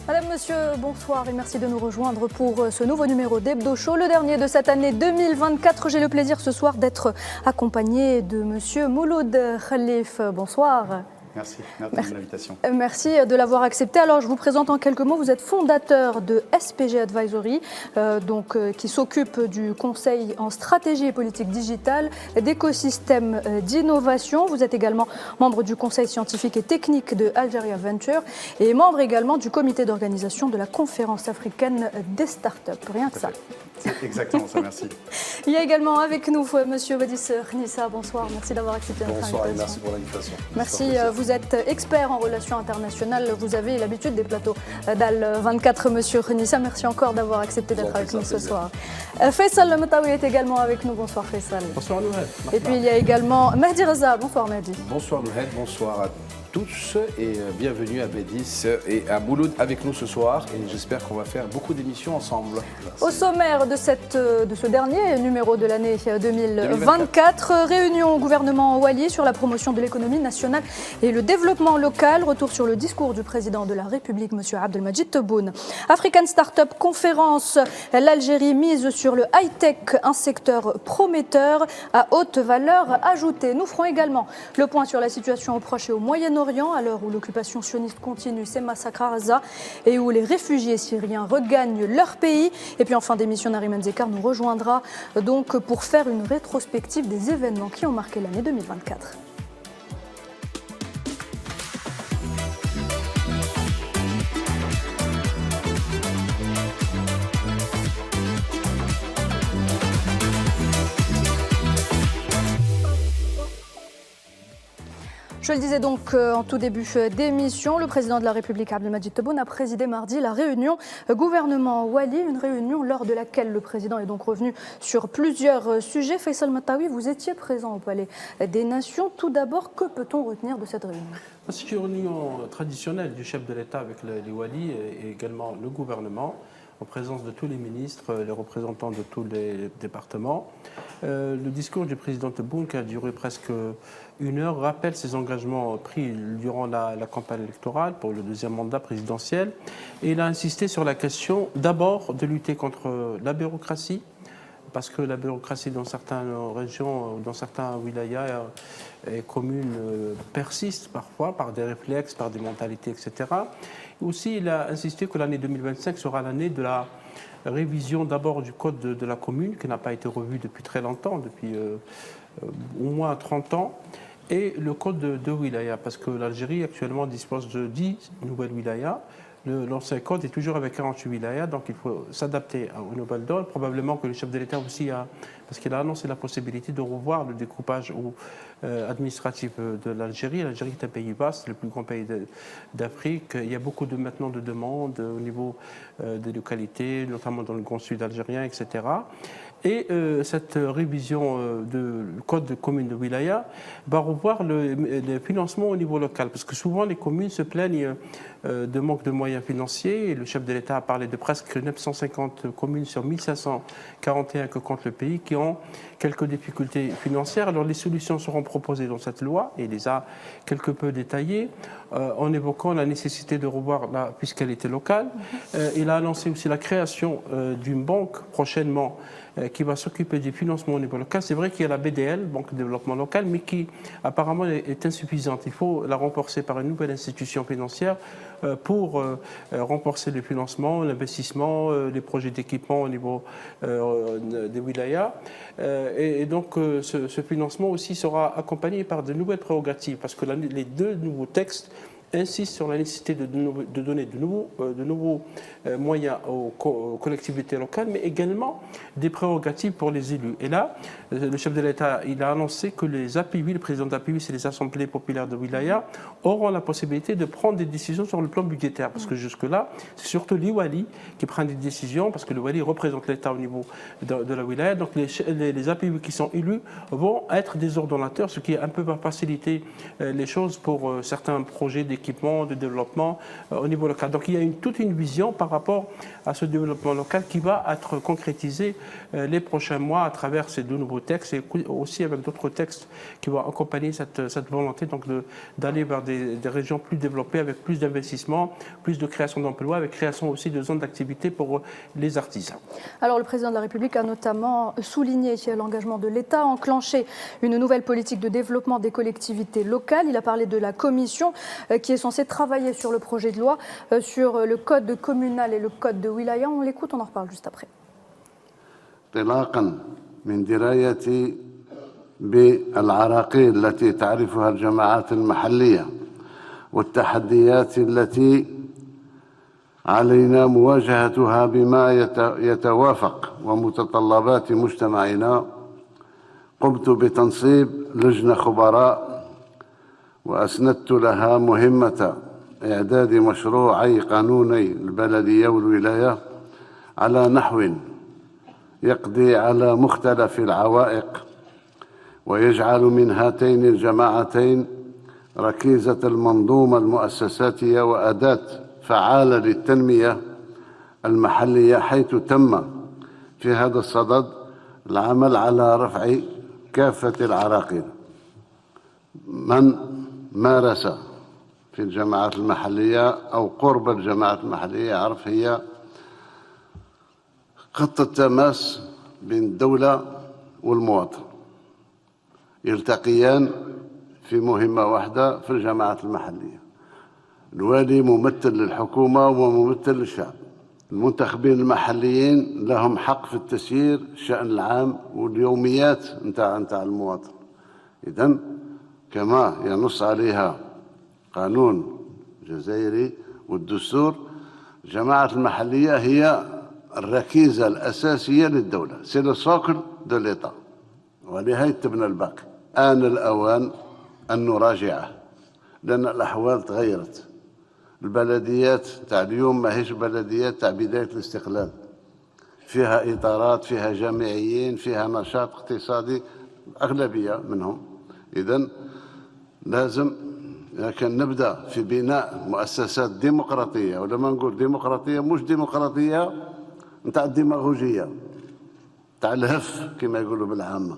Madame, Monsieur, bonsoir et merci de nous rejoindre pour ce nouveau numéro d'Hebdo Show, le dernier de cette année 2024. J'ai le plaisir ce soir d'être accompagné de Monsieur Mouloud Khalif. Bonsoir. Merci de l'invitation. Merci de l'avoir accepté. Alors, je vous présente en quelques mots. Vous êtes fondateur de SPG Advisory, qui s'occupe du conseil en stratégie et politique digitale, d'écosystèmes d'innovation. Vous êtes également membre du conseil scientifique et technique de Algeria Venture et membre également du comité d'organisation de la conférence africaine des startups. Rien que ça. C'est exactement ça, merci. Il y a également avec nous Monsieur Wadis Khnissa. Bonsoir, merci d'avoir accepté notre invitation. Bonsoir et merci pour l'invitation. Merci, vous êtes expert en relations internationales, vous avez l'habitude des plateaux d'Al 24, Monsieur Khnissa. Merci encore d'avoir accepté d'être avec nous ce soir. Faisal Metaoui est également avec nous. Bonsoir Faisal. Bonsoir Nouhed. Et puis il y a également Mehdi Reza. Bonsoir Mehdi. Bonsoir Nouhed, bonsoir à tous et bienvenue à Bédis et à Mouloud avec nous ce soir et j'espère qu'on va faire beaucoup d'émissions ensemble. Merci. Au sommaire de ce dernier numéro de l'année 2024, réunion au gouvernement Wali sur la promotion de l'économie nationale et le développement local, retour sur le discours du président de la République, M. Abdelmadjid Tebboune. African Startup Conférence, l'Algérie mise sur le high-tech, un secteur prometteur à haute valeur ajoutée. Nous ferons également le point sur la situation au Proche et au Moyen-Orient, à l'heure où l'occupation sioniste continue ses massacres à Gaza et où les réfugiés syriens regagnent leur pays. Et puis en fin d'émission, Nariman Zekar nous rejoindra donc pour faire une rétrospective des événements qui ont marqué l'année 2024. Je le disais donc en tout début d'émission, le président de la République Abdelmadjid Tebboune a présidé mardi la réunion gouvernement Wali, une réunion lors de laquelle le président est donc revenu sur plusieurs sujets. Faisal Metaoui, vous étiez présent au Palais des Nations. Tout d'abord, que peut-on retenir de cette réunion ? C'est une réunion traditionnelle du chef de l'État avec les Wali et également le gouvernement, en présence de tous les ministres, les représentants de tous les départements. Le discours du président Tebboune, qui a duré presque une heure, rappelle ses engagements pris durant la campagne électorale pour le deuxième mandat présidentiel. Et il a insisté sur la question d'abord de lutter contre la bureaucratie, parce que la bureaucratie dans certaines régions, dans certains wilayas et communes persiste parfois par des réflexes, par des mentalités, etc. Et aussi, il a insisté que l'année 2025 sera l'année de la révision d'abord du code de la commune, qui n'a pas été revu depuis très longtemps, depuis au moins 30 ans, et le code de wilaya, parce que l'Algérie actuellement dispose de 10 nouvelles wilayas. L'ancien code est toujours avec 48 wilayas, donc il faut s'adapter aux nouvelles donnes. Probablement que le chef de l'État aussi parce qu'il a annoncé la possibilité de revoir le découpage administratif de l'Algérie. L'Algérie est un pays vaste, le plus grand pays d'Afrique. Il y a beaucoup maintenant de demandes au niveau des localités, notamment dans le Grand Sud algérien, etc. Et cette révision du code de commune de Wilaya va revoir le financement au niveau local. Parce que souvent, les communes se plaignent de manque de moyens financiers. Et le chef de l'État a parlé de presque 950 communes sur 1541 que compte le pays qui ont quelques difficultés financières. Alors, les solutions seront proposées dans cette loi, et il les a quelque peu détaillées, en évoquant la nécessité de revoir la fiscalité locale. Il a annoncé aussi la création d'une banque prochainement qui va s'occuper du financement au niveau local. C'est vrai qu'il y a la BDL, Banque de développement local, mais qui apparemment est insuffisante. Il faut la renforcer par une nouvelle institution financière pour renforcer le financement, l'investissement, les projets d'équipement au niveau des wilayas. Et donc ce financement aussi sera accompagné par de nouvelles prérogatives, parce que les deux nouveaux textes insiste sur la nécessité de donner de nouveaux moyens aux collectivités locales, mais également des prérogatives pour les élus. Et là, le chef de l'État, il a annoncé que les APIWI, le président d'APIWI, c'est les assemblées populaires de wilaya, auront la possibilité de prendre des décisions sur le plan budgétaire. Parce que jusque-là, c'est surtout les Wali qui prennent des décisions, parce que le Wali représente l'État au niveau de la wilaya. Donc les APIWI qui sont élus vont être des ordonnateurs, ce qui un peu va faciliter les choses pour certains projets d'équipement d'équipement, de développement au niveau local. Donc il y a toute une vision par rapport à ce développement local qui va être concrétisé les prochains mois à travers ces deux nouveaux textes et aussi avec d'autres textes qui vont accompagner cette volonté donc d'aller vers des régions plus développées avec plus d'investissements, plus de création d'emplois, avec création aussi de zones d'activité pour les artisans. Alors le président de la République a notamment souligné l'engagement de l'État à enclencher une nouvelle politique de développement des collectivités locales. Il a parlé de la commission qui est censée travailler sur le projet de loi sur le code communal et le code de wilaya. On l'écoute, on en reparle juste après. انطلاقا من درايتي بالعراقيل التي تعرفها الجماعات المحلية والتحديات التي علينا مواجهتها بما يتوافق ومتطلبات مجتمعنا قمت بتنصيب لجنة خبراء وأسندت لها مهمة إعداد مشروعي قانوني البلدية والولاية على نحو يقضي على مختلف العوائق ويجعل من هاتين الجماعتين ركيزة المنظومة المؤسساتية وأداة فعالة للتنمية المحلية، حيث تم في هذا الصدد العمل على رفع كافة العراقيل. من مارس في الجماعات المحلية أو قرب الجماعات المحلية يعرف هي خط التماس بين الدولة والمواطن، يلتقيان في مهمة واحدة في الجماعات المحلية. الوالي ممثل للحكومة وممثل للشعب. المنتخبين المحليين لهم حق في التسيير الشأن العام واليوميات نتاع المواطن. إذن كما ينص عليها قانون جزائري والدستور، الجماعات المحلية هي الركيزة الأساسية للدولة، سي لو سوكل دو ليتا، ولهي تبنى الباقي. آن الأوان أن نراجعه لأن الأحوال تغيرت. البلديات تاع اليوم ماهيش بلديات تاع بداية الاستقلال، فيها إطارات، فيها جامعيين، فيها نشاط اقتصادي أغلبية منهم. إذن لازم كان نبدأ في بناء مؤسسات ديمقراطية، ولما نقول ديمقراطية مش ديمقراطية نتاع الديماغوجية تاع الهف كما يقولوا بالعامة،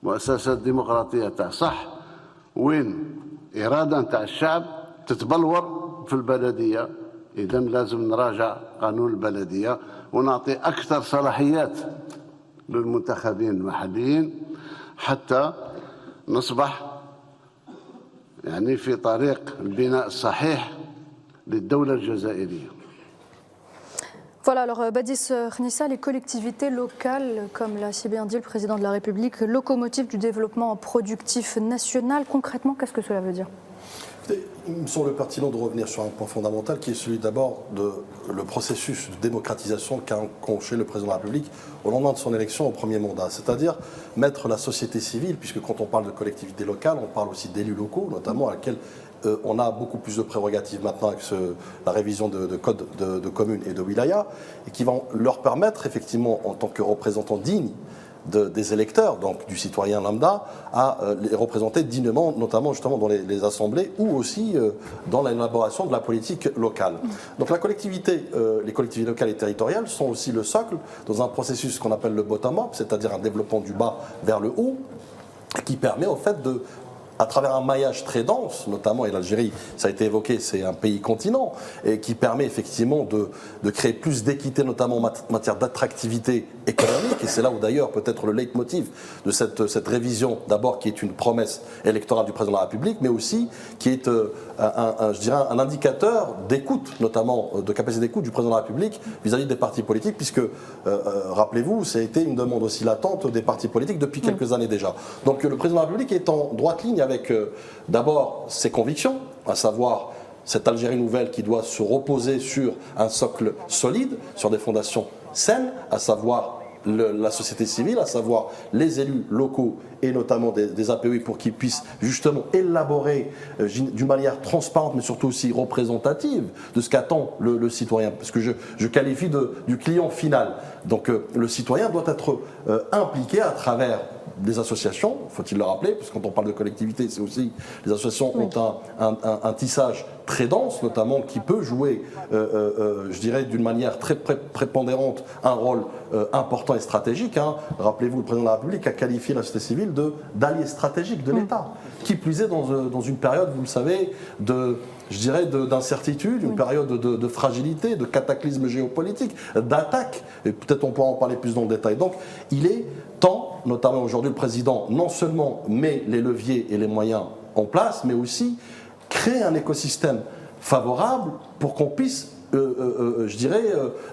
مؤسسات ديمقراطية تاع صح وين إرادة تاع الشعب تتبلور في البلدية. إذن لازم نراجع قانون البلدية ونعطي أكثر صلاحيات للمنتخبين المحليين حتى نصبح يعني في طريق البناء الصحيح للدولة الجزائرية. Voilà, alors Badis Khnissa, les collectivités locales, comme l'a si bien dit le président de la République, locomotive du développement productif national, concrètement, qu'est-ce que cela veut dire ? Il me semble pertinent de revenir sur un point fondamental qui est celui d'abord de le processus de démocratisation qu'a enclenché le président de la République au lendemain de son élection au premier mandat, c'est-à-dire mettre la société civile, puisque quand on parle de collectivités locales, on parle aussi d'élus locaux, notamment à laquelle on a beaucoup plus de prérogatives maintenant avec la révision de code de communes et de wilaya, et qui vont leur permettre effectivement en tant que représentants dignes des électeurs, donc du citoyen lambda, à les représenter dignement, notamment justement dans les assemblées ou aussi dans l'élaboration de la politique locale. Donc les collectivités locales et territoriales sont aussi le socle dans un processus qu'on appelle le bottom-up, c'est-à-dire un développement du bas vers le haut, qui permet en fait à travers un maillage très dense, notamment, et l'Algérie, ça a été évoqué, c'est un pays continent, et qui permet effectivement de créer plus d'équité, notamment en matière d'attractivité économique, et c'est là où d'ailleurs peut-être le leitmotiv de cette révision, d'abord qui est une promesse électorale du président de la République, mais aussi qui est je dirais un indicateur d'écoute, notamment de capacité d'écoute du président de la République vis-à-vis des partis politiques, puisque, rappelez-vous, ça a été une demande aussi latente des partis politiques depuis quelques années déjà. Donc le président de la République est en droite ligne avec d'abord ses convictions, à savoir cette Algérie nouvelle qui doit se reposer sur un socle solide, sur des fondations saines, à savoir la société civile, à savoir les élus locaux et notamment des APE pour qu'ils puissent justement élaborer d'une manière transparente mais surtout aussi représentative de ce qu'attend le citoyen, parce que je qualifie du client final. Donc le citoyen doit être impliqué à travers des associations, faut-il le rappeler, parce que quand on parle de collectivité, c'est aussi les associations ont un tissage très dense, notamment qui peut jouer, je dirais, d'une manière très prépondérante, un rôle important et stratégique. Rappelez-vous, le président de la République a qualifié la société civile d'allié stratégique de l'État. Qui plus est dans une période, vous le savez, d'incertitude, une période de fragilité, de cataclysme géopolitique, d'attaque. Et peut-être on pourra en parler plus dans le détail. Donc, il est temps, notamment aujourd'hui, le président non seulement met les leviers et les moyens en place, mais aussi créer un écosystème favorable pour qu'on puisse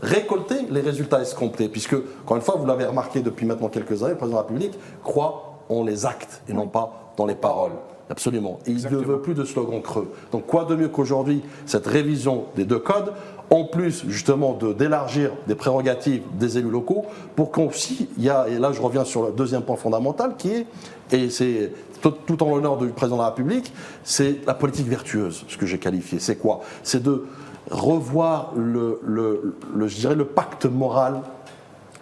récolter les résultats escomptés. Puisque, encore une fois, vous l'avez remarqué depuis maintenant quelques années, le président de la République croit en les actes et non pas dans les paroles. Absolument. Et il ne veut plus de slogans creux. Donc quoi de mieux qu'aujourd'hui, cette révision des deux codes, en plus justement d'élargir des prérogatives des élus locaux, pour qu'on et là je reviens sur le deuxième point fondamental qui est, et c'est tout en l'honneur du président de la République, c'est la politique vertueuse, ce que j'ai qualifié. C'est quoi? C'est de revoir le pacte moral,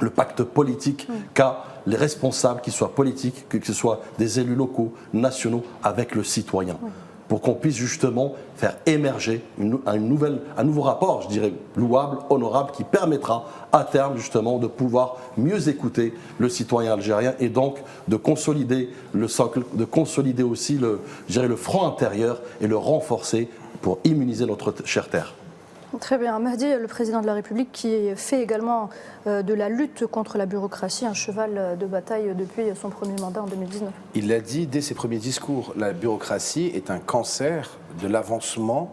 le pacte politique qu'a les responsables, qu'ils soient politiques, que ce soit des élus locaux, nationaux, avec le citoyen. Pour qu'on puisse justement faire émerger un nouveau rapport, je dirais, louable, honorable, qui permettra à terme justement de pouvoir mieux écouter le citoyen algérien et donc de consolider le socle, de consolider aussi le front intérieur et le renforcer pour immuniser notre chère terre. Très bien. Mahdi, le président de la République, qui fait également de la lutte contre la bureaucratie un cheval de bataille depuis son premier mandat en 2019. Il l'a dit dès ses premiers discours, la bureaucratie est un cancer de l'avancement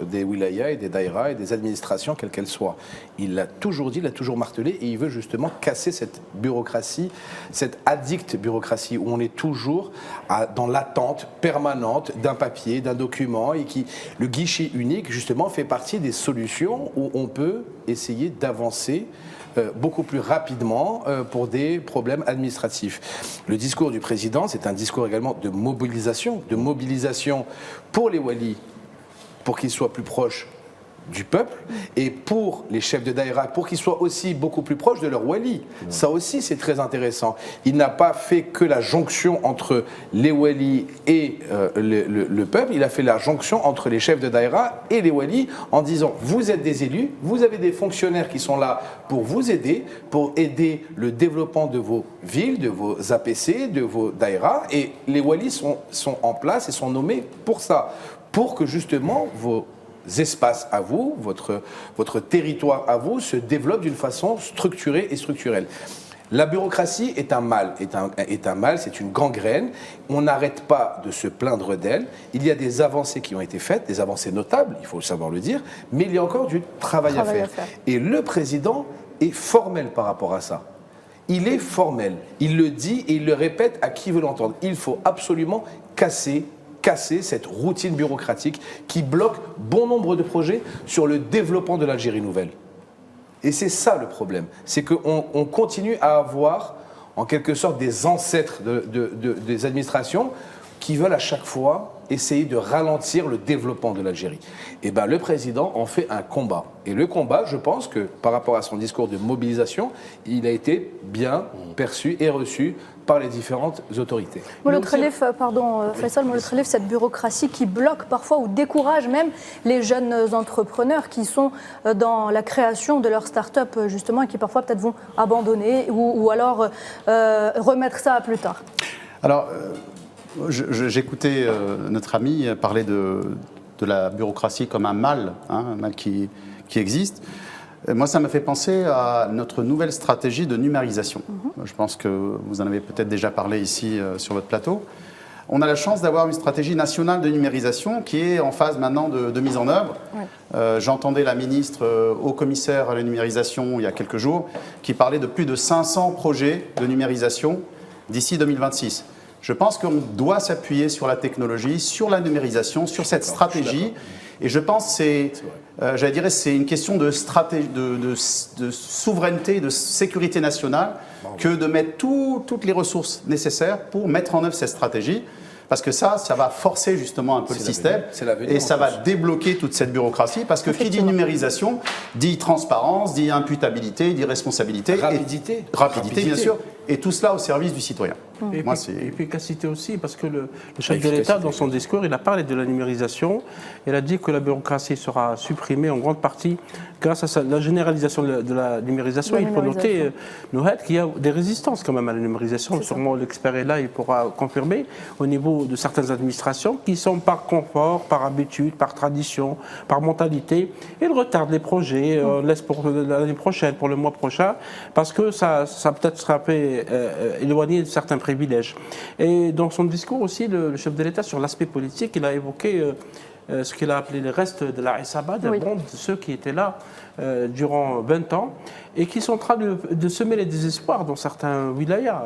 des wilayas et des daïras et des administrations, quelles qu'elles soient. Il l'a toujours dit, il l'a toujours martelé et il veut justement casser cette bureaucratie, cette addict bureaucratie où on est toujours dans l'attente permanente d'un papier, d'un document et le guichet unique justement fait partie des solutions où on peut essayer d'avancer beaucoup plus rapidement pour des problèmes administratifs. Le discours du président, c'est un discours également de mobilisation pour les walis, pour qu'ils soient plus proches du peuple, et pour les chefs de daïra, pour qu'ils soient aussi beaucoup plus proches de leur wali. Ça aussi, c'est très intéressant. Il n'a pas fait que la jonction entre les walis et le peuple, il a fait la jonction entre les chefs de daïra et les walis en disant, vous êtes des élus, vous avez des fonctionnaires qui sont là pour vous aider, pour aider le développement de vos villes, de vos APC, de vos daïras, et les walis sont en place et sont nommés pour ça, pour que justement vos espaces à vous, votre territoire à vous, se développe d'une façon structurée et structurelle. La bureaucratie est un mal, c'est une gangrène. On n'arrête pas de se plaindre d'elle. Il y a des avancées qui ont été faites, des avancées notables, il faut savoir le dire, mais il y a encore du travail à faire. Et le président est formel par rapport à ça. Il est formel, il le dit et il le répète à qui veut l'entendre. Il faut absolument casser cette routine bureaucratique qui bloque bon nombre de projets sur le développement de l'Algérie nouvelle. Et c'est ça le problème, c'est qu'on continue à avoir en quelque sorte des ancêtres des administrations qui veulent à chaque fois essayer de ralentir le développement de l'Algérie. Et bien le président en fait un combat. Et le combat, je pense que par rapport à son discours de mobilisation, il a été bien perçu et reçu par les différentes autorités. Faisal, cette bureaucratie qui bloque parfois ou décourage même les jeunes entrepreneurs qui sont dans la création de leur start-up justement et qui parfois peut-être vont abandonner ou alors remettre ça à plus tard. Alors, j'écoutais notre ami parler de la bureaucratie comme un mal qui existe. Moi, ça me fait penser à notre nouvelle stratégie de numérisation. Je pense que vous en avez peut-être déjà parlé ici sur votre plateau. On a la chance d'avoir une stratégie nationale de numérisation qui est en phase maintenant de mise en œuvre. J'entendais la ministre haut commissaire à la numérisation il y a quelques jours qui parlait de plus de 500 projets de numérisation d'ici 2026. Je pense qu'on doit s'appuyer sur la technologie, sur la numérisation, sur cette stratégie. Et je pense que c'est une question de souveraineté, de sécurité nationale, que de mettre toutes les ressources nécessaires pour mettre en œuvre cette stratégie. Parce que ça va forcer justement un peu le système et ça va débloquer toute cette bureaucratie. Parce que qui dit numérisation, dit transparence, dit imputabilité, dit responsabilité. Rapidité. Rapidité, bien sûr. et tout cela au service du citoyen. Et Moi, puis qu'a cité aussi, parce que le chef de l'État, dans son discours, il a parlé de la numérisation. Il a dit que la bureaucratie sera supprimée en grande partie grâce à la généralisation de la numérisation. Il faut noter, Nouhed, qu'il y a des résistances quand même à la numérisation. Sûrement l'expert est là, il pourra confirmer, au niveau de certaines administrations qui sont par confort, par habitude, par tradition, par mentalité. Ils retardent les projets, on laisse pour l'année prochaine, pour le mois prochain, parce que ça peut-être sera éloigné de certains privilèges. Et dans son discours aussi, le chef de l'État, sur l'aspect politique, il a évoqué ce qu'il a appelé les restes de la Issaba, des bombes, de ceux qui étaient là durant 20 ans et qui sont en train de semer les désespoirs dans certains wilayas.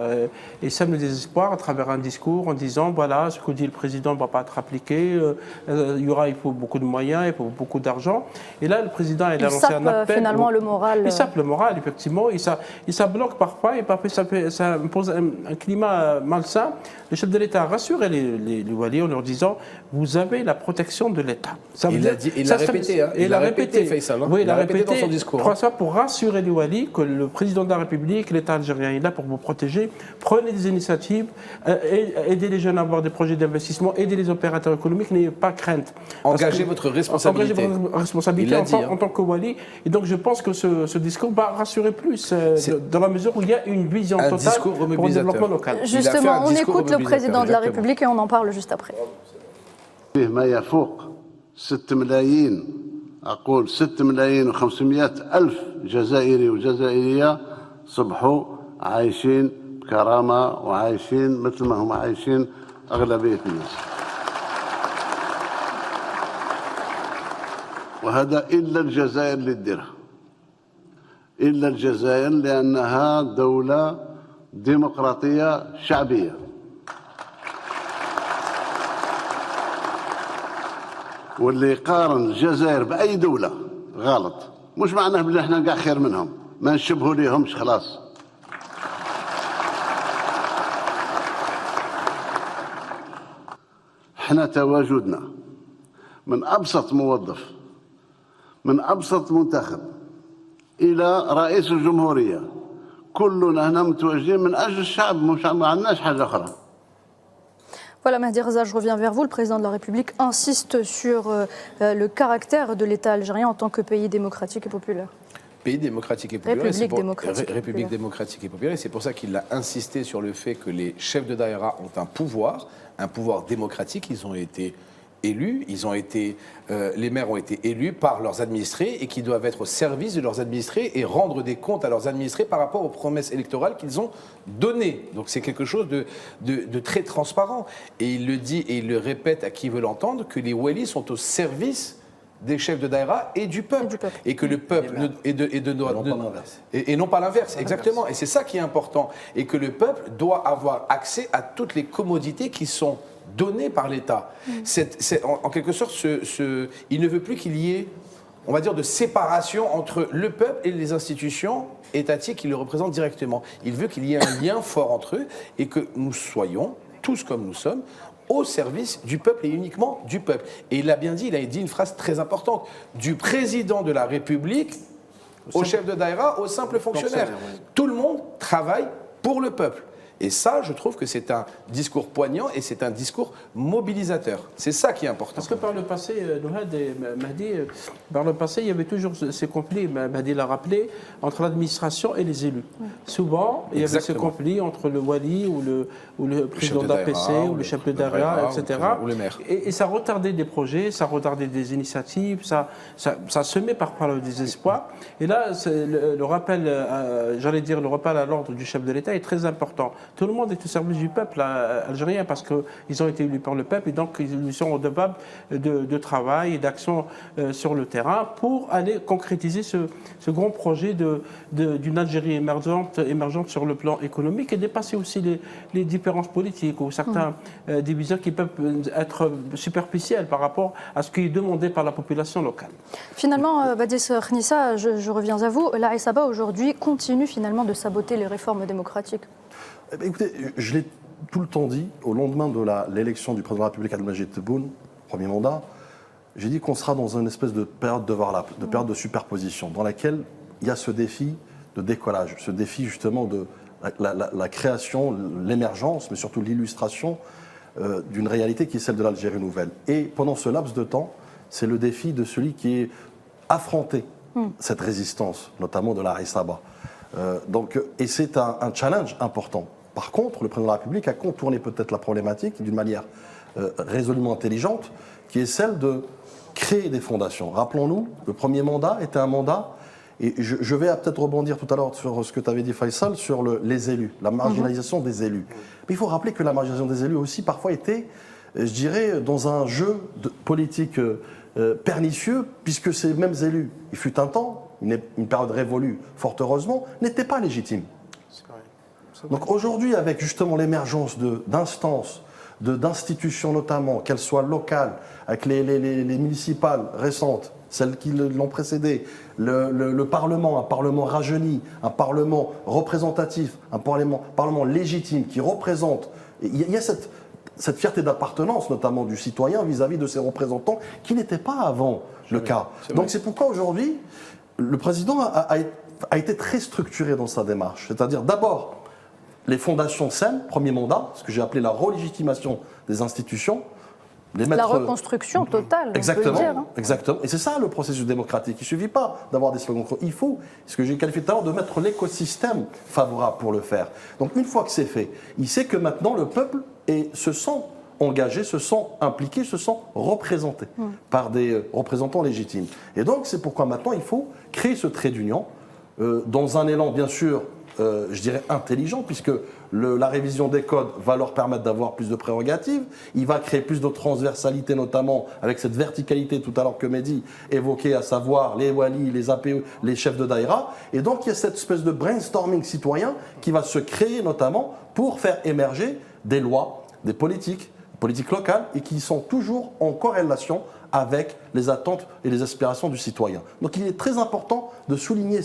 Ils sèment le désespoir à travers un discours en disant voilà, ce que dit le président ne va pas être appliqué, il faut beaucoup de moyens, il faut beaucoup d'argent. Et là, le président a lancé un appel. Finalement, le moral. Il sape le moral, effectivement. Il ça bloque parfois et parfois ça impose un climat malsain. Le chef de l'État a rassuré les Walis en leur disant vous avez la protection de l'État. Il l'a répété, hein. Il l'a répété, Faisal. Oui, il a répété dans son discours. 3 fois pour rassurer les Walis que le président de la République, l'État algérien est là pour vous protéger. Prenez des initiatives, aidez les jeunes à avoir des projets d'investissement, aidez les opérateurs économiques, n'ayez pas crainte. Engagez votre responsabilité. Engagez votre responsabilité en tant que Wali. Et donc je pense que ce discours va rassurer plus dans la mesure où il y a une vision totale pour le développement local. Justement, on écoute le président de la République et on en parle juste après. ما يفوق 6 ملايين أقول 6 ملايين و500 ألف جزائري وجزائرية صبحوا عايشين بكرامة وعايشين مثل ما هم عايشين أغلبية الناس. وهذا إلا الجزائر اللي تديرها. إلا الجزائر لأنها دولة ديمقراطية شعبية. واللي يقارن الجزائر بأي دولة غلط. مش معناه بلي احنا قاع خير منهم، ما نشبهوا ليهمش خلاص. احنا تواجدنا من أبسط موظف، من أبسط منتخب إلى رئيس الجمهورية، كلنا هنا متواجدين من أجل الشعب، مش ما عندناش حاجة أخرى. Voilà, Mehdi Reza, je reviens vers vous. Le président de la République insiste sur le caractère de l'État algérien en tant que pays démocratique et populaire. Pays démocratique et populaire. République démocratique et populaire. Et c'est pour ça qu'il a insisté sur le fait que les chefs de daïra ont un pouvoir démocratique. Ils ont été élus, les maires ont été élus par leurs administrés et qui doivent être au service de leurs administrés et rendre des comptes à leurs administrés par rapport aux promesses électorales qu'ils ont données. Donc c'est quelque chose de très transparent. Et il le dit et il le répète à qui veut l'entendre, que les Walis sont au service des chefs de daïra et du peuple. Et que le peuple et non pas l'inverse, exactement. Et c'est ça qui est important. Et que le peuple doit avoir accès à toutes les commodités qui sont données par l'État. En quelque sorte, il ne veut plus qu'il y ait, on va dire, de séparation entre le peuple et les institutions étatiques qui le représentent directement. Il veut qu'il y ait un lien fort entre eux et que nous soyons, tous comme nous sommes, au service du peuple et uniquement du peuple. Et il a bien dit, il a dit une phrase très importante, du président de la République au chef de daïra, au simple fonctionnaire. Tout le monde travaille pour le peuple. Et ça, je trouve que c'est un discours poignant et c'est un discours mobilisateur. C'est ça qui est important. Parce que par le passé, Nouhed et Mahdi, par le passé, il y avait toujours ces conflits, Mahdi l'a rappelé, entre l'administration et les élus. Souvent, il y avait ce conflit entre le Wali ou le président d'APC ou le chef de daïra, etc. Ou le maire. Et ça retardait des projets, ça retardait des initiatives, ça semait parfois le désespoir. Et là, le rappel, j'allais dire, le rappel à l'ordre du chef de l'État est très important. Tout le monde est au service du peuple algérien parce qu'ils ont été élus par le peuple et donc ils sont redevables de travail et d'action sur le terrain pour aller concrétiser ce grand projet d'une Algérie émergente sur le plan économique et dépasser aussi les différences politiques ou certaines divisions qui peuvent être superficielles par rapport à ce qui est demandé par la population locale. Finalement, Badis Khnissa, je reviens à vous. La Issaba aujourd'hui continue finalement de saboter les réformes démocratiques. Écoutez, je l'ai tout le temps dit, au lendemain de l'élection du président de la République, Abdelmajid Tebboune, premier mandat, j'ai dit qu'on sera dans une espèce de période période de superposition, dans laquelle il y a ce défi de décollage, ce défi justement la création, l'émergence, mais surtout l'illustration d'une réalité qui est celle de l'Algérie nouvelle. Et pendant ce laps de temps, c'est le défi de celui qui est affronté cette résistance, notamment de la Saba. Et c'est un challenge important. Par contre, le président de la République a contourné peut-être la problématique d'une manière résolument intelligente, qui est celle de créer des fondations. Rappelons-nous, le premier mandat était un mandat, et je vais peut-être rebondir tout à l'heure sur ce que tu avais dit, Faisal, sur les élus, la marginalisation des élus. Mais il faut rappeler que la marginalisation des élus aussi parfois était, je dirais, dans un jeu politique pernicieux, puisque ces mêmes élus, il fut un temps, une période révolue, fort heureusement, n'étaient pas légitimes. Donc aujourd'hui, avec justement l'émergence d'instances, d'institutions notamment, qu'elles soient locales, avec les municipales récentes, celles qui l'ont précédé, le Parlement, un Parlement rajeuni, un Parlement représentatif, un Parlement légitime qui représente, il y a cette fierté d'appartenance notamment du citoyen vis-à-vis de ses représentants qui n'était pas avant le cas. Donc c'est pourquoi aujourd'hui, le président a été très structuré dans sa démarche. C'est-à-dire d'abord les fondations saines, premier mandat, ce que j'ai appelé la relégitimation des institutions. La reconstruction totale, exactement, on peut le dire. Hein. Exactement. Et c'est ça le processus démocratique. Il ne suffit pas d'avoir des slogans. Il faut, ce que j'ai qualifié tout à l'heure, de mettre l'écosystème favorable pour le faire. Donc une fois que c'est fait, il sait que maintenant le peuple se sent engagé, se sent impliqué, se sent représenté par des représentants légitimes. Et donc c'est pourquoi maintenant il faut créer ce trait d'union dans un élan bien sûr, je dirais intelligent, puisque la révision des codes va leur permettre d'avoir plus de prérogatives. Il va créer plus de transversalité, notamment avec cette verticalité tout à l'heure que Mehdi évoquait, à savoir les walis, les APE, les chefs de daïra. Et donc il y a cette espèce de brainstorming citoyen qui va se créer notamment pour faire émerger des lois, des politiques locales, et qui sont toujours en corrélation avec les attentes et les aspirations du citoyen. Donc il est très important de souligner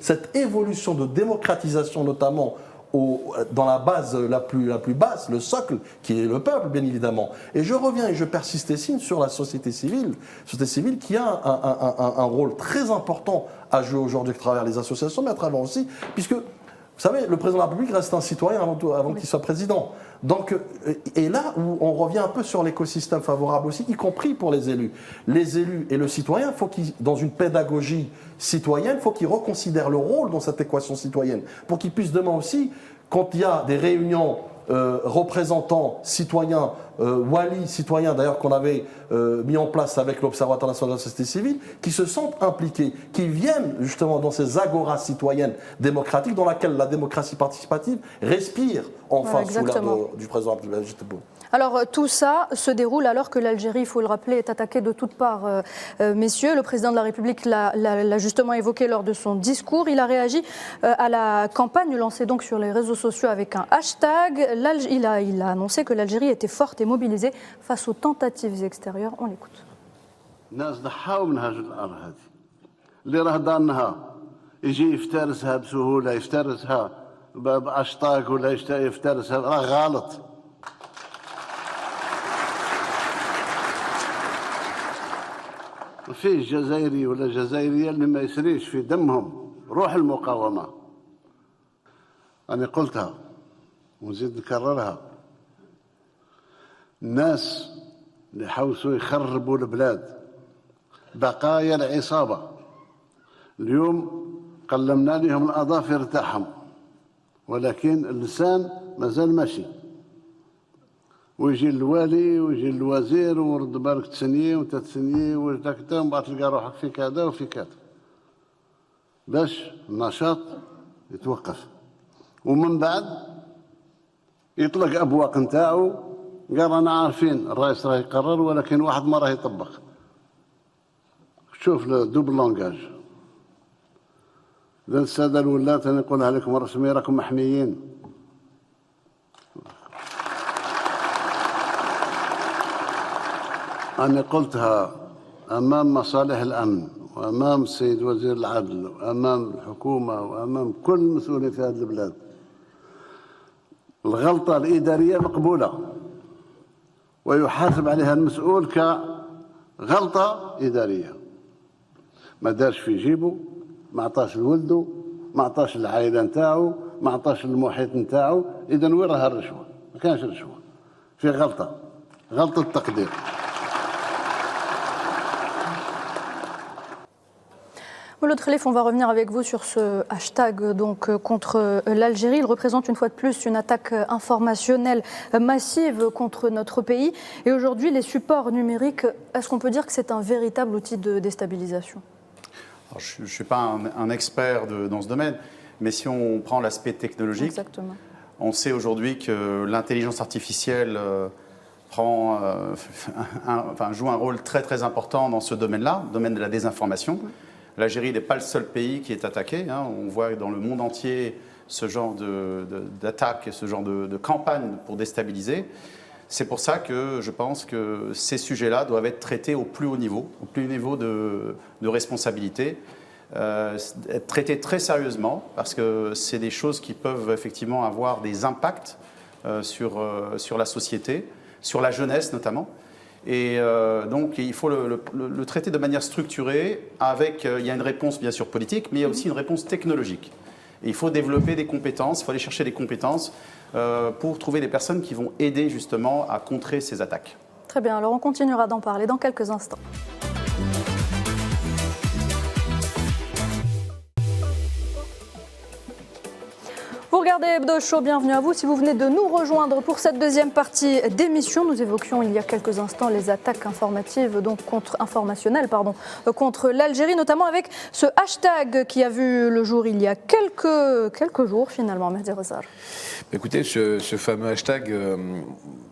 cette évolution de démocratisation, notamment dans la base la plus basse, le socle, qui est le peuple, bien évidemment. Et je reviens et je persiste ici sur la société civile qui a un rôle très important à jouer aujourd'hui à travers les associations, mais à travers aussi, puisque vous savez, le président de la République reste un citoyen avant qu'il soit président. Donc, et là où on revient un peu sur l'écosystème favorable aussi, y compris pour les élus. Les élus et le citoyen, dans une pédagogie citoyenne, il faut qu'ils reconsidèrent le rôle dans cette équation citoyenne, pour qu'ils puissent demain aussi, quand il y a des réunions représentants, citoyens, wali, citoyens d'ailleurs qu'on avait mis en place avec l'Observatoire national de la société civile, qui se sentent impliqués, qui viennent justement dans ces agoras citoyennes démocratiques dans laquelle la démocratie participative respire enfin sous l'ère du président Abdelmadjid Tebboune. Alors tout ça se déroule alors que l'Algérie, il faut le rappeler, est attaquée de toutes parts. Messieurs, le président de la République l'a justement évoqué lors de son discours. Il a réagi à la campagne lancée donc sur les réseaux sociaux avec un hashtag. Il a annoncé que l'Algérie était forte et mobilisée face aux tentatives extérieures. On l'écoute. اللي راه ضامنها يجي يفترسها بسهوله يفترسها باشطاق ولا يفترسها راه غلط. فيه جزائري ولا جزائريه اللي ما يسريش في دمهم روح المقاومه. انا قلتها ونزيد نكررها. الناس اللي حوسوا يخربوا البلاد بقايا العصابه اليوم قلمنا لهم الاظافر تاعهم ولكن اللسان مازال ماشي. ويجي الوالي ويجي الوزير ورد بالك تسنيه وانت تسنيه وجدك انت ومن بعد تلقى روحك في كذا وفي كذا باش النشاط يتوقف ومن بعد يطلق ابواق نتاعو قال رانا عارفين الرئيس راه يقرر ولكن واحد ما راه يطبق. شوف دوبل لونجاج. اذا الساده الولات انا نقولها لكم رسمي راكم محميين. أنا قلتها أمام مصالح الأمن وأمام السيد وزير العدل وأمام الحكومة وأمام كل مسؤولين في هذه البلاد. الغلطة الإدارية مقبولة ويحاسب عليها المسؤول كغلطة إدارية. ما دارش في جيبه، ما عطاش لولده، ما عطاش العائلة نتاعو، ما عطاش المحيط نتاعو، اذا وين راها الرشوه؟ ما كانش رشوه، في غلطه التقدير. Mouloud Khelif, on va revenir avec vous sur ce hashtag donc, contre l'Algérie. Il représente une fois de plus une attaque informationnelle massive contre notre pays. Et aujourd'hui, les supports numériques, est-ce qu'on peut dire que c'est un véritable outil de déstabilisation? Alors, je ne suis pas un expert dans ce domaine, mais si on prend l'aspect technologique, Exactement. On sait aujourd'hui que l'intelligence artificielle joue un rôle très très important dans ce domaine-là, le domaine de la désinformation. L'Algérie n'est pas le seul pays qui est attaqué. On voit dans le monde entier ce genre d'attaque, ce genre de campagne pour déstabiliser. C'est pour ça que je pense que ces sujets-là doivent être traités au plus haut niveau de responsabilité, être traités très sérieusement, parce que c'est des choses qui peuvent effectivement avoir des impacts sur la société, sur la jeunesse notamment. Et donc il faut le traiter de manière structurée il y a une réponse bien sûr politique, mais il y a aussi une réponse technologique. Et il faut développer des compétences, il faut aller chercher des compétences pour trouver des personnes qui vont aider justement à contrer ces attaques. Très bien, alors on continuera d'en parler dans quelques instants. Vous regardez Hebdo Show, bienvenue à vous. Si vous venez de nous rejoindre pour cette deuxième partie d'émission, nous évoquions il y a quelques instants les attaques informatives, donc informationnelles, contre l'Algérie, notamment avec ce hashtag qui a vu le jour il y a quelques jours finalement, Mehdi Rezar. Écoutez, ce fameux hashtag,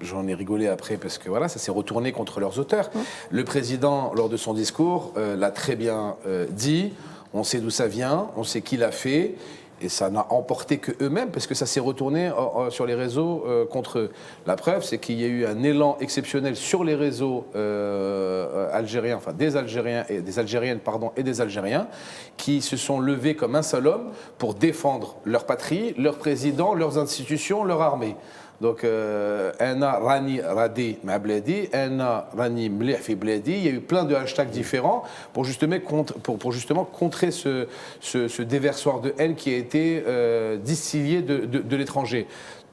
j'en ai rigolé après parce que voilà, ça s'est retourné contre leurs auteurs. Le président, lors de son discours, l'a très bien dit. On sait d'où ça vient, on sait qui l'a fait. Et ça n'a emporté que eux-mêmes, parce que ça s'est retourné sur les réseaux contre eux. La preuve, c'est qu'il y a eu un élan exceptionnel sur les réseaux algériens, enfin des Algériens et des Algériennes, et des Algériens, qui se sont levés comme un seul homme pour défendre leur patrie, leur président, leurs institutions, leur armée. Donc, Anna Rani Radi ma Bladi, Anna Rani Mlih fi Bladi. Il y a eu plein de hashtags différents pour justement contrer ce déversoir de haine qui a été distillé de l'étranger.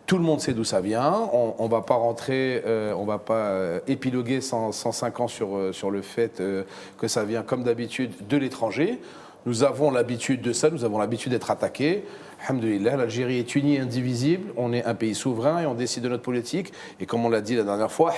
Tout le monde sait d'où ça vient. On ne va pas rentrer, on va pas épiloguer 105 ans sur le fait que ça vient, comme d'habitude, de l'étranger. Nous avons l'habitude de ça, nous avons l'habitude d'être attaqués. Alhamdulillah, l'Algérie est unie et indivisible. On est un pays souverain et on décide de notre politique. Et comme on l'a dit la dernière fois,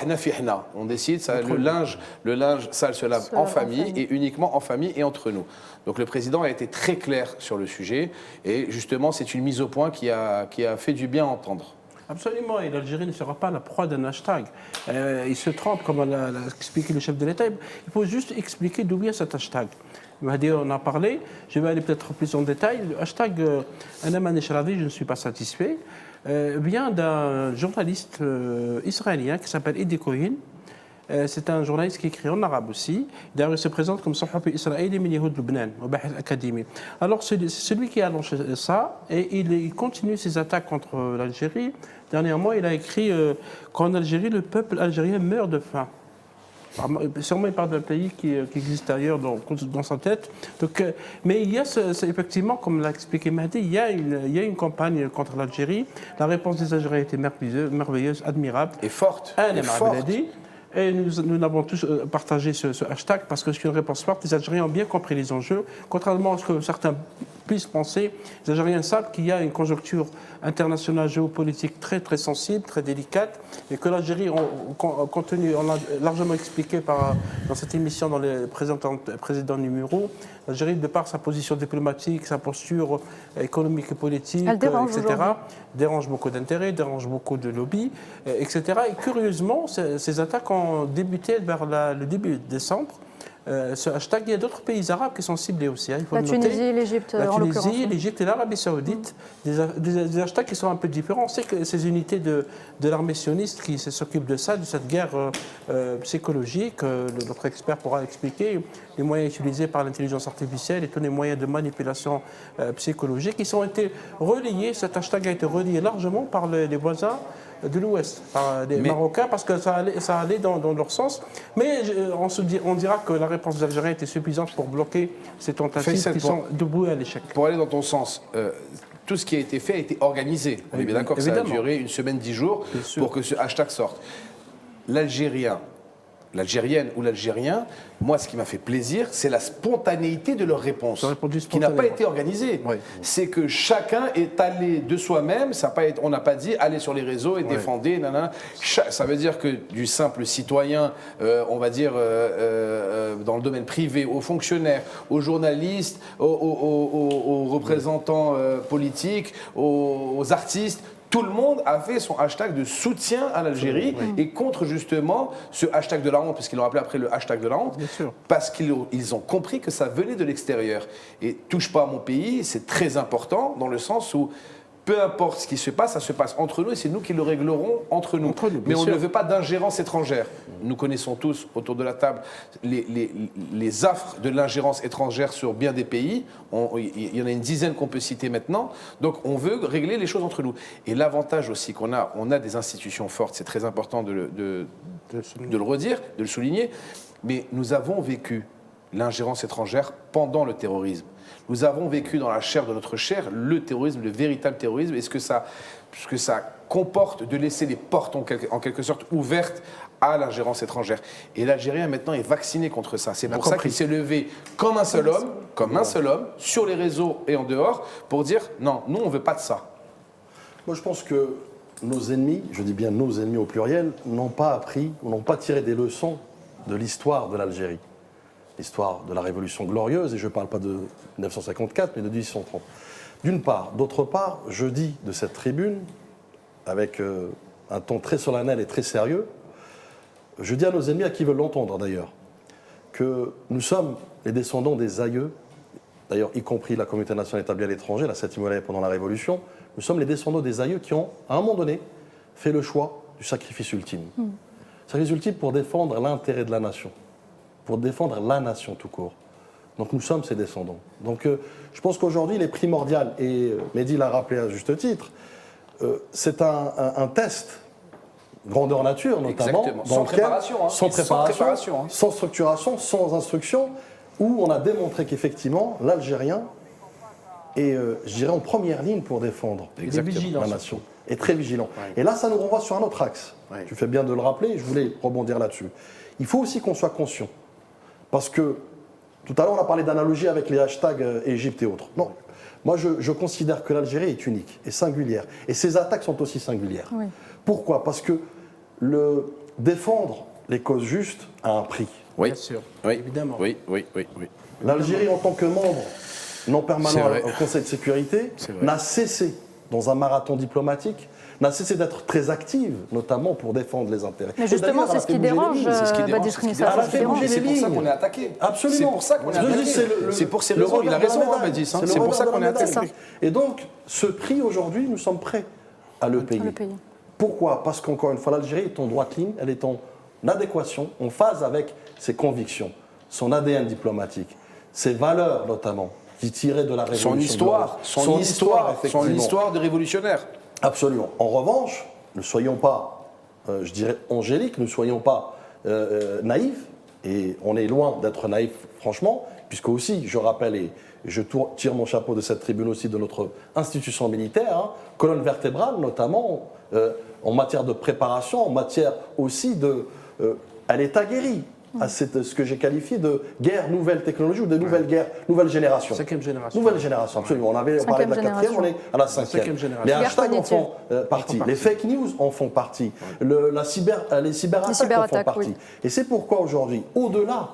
on décide, ça, le linge sale se lave en famille et uniquement en famille et entre nous. Donc le président a été très clair sur le sujet. Et justement, c'est une mise au point qui a fait du bien à entendre. Absolument, et l'Algérie ne sera pas la proie d'un hashtag. Il se trompe, comme l'a expliqué le chef de l'État. Il faut juste expliquer d'où vient cet hashtag. Mahdi en a parlé, je vais aller peut-être plus en détail. Le hashtag Anam Aneshravi, je ne suis pas satisfait, vient d'un journaliste israélien qui s'appelle Edi Cohen. C'est un journaliste qui écrit en arabe aussi. D'ailleurs, il se présente comme Sahabi israélien min Yahoud Lubnan, au Bahith Academy. Alors, c'est celui qui a lancé ça et il continue ses attaques contre l'Algérie. Dernièrement, il a écrit qu'en Algérie, le peuple algérien meurt de faim. Sûrement, il parle d'un pays qui existe ailleurs dans sa tête. Donc, mais il y a effectivement, comme l'a expliqué Mahdi, il y a une campagne contre l'Algérie. La réponse des Algériens était merveilleuse, admirable. Et forte. Et nous avons tous partagé ce hashtag parce que c'est une réponse forte. Les Algériens ont bien compris les enjeux. Contrairement à ce que certains puissent penser, les Algériens savent qu'il y a une conjoncture internationale géopolitique très très sensible, très délicate, et que l'Algérie, compte tenu, on l'a largement expliqué dans cette émission dans les précédents numéros, l'Algérie, de par sa position diplomatique, sa posture économique et politique, etc., dérange beaucoup d'intérêts, dérange beaucoup de lobbies, etc. Et curieusement, ces attaques ont débuté vers le début décembre. Ce hashtag, il y a d'autres pays arabes qui sont ciblés aussi. Il faut la Tunisie, l'Égypte, en l'occurrence. La Tunisie, l'Égypte et l'Arabie Saoudite, des hashtags qui sont un peu différents. On sait que ces unités de l'armée sioniste qui s'occupent de ça, de cette guerre psychologique, notre expert pourra expliquer, les moyens utilisés par l'intelligence artificielle et tous les moyens de manipulation psychologique, ils ont été relayés, cet hashtag a été relayé largement par les voisins de l'Ouest, par les Marocains, parce que ça allait dans leur sens. Mais on dira que la réponse des Algériens était suffisante pour bloquer ces tentatives qui sont debout à l'échec. Pour aller dans ton sens, tout ce qui a été fait a été organisé. On est bien d'accord que ça a duré une semaine, 10 jours pour que ce hashtag sorte. L'Algérienne ou l'Algérien, moi, ce qui m'a fait plaisir, c'est la spontanéité de leur réponse, qui n'a pas été organisée. Oui. C'est que chacun est allé de soi-même, on n'a pas dit allez sur les réseaux et défendez, nanana. Ça veut dire que du simple citoyen, on va dire, dans le domaine privé, aux fonctionnaires, aux journalistes, aux représentants politiques, aux artistes, tout le monde a fait son hashtag de soutien à l'Algérie et contre justement ce hashtag de la honte, parce qu'ils l'ont appelé après le hashtag de la honte, parce qu'ils ont compris que ça venait de l'extérieur. Et touche pas à mon pays, c'est très important dans le sens où peu importe ce qui se passe, ça se passe entre nous et c'est nous qui le réglerons entre nous. Mais on ne veut pas d'ingérence étrangère. Nous connaissons tous autour de la table les affres de l'ingérence étrangère sur bien des pays. Il y en a une dizaine qu'on peut citer maintenant. Donc on veut régler les choses entre nous. Et l'avantage aussi qu'on a, on a des institutions fortes, c'est très important de le redire, de le souligner, mais nous avons vécu l'ingérence étrangère pendant le terrorisme. Nous avons vécu dans la chair de notre chair le terrorisme, le véritable terrorisme, et ce que ça comporte de laisser les portes en quelque sorte ouvertes à l'ingérence étrangère. Et l'Algérien maintenant est vacciné contre ça. C'est pour ça qu'il s'est levé comme un seul homme, sur les réseaux et en dehors, pour dire non, nous on ne veut pas de ça. Moi je pense que nos ennemis, je dis bien nos ennemis au pluriel, n'ont pas appris ou n'ont pas tiré des leçons de l'histoire de l'Algérie. L'histoire de la Révolution glorieuse, et je ne parle pas de 1954, mais de 1830. D'une part. D'autre part, je dis de cette tribune, avec un ton très solennel et très sérieux, je dis à nos ennemis, à qui veulent l'entendre d'ailleurs, que nous sommes les descendants des aïeux, d'ailleurs y compris la communauté nationale établie à l'étranger, la 7e wilaya pendant la Révolution, nous sommes les descendants des aïeux qui ont, à un moment donné, fait le choix du sacrifice ultime. Sacrifice ultime pour défendre l'intérêt de la nation. Pour défendre la nation tout court. Donc nous sommes ses descendants. Donc je pense qu'aujourd'hui, il est primordial, et Mehdi l'a rappelé à juste titre, c'est un test, grandeur nature notamment, sans préparation, sans structuration, sans instruction, où on a démontré qu'effectivement, l'Algérien est, je dirais, en première ligne pour défendre la nation. Est très vigilant. Et là, ça nous renvoie sur un autre axe. Tu fais bien de le rappeler, je voulais rebondir là-dessus. Il faut aussi qu'on soit conscient. Parce que, tout à l'heure, on a parlé d'analogie avec les hashtags Égypte et autres. Non, moi, je considère que l'Algérie est unique et singulière. Et ces attaques sont aussi singulières. Oui. Pourquoi ? Parce que défendre les causes justes a un prix. Oui, bien sûr. Oui, évidemment. Oui. L'Algérie, en tant que membre non permanent au Conseil de sécurité, n'a cessé, dans un marathon diplomatique, n'a cessé d'être très active, notamment pour défendre les intérêts. Mais justement, c'est ce qui dérange, Badisri Nissa. C'est pour ça qu'on est attaqué. Absolument. C'est pour ça qu'on est attaqué. C'est pour ces raisons, il a raison, Badis. C'est pour ça qu'on est attaqué. Et donc, ce prix, aujourd'hui, nous sommes prêts à le payer. Pourquoi ? Parce qu'encore une fois, l'Algérie est en droite ligne, elle est en adéquation, en phase avec ses convictions, son ADN diplomatique, ses valeurs notamment, qui tiraient de la Révolution. Son histoire de révolutionnaire. Absolument. En revanche, ne soyons pas, je dirais, angéliques, ne soyons pas naïfs, et on est loin d'être naïfs, franchement, puisque aussi, je rappelle, et je tire mon chapeau de cette tribune aussi de notre institution militaire, colonne vertébrale notamment, en matière de préparation, en matière aussi de... elle est aguerrie à ce que j'ai qualifié de guerre nouvelle technologie ou de nouvelle guerre, nouvelle génération. 5e génération. Nouvelle génération, absolument. On avait parlé de la 4e, on est à la 5e. Les hashtags en font partie. Les fake news en font partie. Les cyberattaques en font partie. Et c'est pourquoi aujourd'hui, au-delà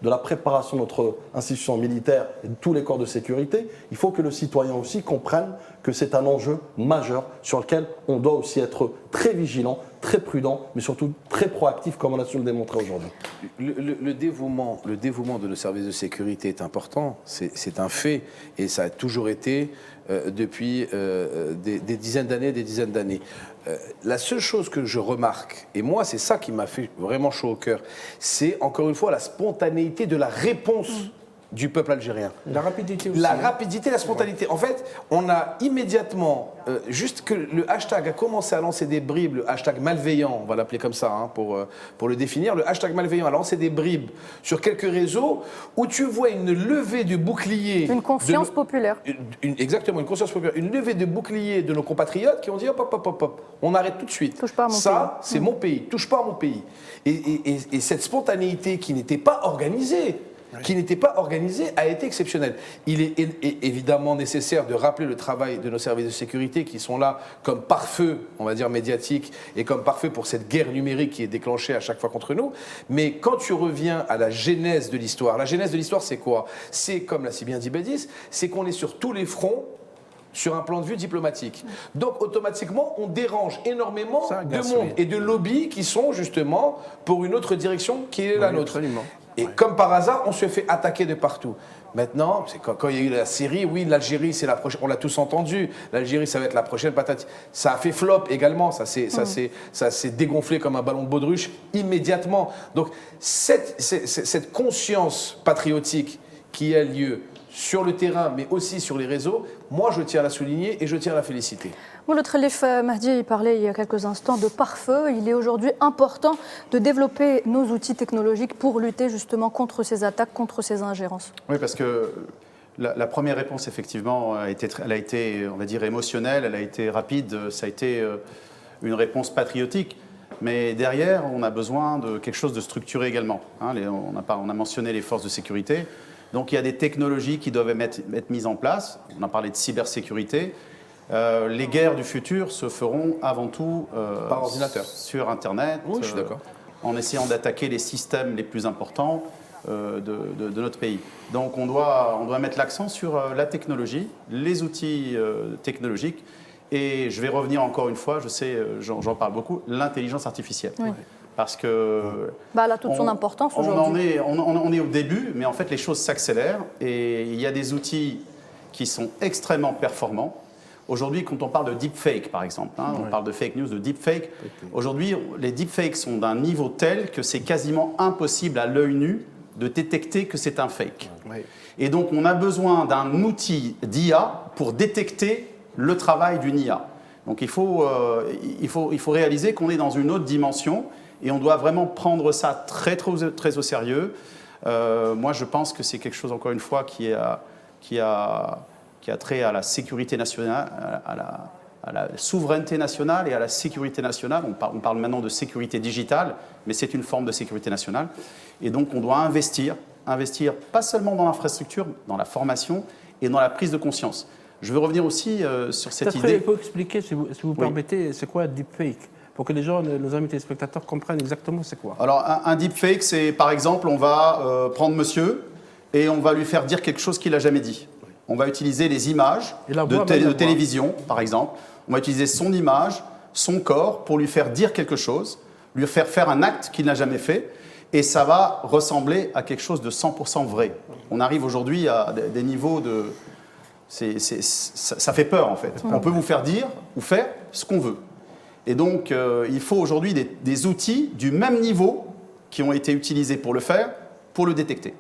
de la préparation de notre institution militaire et de tous les corps de sécurité, il faut que le citoyen aussi comprenne que c'est un enjeu majeur sur lequel on doit aussi être très vigilant, très prudent, mais surtout très proactif, comme on a su le démontrer aujourd'hui. Le dévouement de nos services de sécurité est important, c'est un fait, et ça a toujours été depuis des dizaines d'années. La seule chose que je remarque, et moi c'est ça qui m'a fait vraiment chaud au cœur, c'est encore une fois la spontanéité de la réponse du peuple algérien. La rapidité aussi. La rapidité, la spontanéité. En fait, on a immédiatement, juste que le hashtag a commencé à lancer des bribes, le hashtag malveillant, on va l'appeler comme ça hein, pour le définir, le hashtag malveillant a lancé des bribes sur quelques réseaux où tu vois une levée de bouclier. Une conscience populaire. Exactement, une conscience populaire. Une levée de bouclier de nos compatriotes qui ont dit hop, hop, hop, hop, hop, on arrête tout de suite. Touche pas à mon ça, c'est mon pays, touche pas à mon pays. Et cette spontanéité qui n'était pas organisée, a été exceptionnelle. Il est évidemment nécessaire de rappeler le travail de nos services de sécurité qui sont là comme pare-feu, on va dire médiatique, et comme pare-feu pour cette guerre numérique qui est déclenchée à chaque fois contre nous. Mais quand tu reviens à la genèse de l'histoire, c'est quoi? C'est, comme l'a si bien dit Bédis, c'est qu'on est sur tous les fronts, sur un plan de vue diplomatique. Donc automatiquement, on dérange énormément de monde et de lobbies qui sont justement pour une autre direction qui est la nôtre. Absolument. Et comme par hasard, on se fait attaquer de partout. Maintenant, c'est quand il y a eu la Syrie, oui, l'Algérie, c'est la prochaine. On l'a tous entendu. L'Algérie, ça va être la prochaine patate. Ça a fait flop également. Ça s'est dégonflé comme un ballon de baudruche immédiatement. Donc cette conscience patriotique qui a lieu sur le terrain, mais aussi sur les réseaux, moi, je tiens à la souligner et je tiens à la féliciter. Le Khelif Mahdi parlait il y a quelques instants de pare-feu. Il est aujourd'hui important de développer nos outils technologiques pour lutter justement contre ces attaques, contre ces ingérences. Oui, parce que la première réponse, effectivement, elle a été, on va dire, émotionnelle, elle a été rapide, ça a été une réponse patriotique. Mais derrière, on a besoin de quelque chose de structuré également. Hein, on a mentionné les forces de sécurité. Donc il y a des technologies qui doivent être mises en place. On a parlé de cybersécurité. Les guerres du futur se feront avant tout par ordinateur, sur Internet, oui, je suis d'accord. En essayant d'attaquer les systèmes les plus importants de notre pays. Donc on doit mettre l'accent sur la technologie, les outils technologiques, et je vais revenir encore une fois, je sais, j'en parle beaucoup, l'intelligence artificielle. Oui. Parce que elle a toute son importance aujourd'hui. On est au début, mais en fait les choses s'accélèrent et il y a des outils qui sont extrêmement performants. Aujourd'hui, quand on parle de deepfake, par exemple, on parle de fake news, de deepfake. Aujourd'hui, les deepfakes sont d'un niveau tel que c'est quasiment impossible à l'œil nu de détecter que c'est un fake. Oui. Et donc, on a besoin d'un outil d'IA pour détecter le travail d'une IA. Donc, il faut réaliser qu'on est dans une autre dimension et on doit vraiment prendre ça très au sérieux. Moi, je pense que c'est quelque chose, encore une fois, qui a trait à la sécurité nationale, à la souveraineté nationale et à la sécurité nationale. On parle maintenant de sécurité digitale, mais c'est une forme de sécurité nationale. Et donc, on doit investir pas seulement dans l'infrastructure, dans la formation et dans la prise de conscience. Je veux revenir aussi sur cette idée. Il faut expliquer, si vous permettez, c'est quoi deepfake, pour que les gens, nos amis téléspectateurs, comprennent exactement c'est quoi. Alors, un deepfake, c'est par exemple, on va prendre monsieur et on va lui faire dire quelque chose qu'il n'a jamais dit. On va utiliser les images de télévision, par exemple. On va utiliser son image, son corps, pour lui faire dire quelque chose, lui faire un acte qu'il n'a jamais fait, et ça va ressembler à quelque chose de 100% vrai. On arrive aujourd'hui à des niveaux de... ça fait peur, en fait. On peut vous faire dire ou faire ce qu'on veut. Et donc, il faut aujourd'hui des outils du même niveau qui ont été utilisés pour le faire, pour le détecter.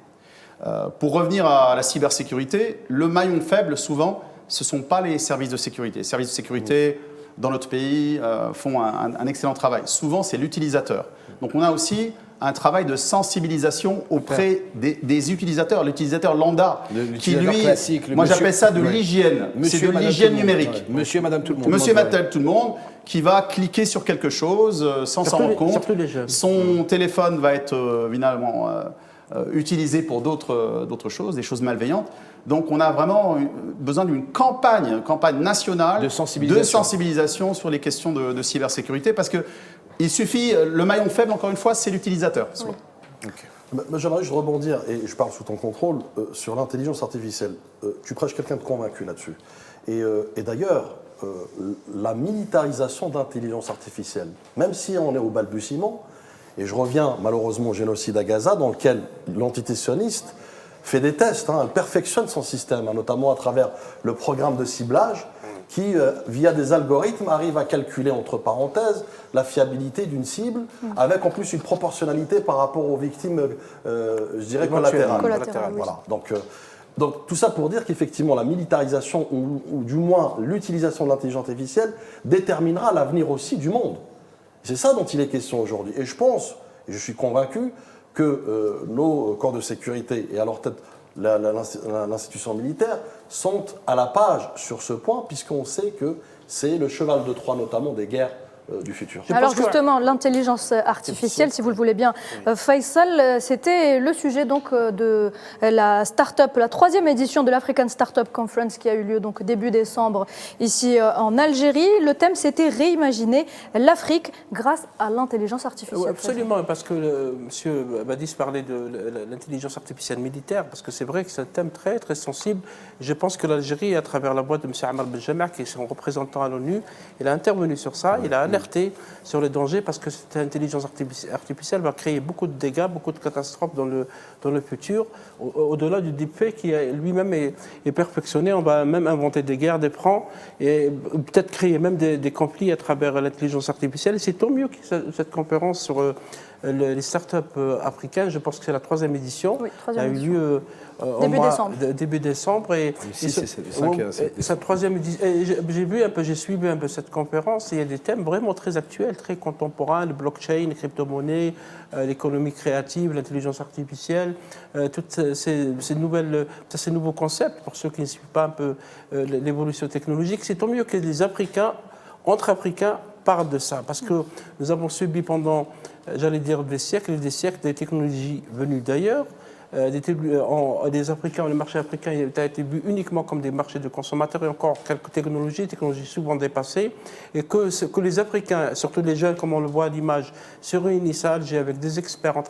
Pour revenir à la cybersécurité, le maillon faible, souvent, ce ne sont pas les services de sécurité. Les services de sécurité, dans notre pays, font un excellent travail. Souvent, c'est l'utilisateur. Donc, on a aussi un travail de sensibilisation auprès des utilisateurs, l'utilisateur lambda, qui lui, classique, moi j'appelle ça de l'hygiène, c'est de l'hygiène numérique. Monsieur et madame tout le monde. Monsieur et madame tout le monde, qui va cliquer sur quelque chose sans s'en rendre compte. Son téléphone va être finalement utilisé pour d'autres choses, des choses malveillantes. Donc on a vraiment besoin d'une campagne nationale de sensibilisation sur les questions de cybersécurité, parce que il suffit, le maillon faible, encore une fois, c'est l'utilisateur. Oui. Okay. J'aimerais juste rebondir, et je parle sous ton contrôle, sur l'intelligence artificielle. Tu prêches quelqu'un de convaincu là-dessus. Et d'ailleurs, la militarisation d'intelligence artificielle, même si on est au balbutiement, et je reviens malheureusement au génocide à Gaza, dans lequel l'entité sioniste fait des tests, elle perfectionne son système, notamment à travers le programme de ciblage. qui, via des algorithmes, arrivent à calculer, entre parenthèses, la fiabilité d'une cible, avec en plus une proportionnalité par rapport aux victimes, je dirais, collatérales. Collatérales, oui. Voilà. Donc tout ça pour dire qu'effectivement la militarisation ou du moins l'utilisation de l'intelligence artificielle déterminera l'avenir aussi du monde. C'est ça dont il est question aujourd'hui. Et je pense, et je suis convaincu, que nos corps de sécurité et à leur tête l'institution militaire sont à la page sur ce point, puisqu'on sait que c'est le cheval de Troie notamment des guerres du futur. Alors justement, l'intelligence artificielle, si vous le voulez bien, Faisal, c'était le sujet donc de la start-up, la 3e édition de l'African Startup Conference qui a eu lieu donc début décembre ici en Algérie. Le thème, c'était réimaginer l'Afrique grâce à l'intelligence artificielle. Oui, absolument, parce que M. Badis parlait de l'intelligence artificielle militaire, parce que c'est vrai que c'est un thème très très sensible. Je pense que l'Algérie, à travers la voix de M. Ammar Benjamar, qui est son représentant à l'ONU, il a intervenu sur ça, il a alerté sur les dangers parce que cette intelligence artificielle va créer beaucoup de dégâts, beaucoup de catastrophes dans le futur. Au-delà du deepfake qui lui-même est perfectionné, on va même inventer des guerres, des pranks et peut-être créer même des conflits à travers l'intelligence artificielle. Et c'est tant mieux que cette conférence sur les startups africaines, je pense que c'est la 3e édition, oui, a eu lieu début décembre. Et sa 3e édition. J'ai suivi un peu cette conférence et il y a des thèmes vraiment très actuels, très contemporains, le blockchain, les crypto-monnaies, l'économie créative, l'intelligence artificielle, tous ces nouveaux concepts, pour ceux qui ne suivent pas un peu l'évolution technologique. C'est tant mieux que les Africains, entre Africains, parlent de ça, parce que nous avons subi pendant, j'allais dire, des siècles et des siècles des technologies venues d'ailleurs. Les Africains, le marché africain a été vu uniquement comme des marchés de consommateurs et encore quelques technologies souvent dépassées, et que les Africains, surtout les jeunes, comme on le voit à l'image, se réunissent à Alger avec des experts,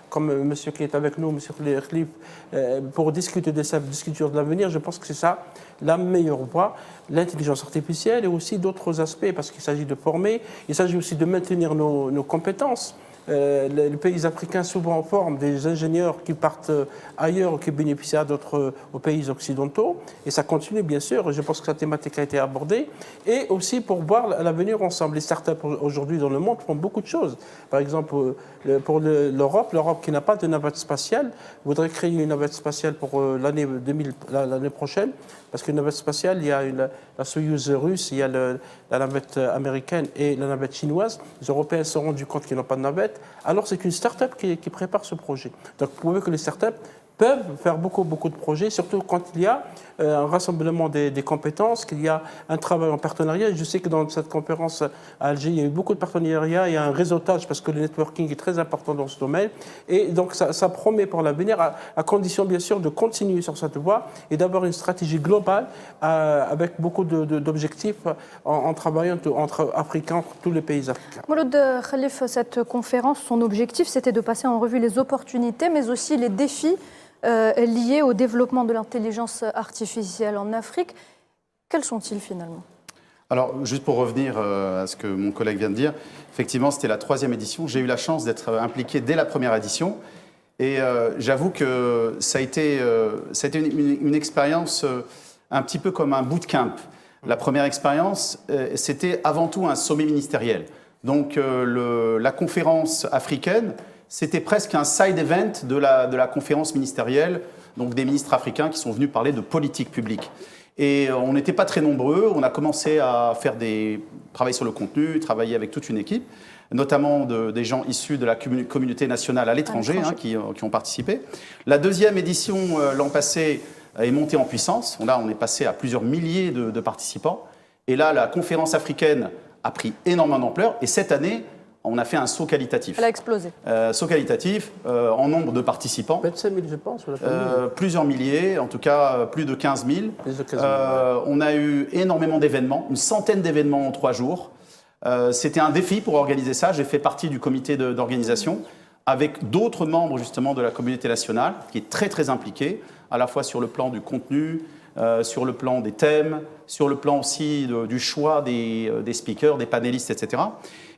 comme monsieur qui est avec nous, monsieur Khalif, pour discuter de ça, discuter de l'avenir. Je pense que c'est ça la meilleure voie, l'intelligence artificielle et aussi d'autres aspects, parce qu'il s'agit de former, il s'agit aussi de maintenir nos compétences. Les pays africains souvent forment des ingénieurs qui partent ailleurs, qui bénéficient à d'autres aux pays occidentaux. Et ça continue, bien sûr. Je pense que cette thématique a été abordée. Et aussi pour voir l'avenir ensemble. Les startups aujourd'hui dans le monde font beaucoup de choses. Par exemple, pour l'Europe qui n'a pas de navette spatiale, voudrait créer une navette spatiale pour l'année prochaine. Parce qu'une navette spatiale, il y a la Soyouz russe, il y a la navette américaine et la navette chinoise. Les Européens se sont rendus compte qu'ils n'ont pas de navette. Alors c'est une start-up qui prépare ce projet. Donc vous pouvez que les start-up peuvent faire beaucoup de projets, surtout quand il y a un rassemblement des compétences, qu'il y a un travail en partenariat. Je sais que dans cette conférence à Alger, il y a eu beaucoup de partenariats, il y a un réseautage parce que le networking est très important dans ce domaine. Et donc ça promet pour l'avenir, à condition bien sûr de continuer sur cette voie et d'avoir une stratégie globale avec beaucoup d'objectifs en travaillant entre Africains, entre tous les pays africains. Mouloud Khalif, cette conférence, son objectif, c'était de passer en revue les opportunités, mais aussi les défis liés au développement de l'intelligence artificielle en Afrique. Quels sont-ils finalement ? Alors, juste pour revenir à ce que mon collègue vient de dire, effectivement, c'était la 3e édition. J'ai eu la chance d'être impliqué dès la première édition. Et j'avoue que ça a été une expérience un petit peu comme un bootcamp. La première expérience, c'était avant tout un sommet ministériel. Donc, la conférence africaine, c'était presque un side event de la conférence ministérielle, donc des ministres africains qui sont venus parler de politique publique. Et on n'était pas très nombreux, on a commencé à travailler sur le contenu, travailler avec toute une équipe, notamment des gens issus de la communauté nationale à l'étranger qui ont participé. La 2e édition, l'an passé, est montée en puissance. Là, on est passé à plusieurs milliers de participants. Et là, la conférence africaine a pris énormément d'ampleur. Et cette année, on a fait un saut qualitatif. Elle a explosé. Saut qualitatif en nombre de participants. 25 000, je pense. Plusieurs milliers, en tout cas plus de 15 000. On a eu énormément d'événements, une centaine d'événements en 3 jours. C'était un défi pour organiser ça. J'ai fait partie du comité d'organisation avec d'autres membres justement de la communauté nationale qui est très très impliqué, à la fois sur le plan du contenu, sur le plan des thèmes, sur le plan aussi du choix des speakers, des panélistes, etc.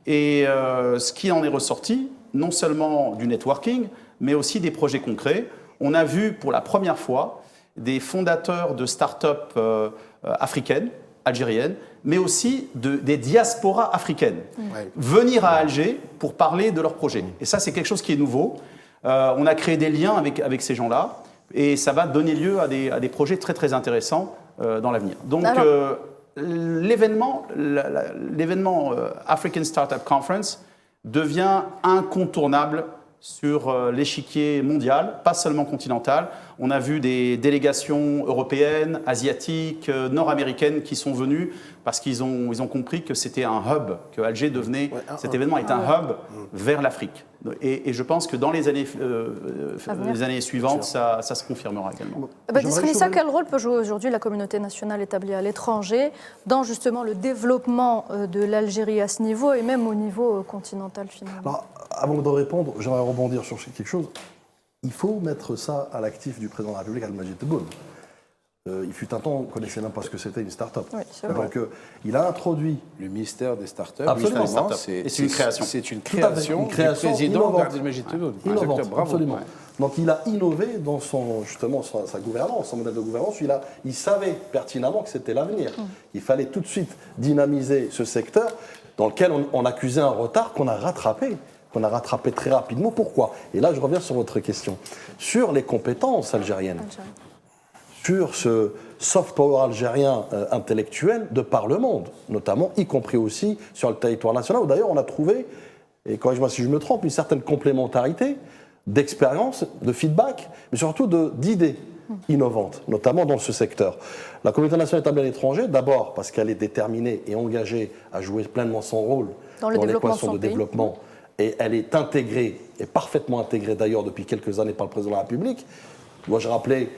Et ce qui en est ressorti, non seulement du networking, mais aussi des projets concrets. On a vu pour la première fois des fondateurs de start-up africaines algérienne, mais aussi des diasporas africaines. Venir à Alger pour parler de leurs projets. Et ça, c'est quelque chose qui est nouveau. On a créé des liens avec ces gens-là, et ça va donner lieu à des projets très très intéressants dans l'avenir. Donc l'événement African Startup Conference devient incontournable sur l'échiquier mondial, pas seulement continental. On a vu des délégations européennes, asiatiques, nord-américaines qui sont venues parce qu'ils ont compris que c'était un hub, que Alger devenait, cet événement est un hub vers l'Afrique. Et je pense que dans les années suivantes, ça se confirmera également. Nissa, quel rôle peut jouer aujourd'hui la communauté nationale établie à l'étranger dans justement le développement de l'Algérie à ce niveau et même au niveau continental finalement? Alors, avant de répondre, j'aimerais rebondir sur quelque chose. Il faut mettre ça à l'actif du président de la République, Al-Majid Tebboune. Il fut un temps, on ne connaissait même pas ce que c'était une start-up. Oui, c'est vrai. Donc, il a introduit Le ministère des startups, Absolument. Et c'est une création. C'est une Tout à fait. création Une création du président innovante. Abdelmajid Tebboune. innovante, Exactement, bravo. absolument. Donc il a innové dans sa gouvernance, son modèle de gouvernance. Il savait pertinemment que c'était l'avenir. Il fallait tout de suite dynamiser ce secteur dans lequel on accusait un retard qu'on a rattrapé très rapidement. Pourquoi? Et là, je reviens sur votre question. Sur les compétences algériennes, sur ce soft power algérien intellectuel de par le monde, notamment, y compris aussi sur le territoire national, où d'ailleurs on a trouvé, et corrige-moi si je me trompe, une certaine complémentarité d'expérience, de feedback, mais surtout d'idées innovantes, notamment dans ce secteur. La communauté nationale établie à l'étranger, d'abord parce qu'elle est déterminée et engagée à jouer pleinement son rôle dans l'équation de développement, et elle est intégrée, et parfaitement intégrée d'ailleurs depuis quelques années par le président de la République. Dois-je rappeler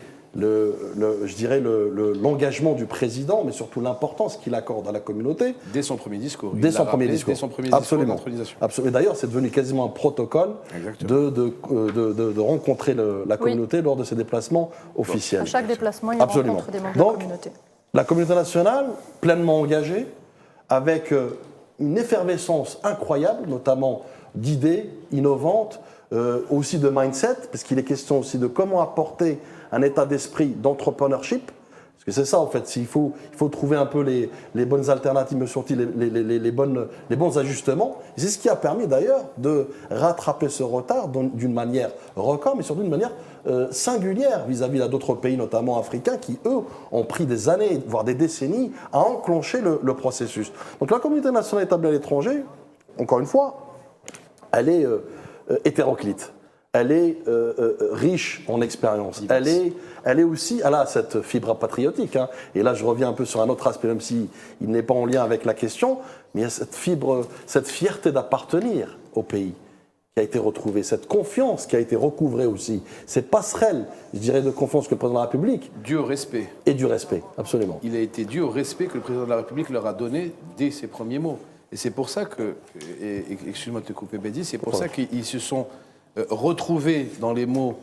l'engagement du président, mais surtout l'importance qu'il accorde à la communauté. Dès son premier discours. Dès son premier discours. Absolument. d'intronisation. Absolument. Et d'ailleurs, c'est devenu quasiment un protocole de rencontrer la communauté lors de ses déplacements officiels. À chaque déplacement, il rencontre des membres de la communauté. La communauté nationale, pleinement engagée, avec une effervescence incroyable, notamment d'idées innovantes, aussi de mindset, parce qu'il est question aussi de comment apporter un état d'esprit d'entrepreneurship, parce que c'est ça en fait, il faut trouver un peu les bonnes alternatives, mais surtout les bons ajustements. Et c'est ce qui a permis d'ailleurs de rattraper ce retard d'une manière record, mais surtout d'une manière singulière vis-à-vis d'autres pays, notamment africains, qui eux ont pris des années, voire des décennies, à enclencher le processus. Donc la communauté nationale établie à l'étranger, encore une fois, elle est hétéroclite. Elle est riche en expérience. Elle est aussi, elle a cette fibre patriotique. Hein. Et là, je reviens un peu sur un autre aspect, même s'il n'est pas en lien avec la question, mais il y a cette fibre, cette fierté d'appartenir au pays qui a été retrouvée, cette confiance qui a été recouvrée aussi, ces passerelles, je dirais, de confiance que le président de la République. Dû au respect. Et du respect, absolument. Il a été dû au respect que le président de la République leur a donné dès ses premiers mots. Et c'est pour ça que, excuse-moi de te couper, Bédi, c'est pour ça qu'ils se sont retrouvés dans les mots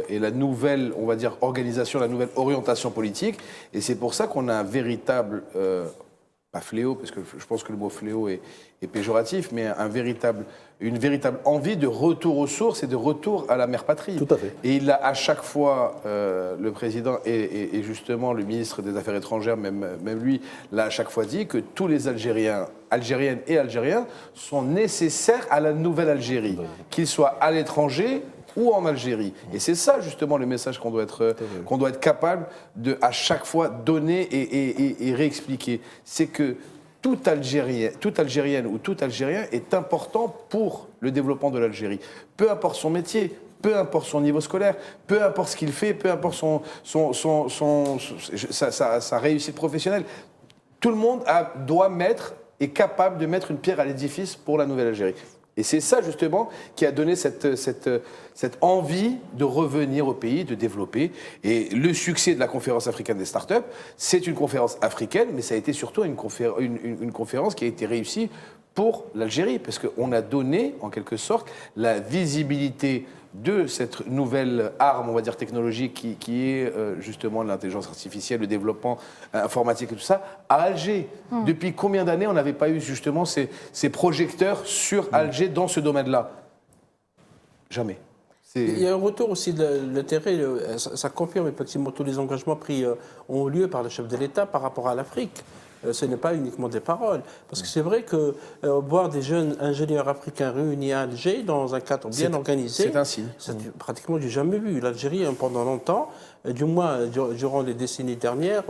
et la nouvelle, on va dire, organisation, la nouvelle orientation politique. Et c'est pour ça qu'on a un véritable, pas fléau, parce que je pense que le mot fléau est péjoratif, mais une véritable envie de retour aux sources et de retour à la mère patrie. Tout à fait. Et il a à chaque fois, le président et justement le ministre des Affaires étrangères, même lui, l'a à chaque fois dit que tous les Algériennes et Algériens sont nécessaires à la nouvelle Algérie, qu'ils soient à l'étranger ou en Algérie. Et c'est ça justement le message qu'on doit être capable de à chaque fois donner et réexpliquer. C'est que toute Algérienne ou tout Algérien est important pour le développement de l'Algérie. Peu importe son métier, peu importe son niveau scolaire, peu importe ce qu'il fait, peu importe sa réussite professionnelle. Tout le monde est capable de mettre une pierre à l'édifice pour la nouvelle Algérie. Et c'est ça, justement, qui a donné cette envie de revenir au pays, de développer. Et le succès de la conférence africaine des startups, c'est une conférence africaine, mais ça a été surtout une conférence qui a été réussie pour l'Algérie, parce qu'on a donné, en quelque sorte, la visibilité de cette nouvelle arme, on va dire, technologique qui est justement l'intelligence artificielle, le développement informatique et tout ça, à Alger. Depuis combien d'années on n'avait pas eu justement ces projecteurs sur Alger dans ce domaine-là? Jamais. Il y a un retour aussi de l'intérêt, ça confirme effectivement tous les engagements pris ont lieu par le chef de l'État par rapport à l'Afrique. ce n'est pas uniquement des paroles. Parce que c'est vrai que voir des jeunes ingénieurs africains réunis à Alger dans un cadre bien organisé, c'est un signe. C'est pratiquement du jamais vu. L'Algérie, pendant longtemps, du moins durant les décennies dernières,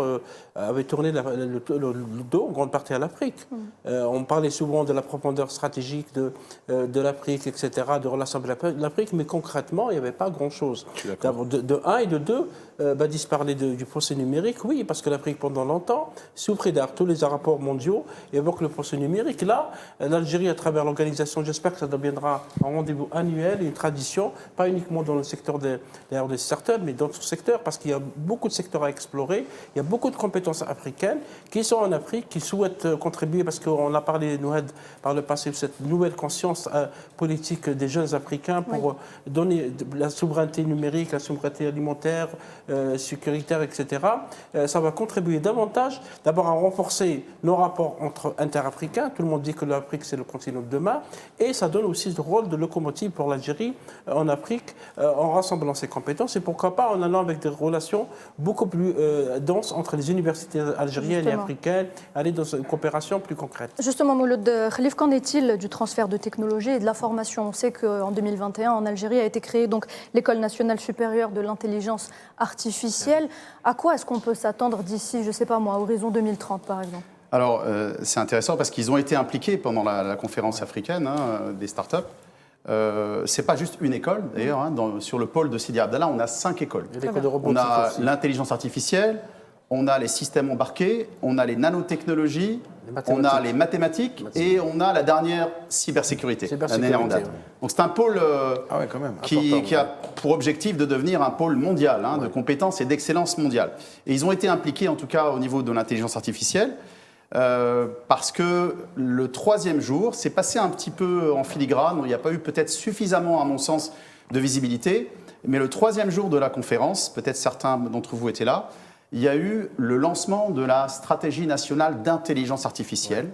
avait tourné le dos en grande partie à l'Afrique. On parlait souvent de la profondeur stratégique de l'Afrique, etc., de relations avec l'Afrique, mais concrètement, il n'y avait pas grand-chose. De un et de deux, Badis parlait du fossé numérique, oui, parce que l'Afrique, pendant longtemps, souffrait tous les rapports mondiaux évoquent le fossé numérique. Là, l'Algérie, à travers l'organisation, j'espère que ça deviendra un rendez-vous annuel, une tradition, pas uniquement dans le secteur des startups, mais dans d'autres secteurs, parce qu'il y a beaucoup de secteurs à explorer, il y a beaucoup de compétences africaines qui sont en Afrique, qui souhaitent contribuer, parce qu'on a parlé, Nouhed, par le passé, de cette nouvelle conscience politique des jeunes Africains pour donner la souveraineté numérique, la souveraineté alimentaire, sécuritaire, etc. Ça va contribuer davantage, d'abord à renforcer nos rapports interafricains. Tout le monde dit que l'Afrique, c'est le continent de demain. Et ça donne aussi le rôle de locomotive pour l'Algérie en Afrique, en rassemblant ses compétences. Et pourquoi pas en allant avec des relations beaucoup plus denses entre les universités algériennes et africaines, aller dans une coopération plus concrète. Justement, Mouloud Khalif, qu'en est-il du transfert de technologie et de la formation? On sait qu'en 2021, en Algérie, a été créée donc l'École nationale supérieure de l'intelligence artificielle. À quoi est-ce qu'on peut s'attendre d'ici, je ne sais pas moi, horizon 2030 par exemple? Alors, c'est intéressant parce qu'ils ont été impliqués pendant la conférence africaine des startups. C'est pas juste une école, d'ailleurs. Sur le pôle de Sidi Abdallah, on a 5 écoles. On a l'intelligence artificielle, on a les systèmes embarqués, on a les nanotechnologies, on a les mathématiques et on a la dernière cybersécurité, la néerlandaise. Donc c'est un pôle qui a pour objectif de devenir un pôle mondial, de compétences et d'excellence mondiale. Et ils ont été impliqués, en tout cas au niveau de l'intelligence artificielle, parce que le 3e jour s'est passé un petit peu en filigrane. Il n'y a pas eu peut-être suffisamment, à mon sens, de visibilité. Mais le 3e jour de la conférence, peut-être certains d'entre vous étaient là, il y a eu le lancement de la stratégie nationale d'intelligence artificielle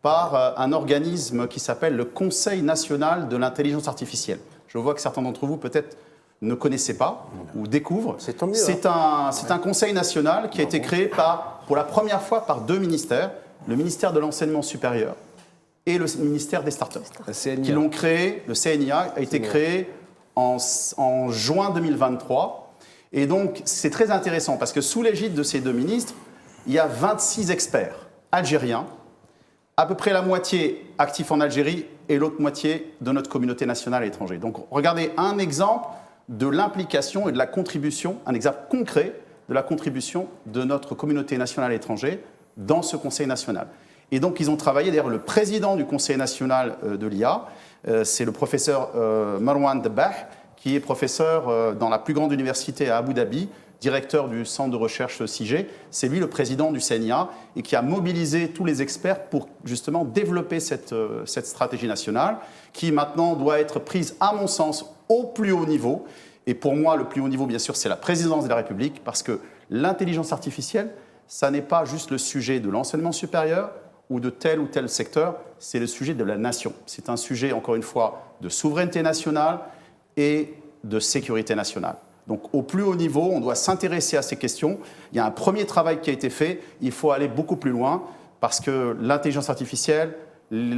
par un organisme qui s'appelle le Conseil national de l'intelligence artificielle. Je vois que certains d'entre vous peut-être ne connaissaient pas ou découvrent. C'est tant mieux. C'est un conseil national qui a été créé pour la première fois par 2 ministères, le ministère de l'enseignement supérieur et le ministère des startups, qui l'ont créé. Le CNIA a été créé en juin 2023. Et donc, c'est très intéressant parce que sous l'égide de ces 2 ministres, il y a 26 experts algériens, à peu près la moitié actifs en Algérie et l'autre moitié de notre communauté nationale à l'étranger. Donc, regardez un exemple de l'implication et de la contribution, un exemple concret de la contribution de notre communauté nationale à l'étranger dans ce Conseil national. Et donc, ils ont travaillé, d'ailleurs, le président du Conseil national de l'IA, c'est le professeur Marwan Dabbah, qui est professeur dans la plus grande université à Abu Dhabi, directeur du centre de recherche CIGE. C'est lui le président du CNIA et qui a mobilisé tous les experts pour justement développer cette stratégie nationale qui maintenant doit être prise, à mon sens, au plus haut niveau. Et pour moi, le plus haut niveau, bien sûr, c'est la présidence de la République parce que l'intelligence artificielle, ça n'est pas juste le sujet de l'enseignement supérieur ou de tel ou tel secteur, c'est le sujet de la nation. C'est un sujet, encore une fois, de souveraineté nationale et de sécurité nationale. Donc au plus haut niveau, on doit s'intéresser à ces questions. Il y a un premier travail qui a été fait, il faut aller beaucoup plus loin parce que l'intelligence artificielle,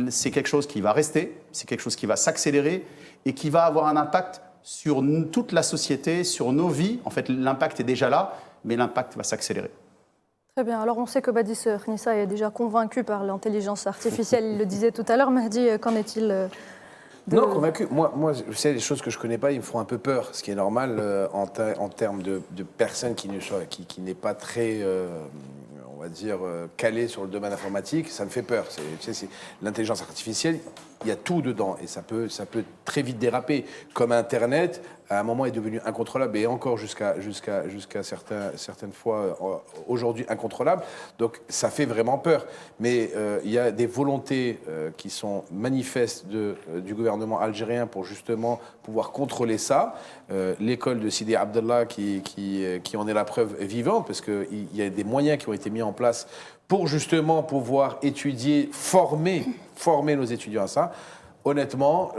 c'est quelque chose qui va rester, c'est quelque chose qui va s'accélérer et qui va avoir un impact sur toute la société, sur nos vies. En fait, l'impact est déjà là, mais l'impact va s'accélérer. Très bien. Alors, on sait que Badis Khnissa est déjà convaincu par l'intelligence artificielle. Il le disait tout à l'heure. Mahdi, qu'en est-il Non, convaincu. Moi, vous savez, les choses que je ne connais pas, ils me font un peu peur, ce qui est normal en termes de personnes qui n'est pas très, on va dire, calées sur le domaine informatique. Ça me fait peur. C'est l'intelligence artificielle, il y a tout dedans et ça peut très vite déraper. Comme Internet, à un moment, est devenu incontrôlable et encore jusqu'à certaines fois aujourd'hui incontrôlable. Donc ça fait vraiment peur. Mais il y a des volontés qui sont manifestes du gouvernement algérien pour justement pouvoir contrôler ça. L'école de Sidi Abdallah qui en est la preuve vivante parce qu'il y a des moyens qui ont été mis en place pour justement pouvoir étudier, former nos étudiants à ça. Honnêtement,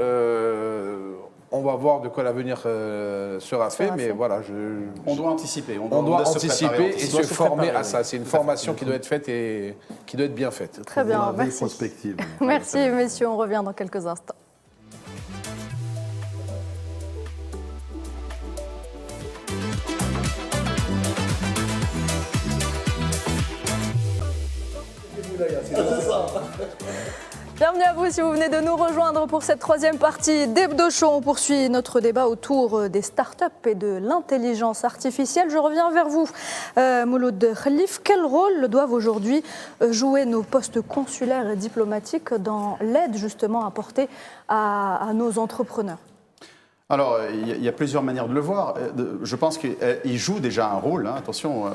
On va voir de quoi l'avenir sera fait, mais voilà. On doit anticiper. On doit anticiper et se former à oui. ça. C'est une formation qui doit être faite et qui doit être bien faite. Très bien, La veille merci. prospective. Merci messieurs, on revient dans quelques instants. Bienvenue à vous si vous venez de nous rejoindre pour cette troisième partie d'Hebdo Show. On poursuit notre débat autour des startups et de l'intelligence artificielle. Je reviens vers vous, Mouloud Khalif. Quel rôle doivent aujourd'hui jouer nos postes consulaires et diplomatiques dans l'aide justement apportée à nos entrepreneurs ? Alors, il y a plusieurs manières de le voir. Je pense qu'ils jouent déjà un rôle. Attention,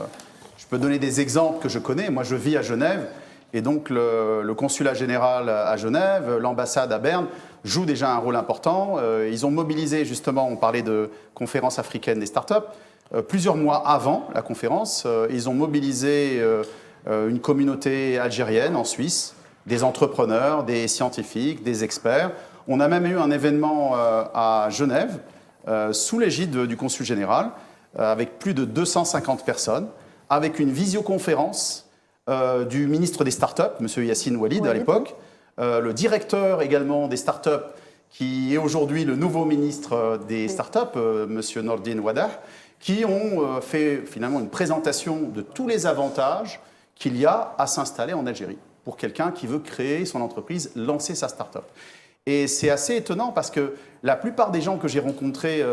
je peux donner des exemples que je connais. Moi, je vis à Genève. Et donc, le consulat général à Genève, l'ambassade à Berne jouent déjà un rôle important. Ils ont mobilisé, justement, on parlait de conférence africaine des startups, plusieurs mois avant la conférence, ils ont mobilisé une communauté algérienne en Suisse, des entrepreneurs, des scientifiques, des experts. On a même eu un événement à Genève, sous l'égide du consul général, avec plus de 250 personnes, avec une visioconférence du ministre des startups, M. Yassine Oualid à l'époque, le directeur également des startups, qui est aujourd'hui le nouveau ministre des startups, M. Nordine Wadah, qui ont fait finalement une présentation de tous les avantages qu'il y a à s'installer en Algérie pour quelqu'un qui veut créer son entreprise, lancer sa startup. Et c'est assez étonnant parce que la plupart des gens que j'ai rencontrés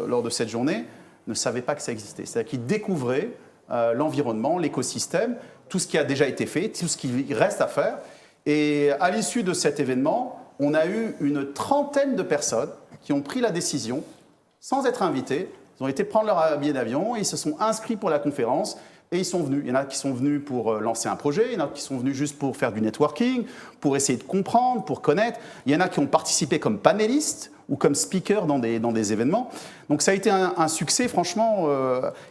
lors de cette journée ne savaient pas que ça existait. C'est-à-dire qu'ils découvraient l'environnement, l'écosystème, tout ce qui a déjà été fait, tout ce qui reste à faire. Et à l'issue de cet événement, on a eu une trentaine de personnes qui ont pris la décision, sans être invités. Ils ont été prendre leur billet d'avion et ils se sont inscrits pour la conférence et ils sont venus. Il y en a qui sont venus pour lancer un projet, il y en a qui sont venus juste pour faire du networking, pour essayer de comprendre, pour connaître. Il y en a qui ont participé comme panélistes ou comme speakers dans des événements. Donc ça a été un succès, franchement,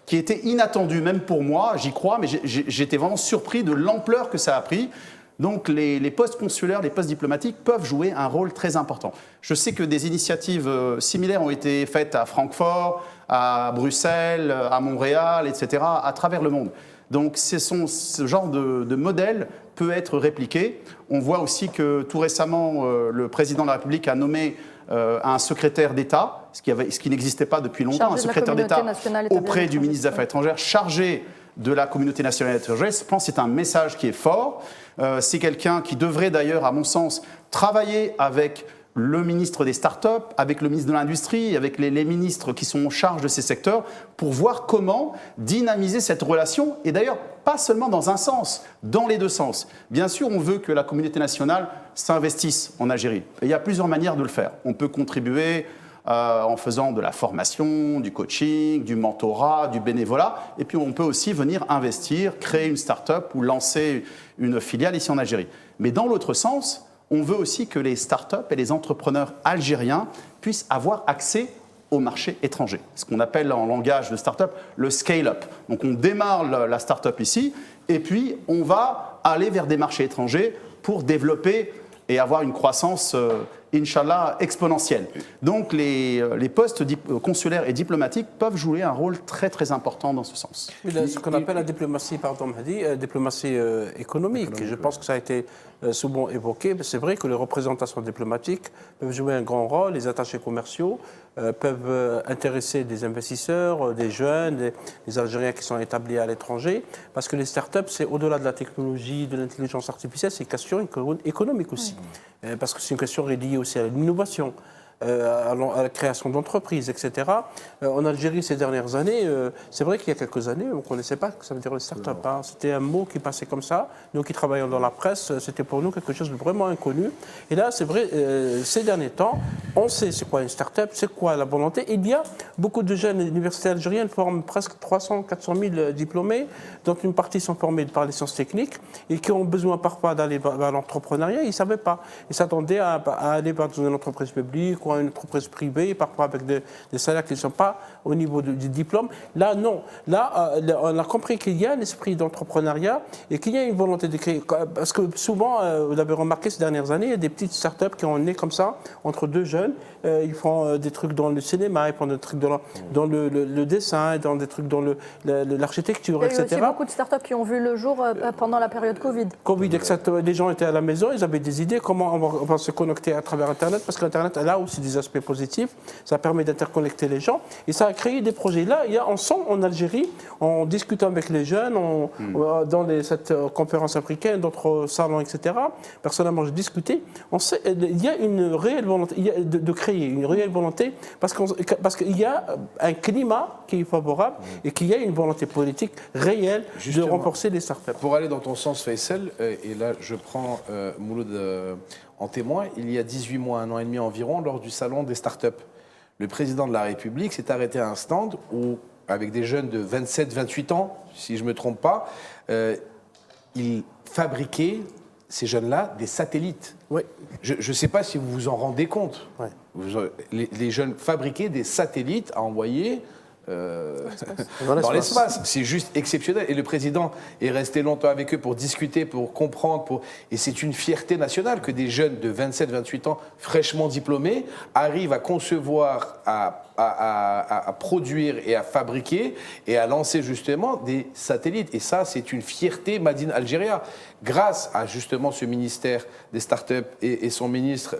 qui était inattendu, même pour moi, j'y crois, mais j'étais vraiment surpris de l'ampleur que ça a pris. Donc les postes consulaires, les postes diplomatiques peuvent jouer un rôle très important. Je sais que des initiatives similaires ont été faites à Francfort, à Bruxelles, à Montréal, etc., à travers le monde. Donc ce genre de modèle peut être répliqué. On voit aussi que tout récemment, le président de la République a nommé un secrétaire d'État, ce qui n'existait pas depuis longtemps, un secrétaire d'État auprès du ministre des Affaires étrangères chargé de la communauté nationale étrangère. Je pense que c'est un message qui est fort. C'est quelqu'un qui devrait d'ailleurs, à mon sens, travailler avec le ministre des startups, avec le ministre de l'Industrie, avec les ministres qui sont en charge de ces secteurs, pour voir comment dynamiser cette relation, et d'ailleurs pas seulement dans un sens, dans les deux sens. Bien sûr, on veut que la communauté nationale s'investisse en Algérie. Et il y a plusieurs manières de le faire. On peut contribuer en faisant de la formation, du coaching, du mentorat, du bénévolat, et puis on peut aussi venir investir, créer une start-up ou lancer une filiale ici en Algérie. Mais dans l'autre sens, on veut aussi que les start-up et les entrepreneurs algériens puissent avoir accès au marché étranger. Ce qu'on appelle en langage de start-up le scale-up. Donc on démarre la start-up ici et puis on va aller vers des marchés étrangers pour développer et avoir une croissance, Inch'Allah, exponentielle. Donc les postes consulaires et diplomatiques peuvent jouer un rôle très très important dans ce sens. Ce qu'on appelle la diplomatie, pardon Mahdi, diplomatie économique. Je pense que ça a été souvent évoqué. C'est vrai que les représentations diplomatiques peuvent jouer un grand rôle, les attachés commerciaux peuvent intéresser des investisseurs, des jeunes, des Algériens qui sont établis à l'étranger, parce que les startups, c'est au-delà de la technologie, de l'intelligence artificielle, c'est une question économique aussi. Parce que c'est une question liée aussi à l'innovation, à la création d'entreprises, etc. En Algérie, ces dernières années, c'est vrai qu'il y a quelques années, on ne connaissait pas ce que ça veut dire les start-up. Hein. C'était un mot qui passait comme ça. Nous qui travaillons dans la presse, c'était pour nous quelque chose de vraiment inconnu. Et là, c'est vrai, ces derniers temps, on sait c'est quoi une start-up, c'est quoi la volonté. Il y a beaucoup de jeunes universités algériennes forment presque 300, 400 000 diplômés, dont une partie sont formés par les sciences techniques et qui ont besoin parfois d'aller vers l'entrepreneuriat. Ils ne savaient pas. Ils s'attendaient à aller vers une entreprise publique quoi, une entreprise privée, parfois avec des salaires qui ne sont pas au niveau du diplôme. Là, non. Là, on a compris qu'il y a un esprit d'entrepreneuriat et qu'il y a une volonté de créer. Parce que souvent, vous l'avez remarqué ces dernières années, il y a des petites startups qui ont né comme ça, entre deux jeunes. Ils font des trucs dans le cinéma, ils font des trucs dans le dessin, dans des trucs dans l'architecture, etc. Il y a eu aussi beaucoup de startups qui ont vu le jour pendant la période Covid. Covid, les gens étaient à la maison, ils avaient des idées, comment on va se connecter à travers Internet, parce qu'Internet a aussi des aspects positifs, ça permet d'interconnecter les gens, et ça a créé des projets. Là, il y a ensemble en Algérie, en discutant avec les jeunes, dans cette conférence africaine, d'autres salons, etc. Personnellement, j'ai discuté, il y a une réelle volonté de créer, une réelle volonté, parce qu'il y a un climat qui est favorable et qu'il y a une volonté politique réelle de renforcer les startups. Pour aller dans ton sens, Faisal, et là je prends Mouloud en témoin, il y a 18 mois, 1 an et demi environ, lors du salon des startups, le président de la République s'est arrêté à un stand où, avec des jeunes de 27-28 ans, si je ne me trompe pas, il fabriquait, ces jeunes-là, des satellites. Oui. Je ne sais pas si vous vous en rendez compte. Ouais. Les jeunes fabriquaient des satellites à envoyer dans l'espace. C'est juste exceptionnel. Et le président est resté longtemps avec eux pour discuter, pour comprendre. Et c'est une fierté nationale que des jeunes de 27-28 ans, fraîchement diplômés, arrivent à concevoir, à produire et à fabriquer et à lancer justement des satellites. Et ça, c'est une fierté Made in Algeria. Grâce à justement ce ministère des startups et son ministre,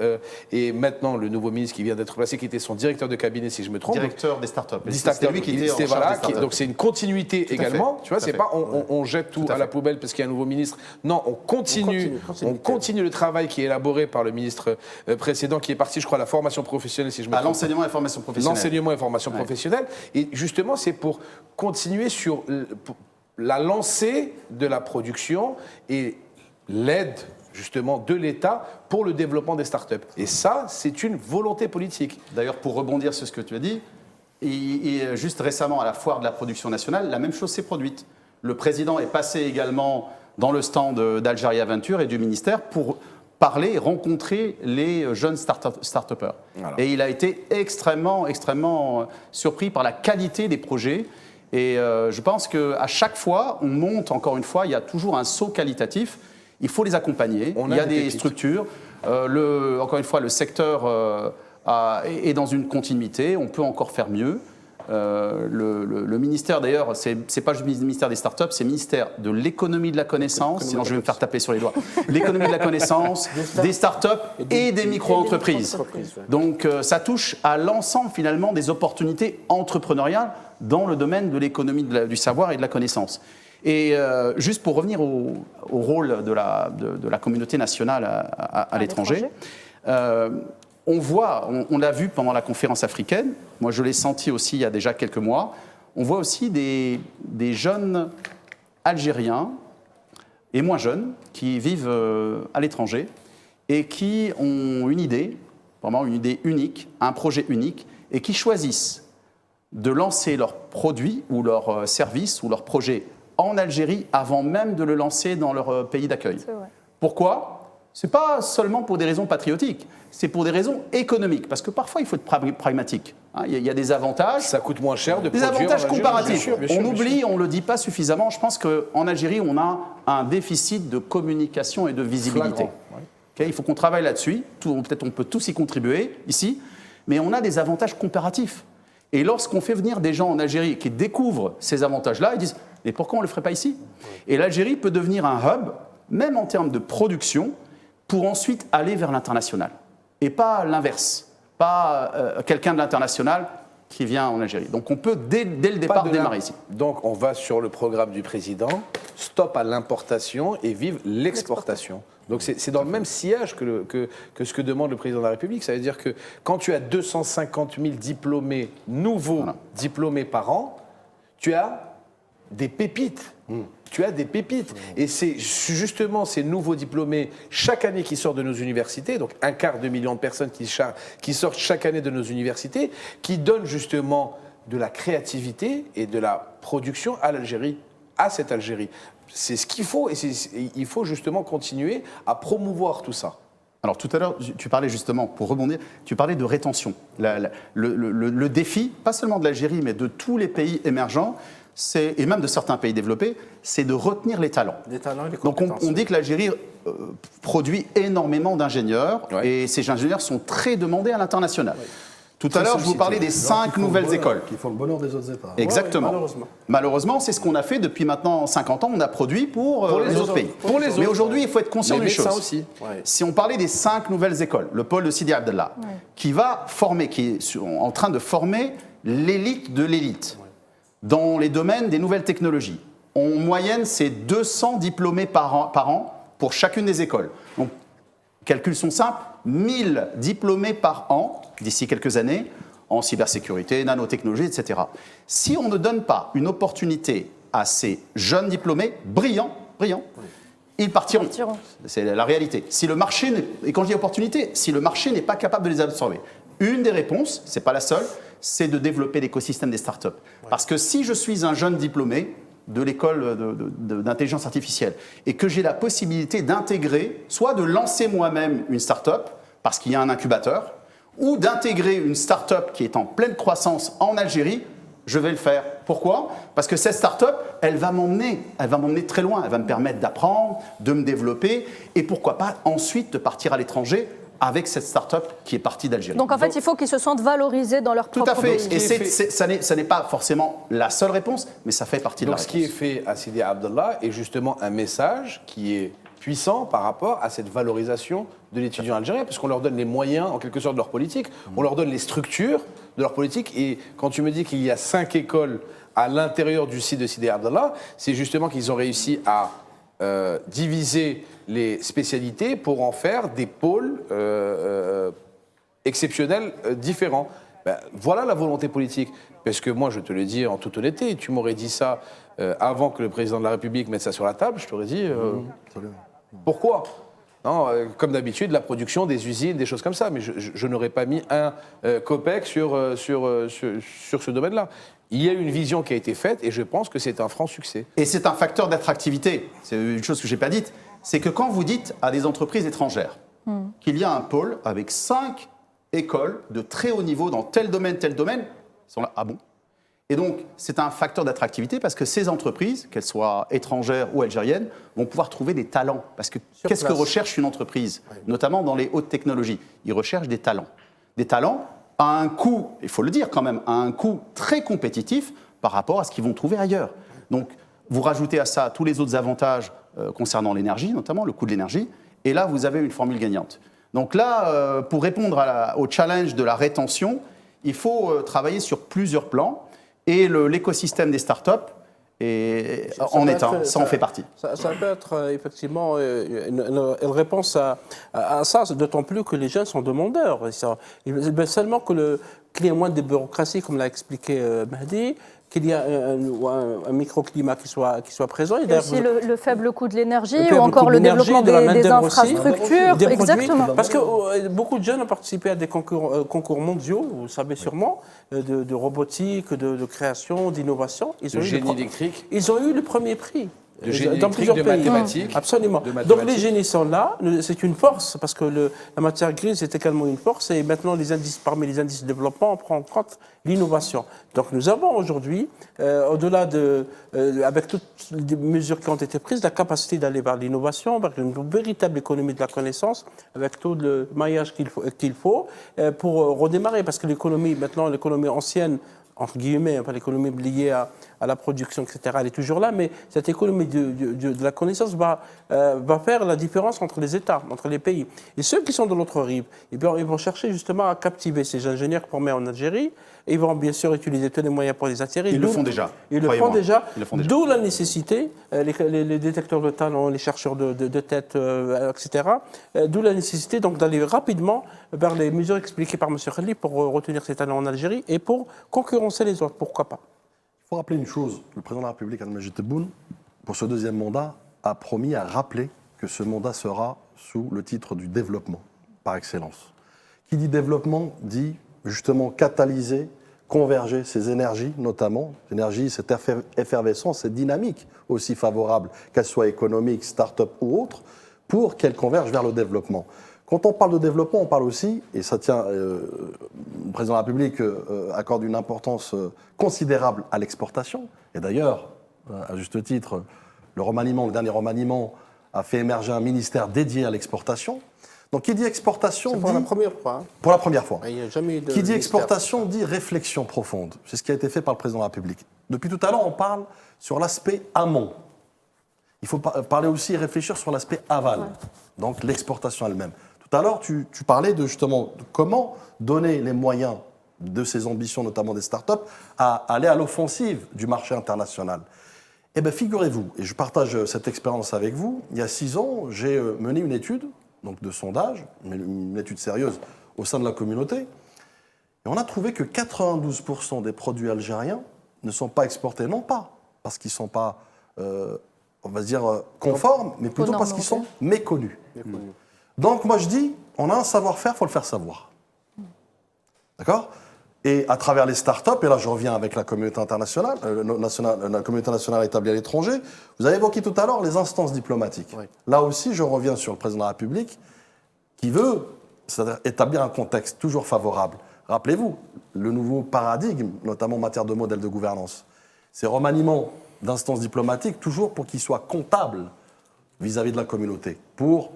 et maintenant le nouveau ministre qui vient d'être placé, qui était son directeur de cabinet, si je me trompe. Directeur des startups. C'était lui qui était en charge des startups. Donc c'est une continuité Tout à également. fait. Tu vois, Tout à c'est fait. pas on jette tout à la poubelle parce qu'il y a un nouveau ministre. Non, on continue le travail qui est élaboré par le ministre précédent, qui est parti, je crois, à la formation professionnelle, si je me trompe. L'enseignement et formation professionnelle. L'enseignement et formation professionnelle. Et justement, c'est pour continuer sur la lancée de la production et l'aide justement de l'État pour le développement des startups. Et ça, c'est une volonté politique. D'ailleurs, pour rebondir sur ce que tu as dit, juste récemment à la foire de la production nationale, la même chose s'est produite. Le président est passé également dans le stand d'Algeria Venture et du ministère pour parler, rencontrer les jeunes start-upers. Voilà. Et il a été extrêmement surpris par la qualité des projets. Et je pense qu'à chaque fois, on monte, encore une fois, il y a toujours un saut qualitatif. Il faut les accompagner. Il y a des structures. Encore une fois, le secteur est dans une continuité. On peut encore faire mieux. Le ministère, d'ailleurs, c'est pas juste le ministère des startups, c'est le ministère de l'économie de la connaissance, sinon je vais me faire taper sur les doigts. L'économie de la connaissance, des startups et des micro-entreprises. Donc ça touche à l'ensemble finalement des opportunités entrepreneuriales dans le domaine de l'économie du savoir et de la connaissance. Et juste pour revenir au rôle de la communauté nationale à l'étranger, on l'a vu pendant la conférence africaine, moi je l'ai senti aussi il y a déjà quelques mois, on voit aussi des jeunes Algériens et moins jeunes qui vivent à l'étranger et qui ont une idée, vraiment une idée unique, un projet unique, et qui choisissent de lancer leurs produits ou leurs services ou leurs projets en Algérie avant même de le lancer dans leur pays d'accueil. Pourquoi ? Ce n'est pas seulement pour des raisons patriotiques, c'est pour des raisons économiques, parce que parfois il faut être pragmatique. Il y a des avantages. Ça coûte moins cher de des produire. Des avantages comparatifs. Bien sûr, on oublie, on ne le dit pas suffisamment. Je pense qu'en Algérie, on a un déficit de communication et de visibilité. Il faut qu'on travaille là-dessus. Peut-être on peut tous y contribuer ici, mais on a des avantages comparatifs. Et lorsqu'on fait venir des gens en Algérie qui découvrent ces avantages-là, ils disent « mais pourquoi on ne le ferait pas ici ?» Et l'Algérie peut devenir un hub, même en termes de production, pour ensuite aller vers l'international. Et pas l'inverse, pas quelqu'un de l'international qui vient en Algérie. Donc on peut dès le départ démarrer ici. Donc on va sur le programme du président, stop à l'importation et vive l'exportation. Donc c'est dans le même sillage que ce que demande le président de la République. Ça veut dire que quand tu as 250 000 diplômés, nouveaux diplômés par an, tu as des pépites. Tu as des pépites. Et c'est justement ces nouveaux diplômés, chaque année qui sortent de nos universités, donc 1/4 million de personnes qui sortent chaque année de nos universités, qui donnent justement de la créativité et de la production à l'Algérie, à cette Algérie. C'est ce qu'il faut, et il faut justement continuer à promouvoir tout ça. Alors tout à l'heure, tu parlais justement, pour rebondir, tu parlais de rétention. Le défi, pas seulement de l'Algérie, mais de tous les pays émergents, et même de certains pays développés, c'est de retenir les talents. Les talents et les Donc compétences. on dit que l'Algérie produit énormément d'ingénieurs, et ces ingénieurs sont très demandés à l'international. Tout à l'heure, je vous parlais des 5 nouvelles écoles. Qui font le bonheur des autres États. Exactement. malheureusement. Malheureusement, c'est ce qu'on a fait depuis maintenant 50 ans. On a produit pour les autres pays. Mais aujourd'hui, il faut être conscient d'une chose. aussi. Si on parlait des 5 nouvelles écoles, le pôle de Sidi Abdallah, qui va former, qui est en train de former l'élite de l'élite dans les domaines des nouvelles technologies. En moyenne, c'est 200 diplômés par an pour chacune des écoles. Donc, calculs sont simples, 1000 diplômés par an d'ici quelques années en cybersécurité, nanotechnologie, etc. Si on ne donne pas une opportunité à ces jeunes diplômés brillants, ils partiront. C'est la réalité. Si le marché, et quand je dis opportunité, si le marché n'est pas capable de les absorber, une des réponses, c'est pas la seule, c'est de développer l'écosystème des startups. Parce que si je suis un jeune diplômé de l'école d'intelligence artificielle et que j'ai la possibilité d'intégrer, soit de lancer moi-même une startup, parce qu'il y a un incubateur, ou d'intégrer une start-up qui est en pleine croissance en Algérie, je vais le faire. Pourquoi? Parce que cette start-up, elle va m'emmener très loin. Elle va me permettre d'apprendre, de me développer, et pourquoi pas ensuite de partir à l'étranger avec cette start-up qui est partie d'Algérie. Donc en fait, il faut qu'ils se sentent valorisés dans leur propre pays. Tout à fait. Et ça n'est pas forcément la seule réponse, mais ça fait partie de la réponse. Ce qui est fait à Sidi Abdallah est justement un message qui est puissant par rapport à cette valorisation de l'étudiant algérien, parce qu'on leur donne les moyens, en quelque sorte, de leur politique, on leur donne les structures de leur politique, et quand tu me dis qu'il y a 5 écoles à l'intérieur du site de Sidi Abdallah, c'est justement qu'ils ont réussi à diviser les spécialités pour en faire des pôles exceptionnels différents. Ben, voilà la volonté politique. Parce que moi, je te le dis en toute honnêteté, tu m'aurais dit ça avant que le président de la République mette ça sur la table, je t'aurais dit pourquoi? Non, comme d'habitude, la production, des usines, des choses comme ça. Mais je n'aurais pas mis un copec sur ce domaine-là. Il y a une vision qui a été faite et je pense que c'est un franc succès. Et c'est un facteur d'attractivité. C'est une chose que je n'ai pas dite. C'est que quand vous dites à des entreprises étrangères qu'il y a un pôle avec 5 écoles de très haut niveau dans tel domaine, ils sont là, ah bon? Et donc, c'est un facteur d'attractivité parce que ces entreprises, qu'elles soient étrangères ou algériennes, vont pouvoir trouver des talents. Parce que qu'est-ce que recherche une entreprise, notamment dans les hautes technologies? Ils recherchent des talents. Des talents à un coût, il faut le dire quand même, à un coût très compétitif par rapport à ce qu'ils vont trouver ailleurs. Donc, vous rajoutez à ça tous les autres avantages concernant l'énergie, notamment le coût de l'énergie, et là, vous avez une formule gagnante. Donc là, pour répondre au challenge de la rétention, il faut travailler sur plusieurs plans. Et l'écosystème des startups en est un, ça en fait partie. Ça peut être effectivement une réponse à ça, d'autant plus que les jeunes sont demandeurs. Seulement qu'il y ait moins de bureaucratie, comme l'a expliqué Mahdi, qu'il y a un microclimat qui soit présent. Et aussi le faible coût de l'énergie ou encore le développement des infrastructures. Exactement. Parce que beaucoup de jeunes ont participé à des concours mondiaux, vous le savez sûrement, de robotique, de création, d'innovation. De génie électrique. Ils ont eu le premier prix. De génie électrique, de mathématiques. Absolument. Donc les génies sont là, c'est une force, parce que la matière grise est également une force, et maintenant parmi les indices de développement, on prend en compte l'innovation. Donc nous avons aujourd'hui, au-delà avec toutes les mesures qui ont été prises, la capacité d'aller vers l'innovation, vers une véritable économie de la connaissance, avec tout le maillage qu'il faut pour redémarrer, parce que l'économie ancienne, entre guillemets, enfin, l'économie liée à la production, etc., elle est toujours là, mais cette économie de la connaissance va faire la différence entre les États, entre les pays. Et ceux qui sont de l'autre rive, ils vont chercher justement à captiver ces ingénieurs formés en Algérie, et ils vont bien sûr utiliser tous les moyens pour les attirer. Ils le font déjà. D'où la nécessité, les détecteurs de talent, les chercheurs de tête, etc., d'où la nécessité donc d'aller rapidement vers les mesures expliquées par M. Khalil pour retenir ces talents en Algérie et pour concurrencer les autres, pourquoi pas. Il faut rappeler une chose, le président de la République, Abdelmajid Tebboune, pour ce deuxième mandat, a promis à rappeler que ce mandat sera sous le titre du développement, par excellence. Qui dit développement dit justement catalyser, converger ces énergies, notamment, l'énergie, cette effervescence, cette dynamique aussi favorable, qu'elle soit économique, start-up ou autre, pour qu'elle converge vers le développement. Quand on parle de développement, on parle aussi, et ça tient, le président de la République accorde une importance considérable à l'exportation. Et d'ailleurs, à juste titre, le dernier remaniement a fait émerger un ministère dédié à l'exportation. Donc, qui dit exportation C'est pour la première fois. Hein. Pour la première fois. Il n'y a jamais eu de Qui dit ministère. exportation dit réflexion profonde. C'est ce qui a été fait par le président de la République. Depuis tout à l'heure, on parle sur l'aspect amont. Il faut parler aussi et réfléchir sur l'aspect aval, donc l'exportation elle-même. Tout à l'heure, tu parlais justement de comment donner les moyens de ces ambitions, notamment des startups, à aller à l'offensive du marché international. Eh bien, figurez-vous, et je partage cette expérience avec vous, il y a 6 ans, j'ai mené une étude donc de sondage, une étude sérieuse au sein de la communauté, et on a trouvé que 92% des produits algériens ne sont pas exportés, non pas parce qu'ils ne sont pas, on va dire, conformes, mais plutôt parce qu'ils sont méconnus. Donc moi je dis, on a un savoir-faire, il faut le faire savoir. D'accord ? Et à travers les startups, et là je reviens avec la communauté internationale, la communauté nationale établie à l'étranger, vous avez évoqué tout à l'heure les instances diplomatiques. Oui. Là aussi, je reviens sur le président de la République qui veut, c'est-à-dire établir un contexte toujours favorable. Rappelez-vous, le nouveau paradigme, notamment en matière de modèle de gouvernance, c'est remaniement d'instances diplomatiques toujours pour qu'ils soient comptables vis-à-vis de la communauté, pour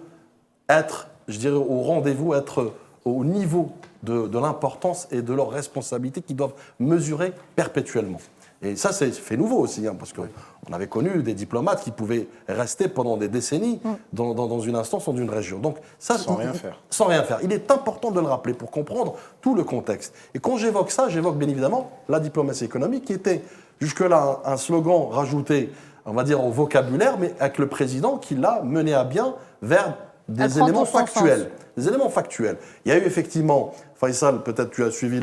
être, je dirais, au rendez-vous, être au niveau de l'importance et de leurs responsabilités qu'ils doivent mesurer perpétuellement. Et ça, c'est fait nouveau aussi, hein, parce qu'on avait connu des diplomates qui pouvaient rester pendant des décennies dans une instance ou dans une région. Donc, ça, sans rien faire. Sans rien faire. Il est important de le rappeler pour comprendre tout le contexte. Et quand j'évoque ça, j'évoque bien évidemment la diplomatie économique, qui était jusque-là un slogan rajouté, on va dire, au vocabulaire, mais avec le président qui l'a mené à bien vers des éléments factuels. Des éléments factuels. Il y a eu effectivement, Faisal, peut-être tu as suivi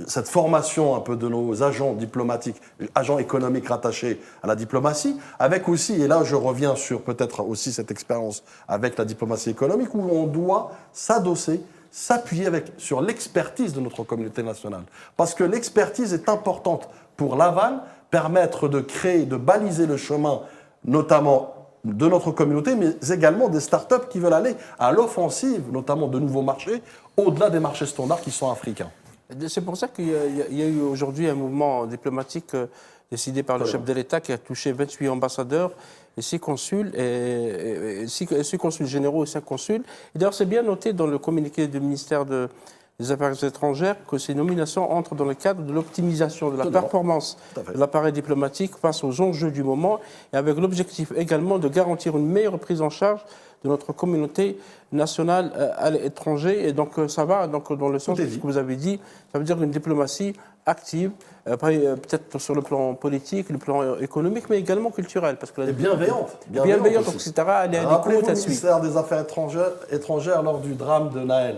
cette formation un peu de nos agents diplomatiques, agents économiques rattachés à la diplomatie, avec aussi, et là je reviens sur peut-être aussi cette expérience avec la diplomatie économique, où on doit s'adosser, s'appuyer sur l'expertise de notre communauté nationale. Parce que l'expertise est importante pour l'aval, permettre de créer, de baliser le chemin, notamment de notre communauté, mais également des startups qui veulent aller à l'offensive, notamment de nouveaux marchés, au-delà des marchés standards qui sont africains. C'est pour ça qu'il y a eu aujourd'hui un mouvement diplomatique décidé par le chef de l'État qui a touché 28 ambassadeurs et 6 consuls, et 6 consuls généraux et 5 consuls. Et d'ailleurs, c'est bien noté dans le communiqué du ministère des Affaires étrangères que ces nominations entrent dans le cadre de l'optimisation de la performance de l'appareil diplomatique face aux enjeux du moment, et avec l'objectif également de garantir une meilleure prise en charge de notre communauté nationale à l'étranger. Et donc ça va donc, dans le sens de ce que vous avez dit, ça veut dire une diplomatie active, peut-être sur le plan politique, le plan économique, mais également culturel. Parce que et bienveillante, etc. Elle est à l'écoute, à suivre. Le ministère des Affaires étrangères lors du drame de Naël.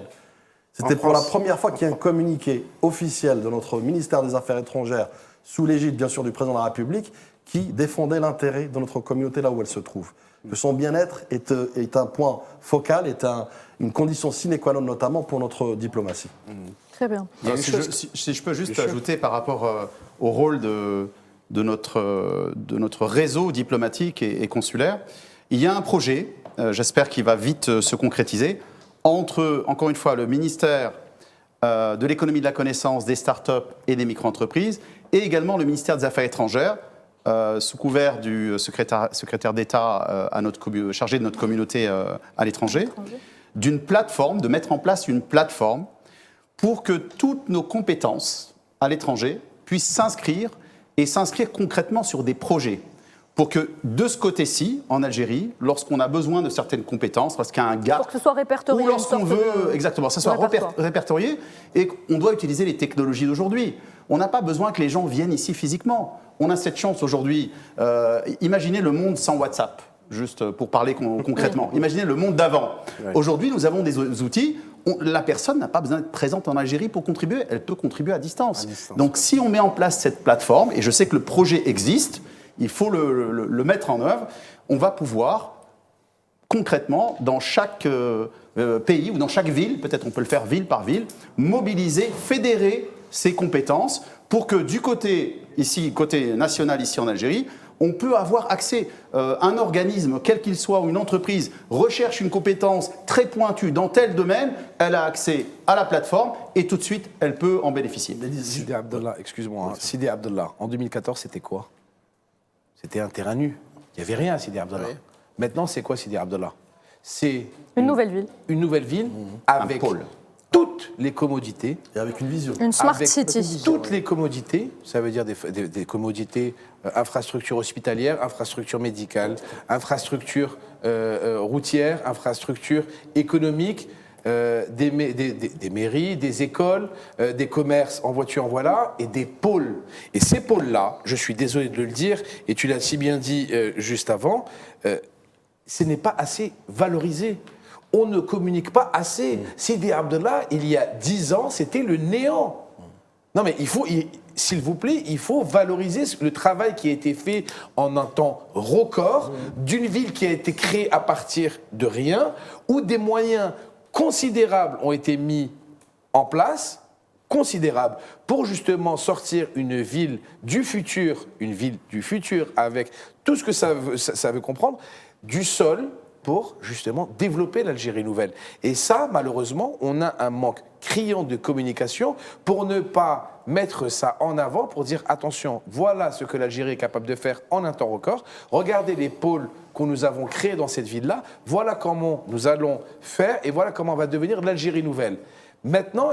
C'était pour la première fois qu'il y a un communiqué officiel de notre ministère des Affaires étrangères, sous l'égide bien sûr du président de la République, qui défendait l'intérêt de notre communauté là où elle se trouve. Que son bien-être est un point focal, est une condition sine qua non notamment pour notre diplomatie. Très bien. Si je peux juste ajouter par rapport au rôle de notre réseau diplomatique et consulaire, il y a un projet, j'espère qu'il va vite se concrétiser, entre, encore une fois, le ministère de l'économie de la connaissance, des startups et des micro-entreprises, et également le ministère des Affaires étrangères, sous couvert du secrétaire d'État chargé de notre communauté à l'étranger, d'une plateforme, de mettre en place une plateforme pour que toutes nos compétences à l'étranger puissent s'inscrire concrètement sur des projets. Pour que, de ce côté-ci, en Algérie, lorsqu'on a besoin de certaines compétences, parce qu'il y a un gap, pour que ce soit répertorié, ou lorsqu'on veut, exactement, ça soit répertorié, et qu'on doit utiliser les technologies d'aujourd'hui. On n'a pas besoin que les gens viennent ici physiquement. On a cette chance aujourd'hui. Imaginez le monde sans WhatsApp, juste pour parler concrètement. Imaginez le monde d'avant. Ouais. Aujourd'hui, nous avons des outils. La personne n'a pas besoin d'être présente en Algérie pour contribuer. Elle peut contribuer à distance. Donc, si on met en place cette plateforme, et je sais que le projet existe, il faut le mettre en œuvre, on va pouvoir concrètement, dans chaque pays ou dans chaque ville, peut-être on peut le faire ville par ville, mobiliser, fédérer ces compétences pour que du côté national ici en Algérie, On peut avoir accès, un organisme, quel qu'il soit, ou une entreprise, recherche une compétence très pointue dans tel domaine, elle a accès à la plateforme et tout de suite, elle peut en bénéficier. Sidi Abdallah, excuse-moi, hein. Sidi Abdallah, en 2014, c'était quoi? C'était un terrain nu. Il n'y avait rien à Sidi Abdallah. Oui. Maintenant, c'est quoi Sidi Abdallah? C'est Une nouvelle ville. une nouvelle ville avec pôle. toutes les commodités. Et avec une vision. Une smart Avec city. toutes les commodités, ça veut dire des commodités, infrastructures hospitalières, infrastructures médicales, infrastructures routières, infrastructures économiques, des mairies, des écoles, des commerces en voiture, en voilà, et des pôles. Et ces pôles-là, je suis désolé de le dire, et tu l'as si bien dit juste avant, ce n'est pas assez valorisé. On ne communique pas assez. Sidi Abdallah, il y a 10 ans, c'était le néant. Non mais s'il vous plaît, il faut valoriser le travail qui a été fait en un temps record, d'une ville qui a été créée à partir de rien, où des moyens considérables ont été mis en place, considérables, pour justement sortir une ville du futur avec tout ce que ça veut comprendre, du sol, pour justement développer l'Algérie nouvelle. Et ça, malheureusement, on a un manque criant de communication pour ne pas mettre ça en avant, pour dire attention, voilà ce que l'Algérie est capable de faire en un temps record. Regardez les pôles que nous avons créés dans cette ville-là, voilà comment nous allons faire et voilà comment va devenir l'Algérie nouvelle. Maintenant,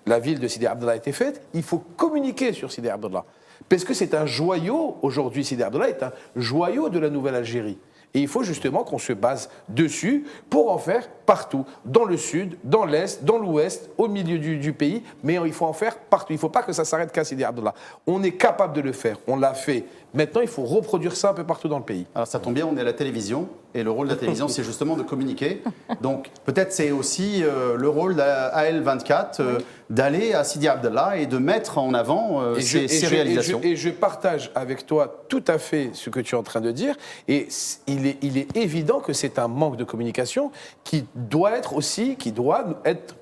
la ville de Sidi Abdallah a été faite, il faut communiquer sur Sidi Abdallah. Parce que c'est un joyau, aujourd'hui, Sidi Abdallah est un joyau de la nouvelle Algérie. Et il faut justement qu'on se base dessus pour en faire partout, dans le sud, dans l'est, dans l'ouest, au milieu du pays, mais il faut en faire partout. Il ne faut pas que ça s'arrête qu'à Sidi Abdallah. On est capable de le faire, on l'a fait. Maintenant, il faut reproduire ça un peu partout dans le pays. Alors ça tombe bien, on est à la télévision, et le rôle de la télévision, c'est justement de communiquer. Donc peut-être c'est aussi le rôle d'AL24 d'aller à Sidi Abdallah et de mettre en avant ces réalisations. Et je partage avec toi tout à fait ce que tu es en train de dire, et il est évident que c'est un manque de communication qui doit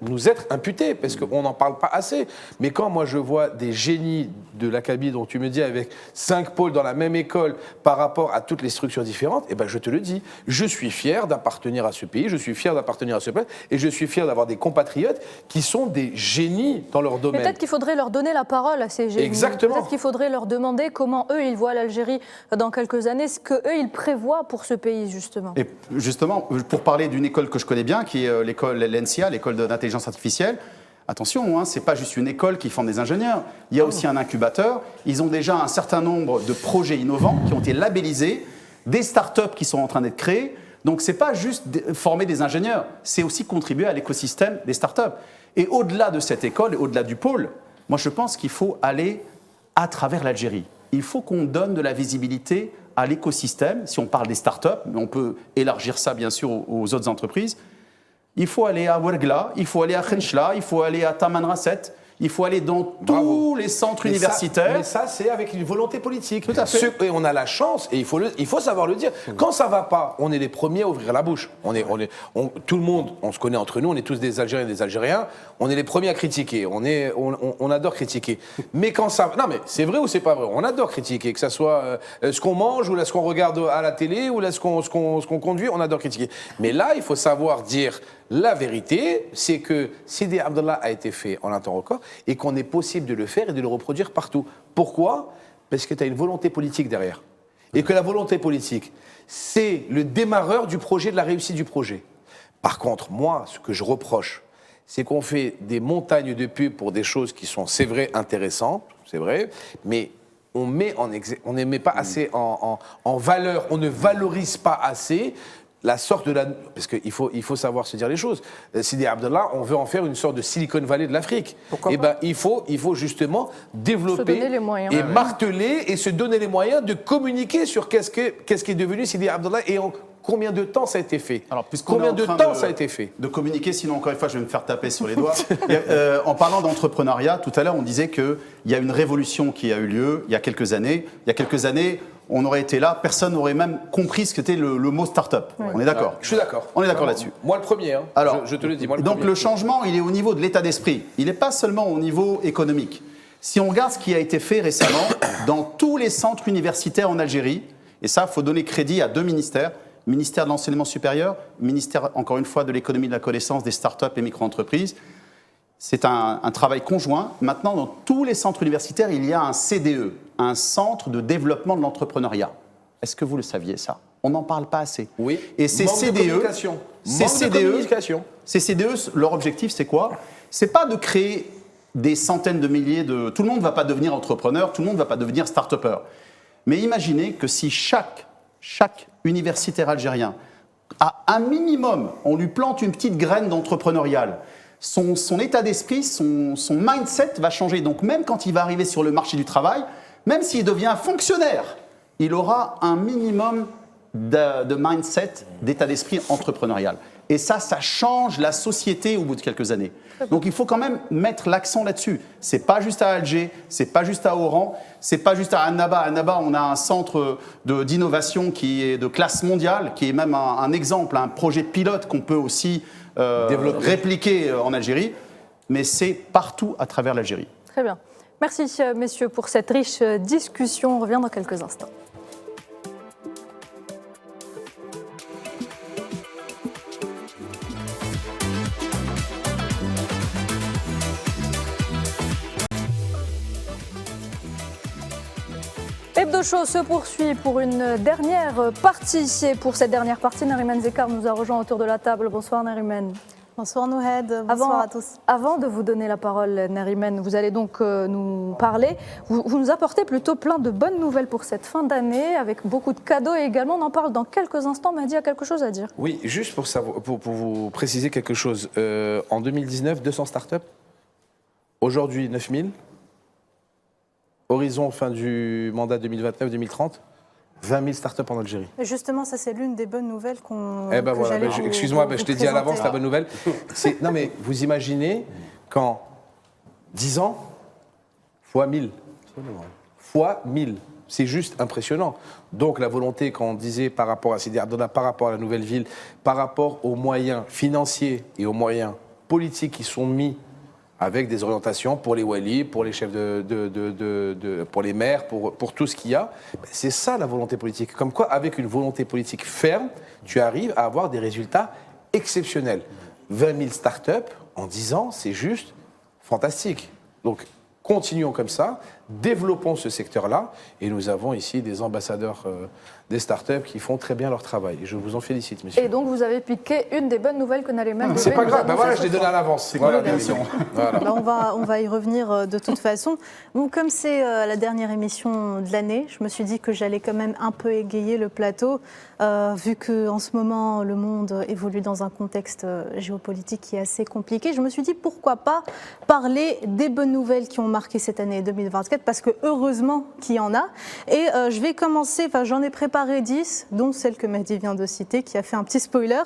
nous être imputé, parce qu'on n'en parle pas assez. Mais quand moi je vois des génies de l'Acabie dont tu me dis avec 5 pôles dans la même école par rapport à toutes les structures différentes, eh ben je te le dis, je suis fier d'appartenir à ce pays, je suis fier d'appartenir à ce peuple, et je suis fier d'avoir des compatriotes qui sont des génies dans leur domaine. Mais peut-être qu'il faudrait leur donner la parole à ces génies. Exactement. Peut-être qu'il faudrait leur demander comment eux, ils voient l'Algérie dans quelques années, ce qu'eux, ils prévoient pour ce pays, justement. Et justement, pour parler d'une école que je connais bien, qui est l'école l'ENSIA, l'école d'intelligence artificielle, attention, hein, ce n'est pas juste une école qui forme des ingénieurs. Il y a aussi un incubateur. Ils ont déjà un certain nombre de projets innovants qui ont été labellisés, des startups qui sont en train d'être créées. Donc, ce n'est pas juste former des ingénieurs, c'est aussi contribuer à l'écosystème des startups. Et au-delà de cette école, et au-delà du pôle, moi, je pense qu'il faut aller à travers l'Algérie. Il faut qu'on donne de la visibilité à l'écosystème. Si on parle des startups, mais on peut élargir ça, bien sûr, aux autres entreprises. Il faut aller à Ouergla, il faut aller à Khenchla, il faut aller à Tamanrasset, il faut aller dans tous les centres universitaires. Mais ça, c'est avec une volonté politique. Tout à fait. Et on a la chance, et il faut savoir le dire. Quand ça va pas, on est les premiers à ouvrir la bouche. Tout le monde, on se connaît entre nous, on est tous des Algériens et des Algériens. On est les premiers à critiquer. On adore critiquer. Mais quand ça, non mais c'est vrai ou c'est pas vrai. On adore critiquer, que ça soit ce qu'on mange ou là ce qu'on regarde à la télé ou là ce qu'on conduit, on adore critiquer. Mais là, il faut savoir dire. La vérité, c'est que Sidi Abdallah a été fait en un temps record et qu'on est possible de le faire et de le reproduire partout. Pourquoi ? Parce que tu as une volonté politique derrière. Et que la volonté politique, c'est le démarreur du projet, de la réussite du projet. Par contre, moi, ce que je reproche, c'est qu'on fait des montagnes de pubs pour des choses qui sont, c'est vrai, intéressantes, c'est vrai, mais on ne met pas assez en valeur, on ne valorise pas assez la sorte de la... Parce qu'il faut savoir se dire les choses. Sidi Abdallah, on veut en faire une sorte de Silicon Valley de l'Afrique. Pourquoi pas ? Ben, il faut justement développer et marteler et se donner les moyens de communiquer sur qu'est-ce qui est devenu Sidi Abdallah et en combien de temps ça a été fait. Alors, combien de temps ça a été fait de communiquer, sinon encore une fois je vais me faire taper sur les doigts. En parlant d'entrepreneuriat, tout à l'heure on disait qu'il y a une révolution qui a eu lieu il y a quelques années. Il y a quelques années, on aurait été là, personne n'aurait même compris ce qu'était le mot start-up. Ouais. On est d'accord ? Je suis d'accord. On est d'accord là-dessus. Moi le premier, hein. Alors, je te le dis. Moi, donc le changement, il est au niveau de l'état d'esprit. Il n'est pas seulement au niveau économique. Si on regarde ce qui a été fait récemment dans tous les centres universitaires en Algérie, et ça, il faut donner crédit à 2 ministères, ministère de l'enseignement supérieur, ministère, encore une fois, de l'économie de la connaissance, des start-up et micro-entreprises. C'est un travail conjoint. Maintenant, dans tous les centres universitaires, il y a un CDE, un centre de développement de l'entrepreneuriat. Est-ce que vous le saviez, ça? On n'en parle pas assez. Oui. Et ces CDE, ces CDE, leur objectif, c'est quoi? C'est pas de créer des centaines de milliers de... Tout le monde ne va pas devenir entrepreneur, tout le monde ne va pas devenir start-upper. Mais imaginez que si chaque universitaire algérien, à un minimum, on lui plante une petite graine d'entrepreneurial, son état d'esprit, son mindset va changer. Donc même quand il va arriver sur le marché du travail, même s'il devient fonctionnaire, il aura un minimum de mindset, d'état d'esprit entrepreneurial. Et ça change la société au bout de quelques années. Donc il faut quand même mettre l'accent là-dessus. C'est pas juste à Alger, c'est pas juste à Oran, c'est pas juste à Annaba. À Annaba, on a un centre d'innovation qui est de classe mondiale, qui est même un exemple, un projet pilote qu'on peut aussi répliquer en Algérie. Mais c'est partout à travers l'Algérie. Très bien. Merci messieurs pour cette riche discussion. On revient dans quelques instants. Hebdo Show se poursuit pour une dernière partie. Et pour cette dernière partie, Nariman Zekar nous a rejoint autour de la table. Bonsoir Nariman. Bonsoir Nouhed, bonsoir à tous. Avant de vous donner la parole, Nariman, vous allez donc nous parler. Vous nous apportez plutôt plein de bonnes nouvelles pour cette fin d'année, avec beaucoup de cadeaux et également, on en parle dans quelques instants. Mehdi a quelque chose à dire. Oui, juste pour vous préciser quelque chose. En 2019, 200 startups. Aujourd'hui, 9000. Horizon fin du mandat 2029-2030, 20 000 startups en Algérie. Et justement, ça c'est l'une des bonnes nouvelles qu'on. Eh ben voilà, excuse-moi, je t'ai dit à l'avance la bonne nouvelle. Non mais vous imaginez qu'en 10 ans, fois 1000. Fois 1000. C'est juste impressionnant. Donc la volonté, quand on disait par rapport à Sidi Ardona, par rapport à la nouvelle ville, par rapport aux moyens financiers et aux moyens politiques qui sont mis avec des orientations pour les walis, pour les chefs pour les maires, pour tout ce qu'il y a. C'est ça la volonté politique. Comme quoi, avec une volonté politique ferme, tu arrives à avoir des résultats exceptionnels. 20 000 startups en 10 ans, c'est juste fantastique. Donc, continuons comme ça, développons ce secteur-là, et nous avons ici des ambassadeurs des startups qui font très bien leur travail. Et je vous en félicite, messieurs. Et donc, vous avez piqué une des bonnes nouvelles que Nariman. C'est pas grave, voilà, je l'ai donné à l'avance. Voilà, bien sûr. Voilà. Là, on va y revenir de toute façon. Bon, comme c'est la dernière émission de l'année, je me suis dit que j'allais quand même un peu égayer le plateau, vu qu'en ce moment, le monde évolue dans un contexte géopolitique qui est assez compliqué. Je me suis dit, pourquoi pas parler des bonnes nouvelles qui ont marqué cette année 2024, parce que heureusement qu'il y en a. Et je vais commencer, j'en ai préparé 10, dont celle que Mehdi vient de citer, qui a fait un petit spoiler.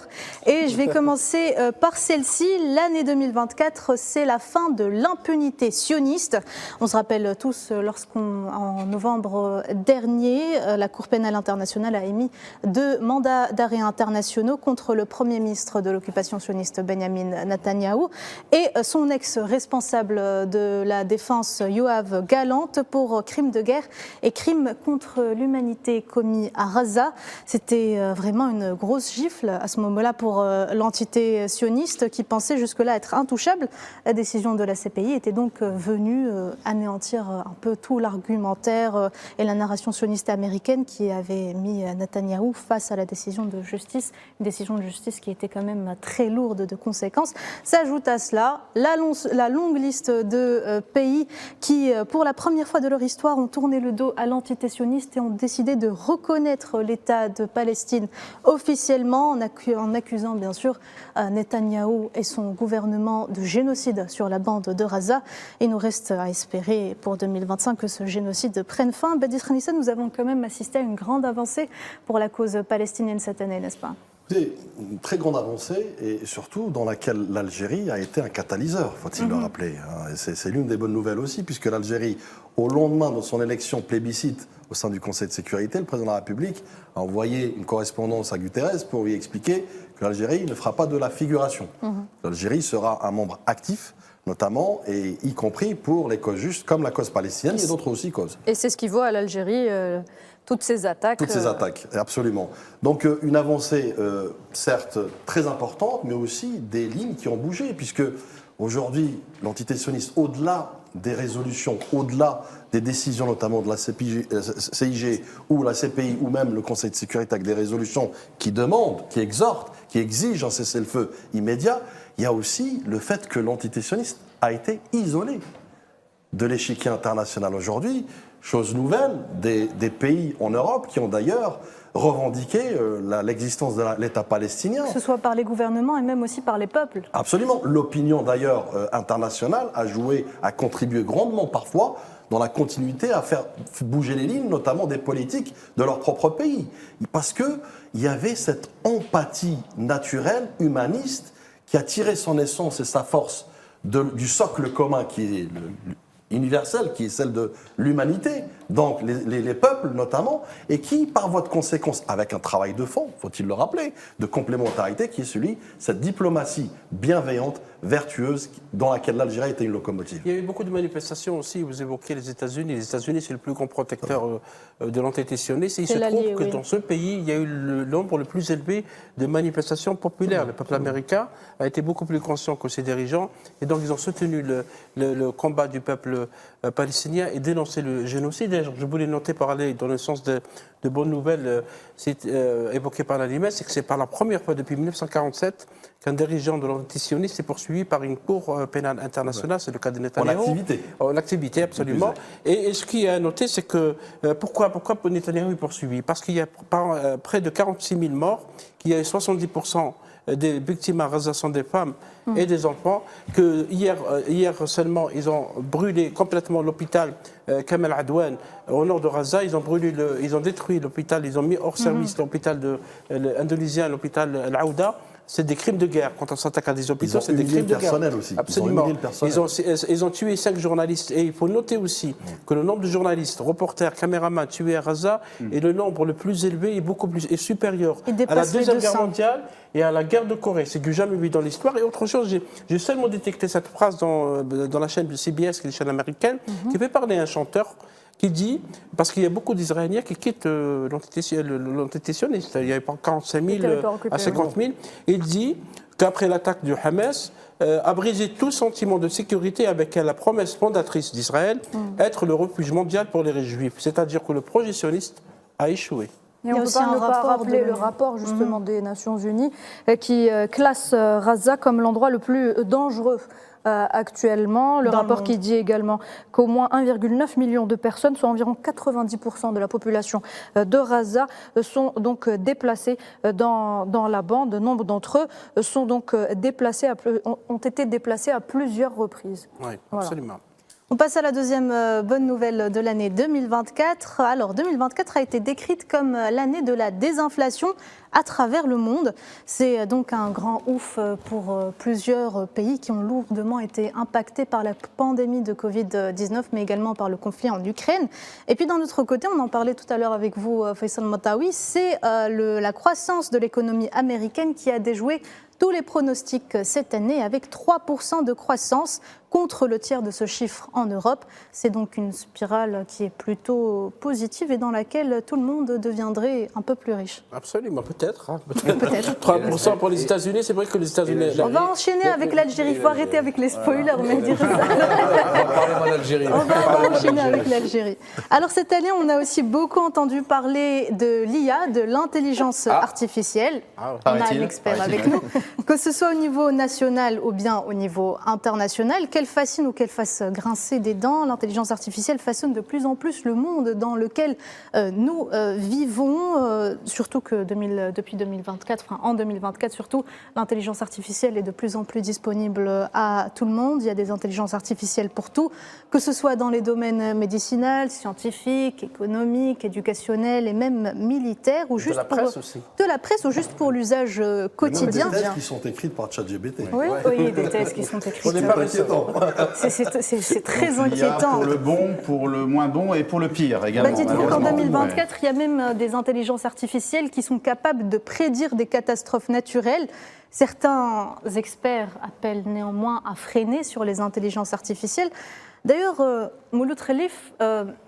Et je vais commencer par celle-ci. L'année 2024, c'est la fin de l'impunité sioniste. On se rappelle tous en novembre dernier, la Cour pénale internationale a émis 2 mandats d'arrêt internationaux contre le Premier ministre de l'occupation sioniste Benyamin Netanyahou et son ex-responsable de la défense Yoav Gallant pour crimes de guerre et crimes contre l'humanité commis à Gaza. C'était vraiment une grosse gifle à ce moment-là pour l'entité sioniste qui pensait jusque-là être intouchable. La décision de la CPI était donc venue anéantir un peu tout l'argumentaire et la narration sioniste américaine qui avait mis Netanyahou face à la décision de justice, une décision de justice qui était quand même très lourde de conséquences. S'ajoute à cela la longue liste de pays qui, pour la première fois de leur histoire, ont tourné le dos à l'entité sioniste et ont décidé de reconnaître l'État de Palestine officiellement en accusant bien sûr Netanyahou et son gouvernement de génocide sur la bande de Gaza. Il nous reste à espérer pour 2025 que ce génocide prenne fin. Badi Khanissa, nous avons quand même assisté à une grande avancée pour la cause palestinienne cette année, n'est-ce pas ? C'est une très grande avancée et surtout dans laquelle l'Algérie a été un catalyseur, faut-il le rappeler. C'est l'une des bonnes nouvelles aussi, puisque l'Algérie, au lendemain de son élection plébiscite au sein du Conseil de sécurité, le président de la République a envoyé une correspondance à Guterres pour lui expliquer que l'Algérie ne fera pas de la figuration. L'Algérie sera un membre actif notamment, et y compris pour les causes justes, comme la cause palestinienne et d'autres aussi causes. Et c'est ce qui vaut à l'Algérie toutes ces attaques. Toutes ces attaques, absolument. Donc une avancée, certes, très importante, mais aussi des lignes qui ont bougé, puisque aujourd'hui, l'entité sioniste, au-delà des résolutions, au-delà des décisions notamment de la CIG ou la CPI ou même le Conseil de sécurité avec des résolutions qui demandent, qui exhortent, qui exigent un cessez-le-feu immédiat, il y a aussi le fait que l'entité sioniste a été isolée de l'échiquier international aujourd'hui. Chose nouvelle, des pays en Europe qui ont d'ailleurs revendiqué l'existence de l'État palestinien. Que ce soit par les gouvernements et même aussi par les peuples. Absolument. L'opinion d'ailleurs internationale a contribué grandement parfois dans la continuité à faire bouger les lignes, notamment des politiques de leur propre pays. Parce qu'il y avait cette empathie naturelle, humaniste, qui a tiré son essence et sa force du socle commun qui est universelle, qui est celle de l'humanité, donc les peuples notamment, et qui, par voie de conséquence, avec un travail de fond, faut-il le rappeler, de complémentarité, qui est cette diplomatie bienveillante, vertueuse, dans laquelle l'Algérie était une locomotive. Il y a eu beaucoup de manifestations aussi, vous évoquez les États-Unis. Les États-Unis, c'est le plus grand protecteur de l'entité sioniste, et il se trouve que dans ce pays, il y a eu le nombre le plus élevé de manifestations populaires. Le peuple américain a été beaucoup plus conscient que ses dirigeants, et donc ils ont soutenu le combat du peuple palestinien et dénoncé le génocide. Je voulais noter, parler dans le sens de bonnes nouvelles évoquées par la Limes, c'est que c'est par la première fois depuis 1947 qu'un dirigeant de l'entité sioniste est poursuivi par une cour pénale internationale, c'est le cas de Netanyahou. En activité. En activité, absolument. Et ce qui est à noter, c'est que pourquoi Netanyahou est poursuivi? Parce qu'il y a près de 46 000 morts, qu'il y a 70% des victimes à Gaza sont des femmes et des enfants, que hier seulement, ils ont brûlé complètement l'hôpital Kamal Adwan au nord de Gaza, ils ont détruit l'hôpital, ils ont mis hors service l'hôpital indonésien, l'hôpital Al-Aouda. C'est des crimes de guerre. Quand on s'attaque à des hôpitaux, c'est des crimes de guerre. Aussi. Absolument. Ils ont tué 5 journalistes. Et il faut noter aussi que le nombre de journalistes, reporters, caméramans tués à Gaza est le nombre le plus élevé et supérieur à la Deuxième Guerre mondiale et à la guerre de Corée. C'est du jamais vu dans l'histoire. Et autre chose, j'ai seulement détecté cette phrase dans la chaîne de CBS, qui est une chaîne américaine, qui fait parler un chanteur qui dit, parce qu'il y a beaucoup d'Israéliens qui quittent l'entité sioniste, il y a 45 000 à 50 000, il dit qu'après l'attaque du Hamas, a brisé tout sentiment de sécurité avec la promesse fondatrice d'Israël, être le refuge mondial pour les Juifs. C'est-à-dire que le projet sioniste a échoué. Et on ne peut pas ne pas rappeler le rapport justement des Nations Unies qui classe Gaza comme l'endroit le plus dangereux actuellement. Le rapport qui dit également qu'au moins 1,9 million de personnes, soit environ 90% de la population de Gaza, sont donc déplacées dans la bande. Nombre d'entre eux sont donc ont été déplacés à plusieurs reprises. Oui, absolument. Voilà. On passe à la deuxième bonne nouvelle de l'année 2024. Alors 2024 a été décrite comme l'année de la désinflation à travers le monde. C'est donc un grand ouf pour plusieurs pays qui ont lourdement été impactés par la pandémie de Covid-19, mais également par le conflit en Ukraine. Et puis d'un autre côté, on en parlait tout à l'heure avec vous, Faisal Matawi, c'est la croissance de l'économie américaine qui a déjoué tous les pronostics cette année, avec 3% de croissance contre le tiers de ce chiffre en Europe. C'est donc une spirale qui est plutôt positive et dans laquelle tout le monde deviendrait un peu plus riche. Absolument, peut-être. Hein, peut-être. 3% pour les États-Unis, c'est vrai que les États-Unis... On va enchaîner avec l'Algérie, il faut arrêter avec les spoilers, mais dire ça. On va enchaîner avec l'Algérie. Alors cette année, on a aussi beaucoup entendu parler de l'IA, de l'intelligence artificielle. On a un expert avec nous. Que ce soit au niveau national ou bien au niveau international, qu'elle fascine ou qu'elle fasse grincer des dents, l'intelligence artificielle façonne de plus en plus le monde dans lequel nous vivons, surtout que depuis 2024, enfin en 2024 surtout, l'intelligence artificielle est de plus en plus disponible à tout le monde. Il y a des intelligences artificielles pour tout, que ce soit dans les domaines médicinaux, scientifiques, économiques, éducationnels et même militaires, ou juste de la presse ou juste pour l'usage quotidien. Des thèses qui sont écrites par ChatGPT. Oui, des thèses qui sont écrites. C'est pas inquiétant. C'est très inquiétant. Pour le bon, pour le moins bon et pour le pire également. Dites-vous qu'en 2024, il y a même des intelligences artificielles qui sont capables capable de prédire des catastrophes naturelles. Certains experts appellent néanmoins à freiner sur les intelligences artificielles. D'ailleurs, Mouloud Khelif,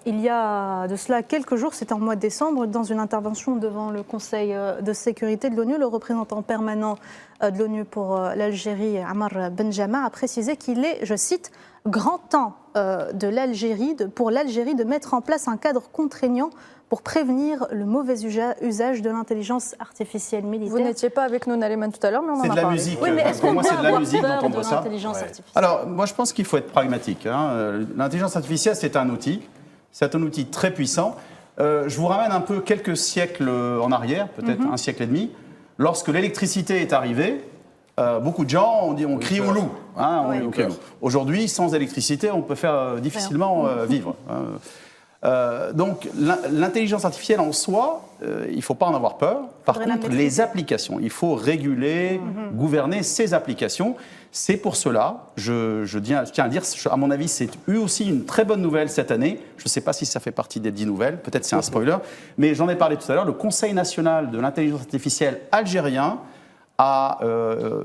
il y a de cela quelques jours, c'était en mois de décembre, dans une intervention devant le Conseil de sécurité de l'ONU, le représentant permanent de l'ONU pour l'Algérie, Ammar Benjama, a précisé qu'il est, je cite, « grand temps pour l'Algérie de mettre en place un cadre contraignant pour prévenir le mauvais usage de l'intelligence artificielle militaire. » Vous n'étiez pas avec nous, Nariman, tout à l'heure, mais on en a parlé. C'est de la musique. Oui, mais est-ce Pour qu'on moi, peut c'est de la avoir musique peur d'entendre de ça. l'intelligence artificielle? Alors, moi, je pense qu'il faut être pragmatique. L'intelligence artificielle, c'est un outil. C'est un outil très puissant. Je vous ramène un peu quelques siècles en arrière, peut-être un siècle et demi. Lorsque l'électricité est arrivée, beaucoup de gens ont crié au loup. Aujourd'hui, sans électricité, on peut faire difficilement vivre. Donc l'intelligence artificielle en soi, il ne faut pas en avoir peur. Par contre, les applications, il faut réguler, gouverner ces applications. C'est pour cela, je tiens à dire, à mon avis, c'est eu aussi une très bonne nouvelle cette année. Je ne sais pas si ça fait partie des 10 nouvelles, peut-être c'est un spoiler, mais j'en ai parlé tout à l'heure. Le Conseil national de l'intelligence artificielle algérien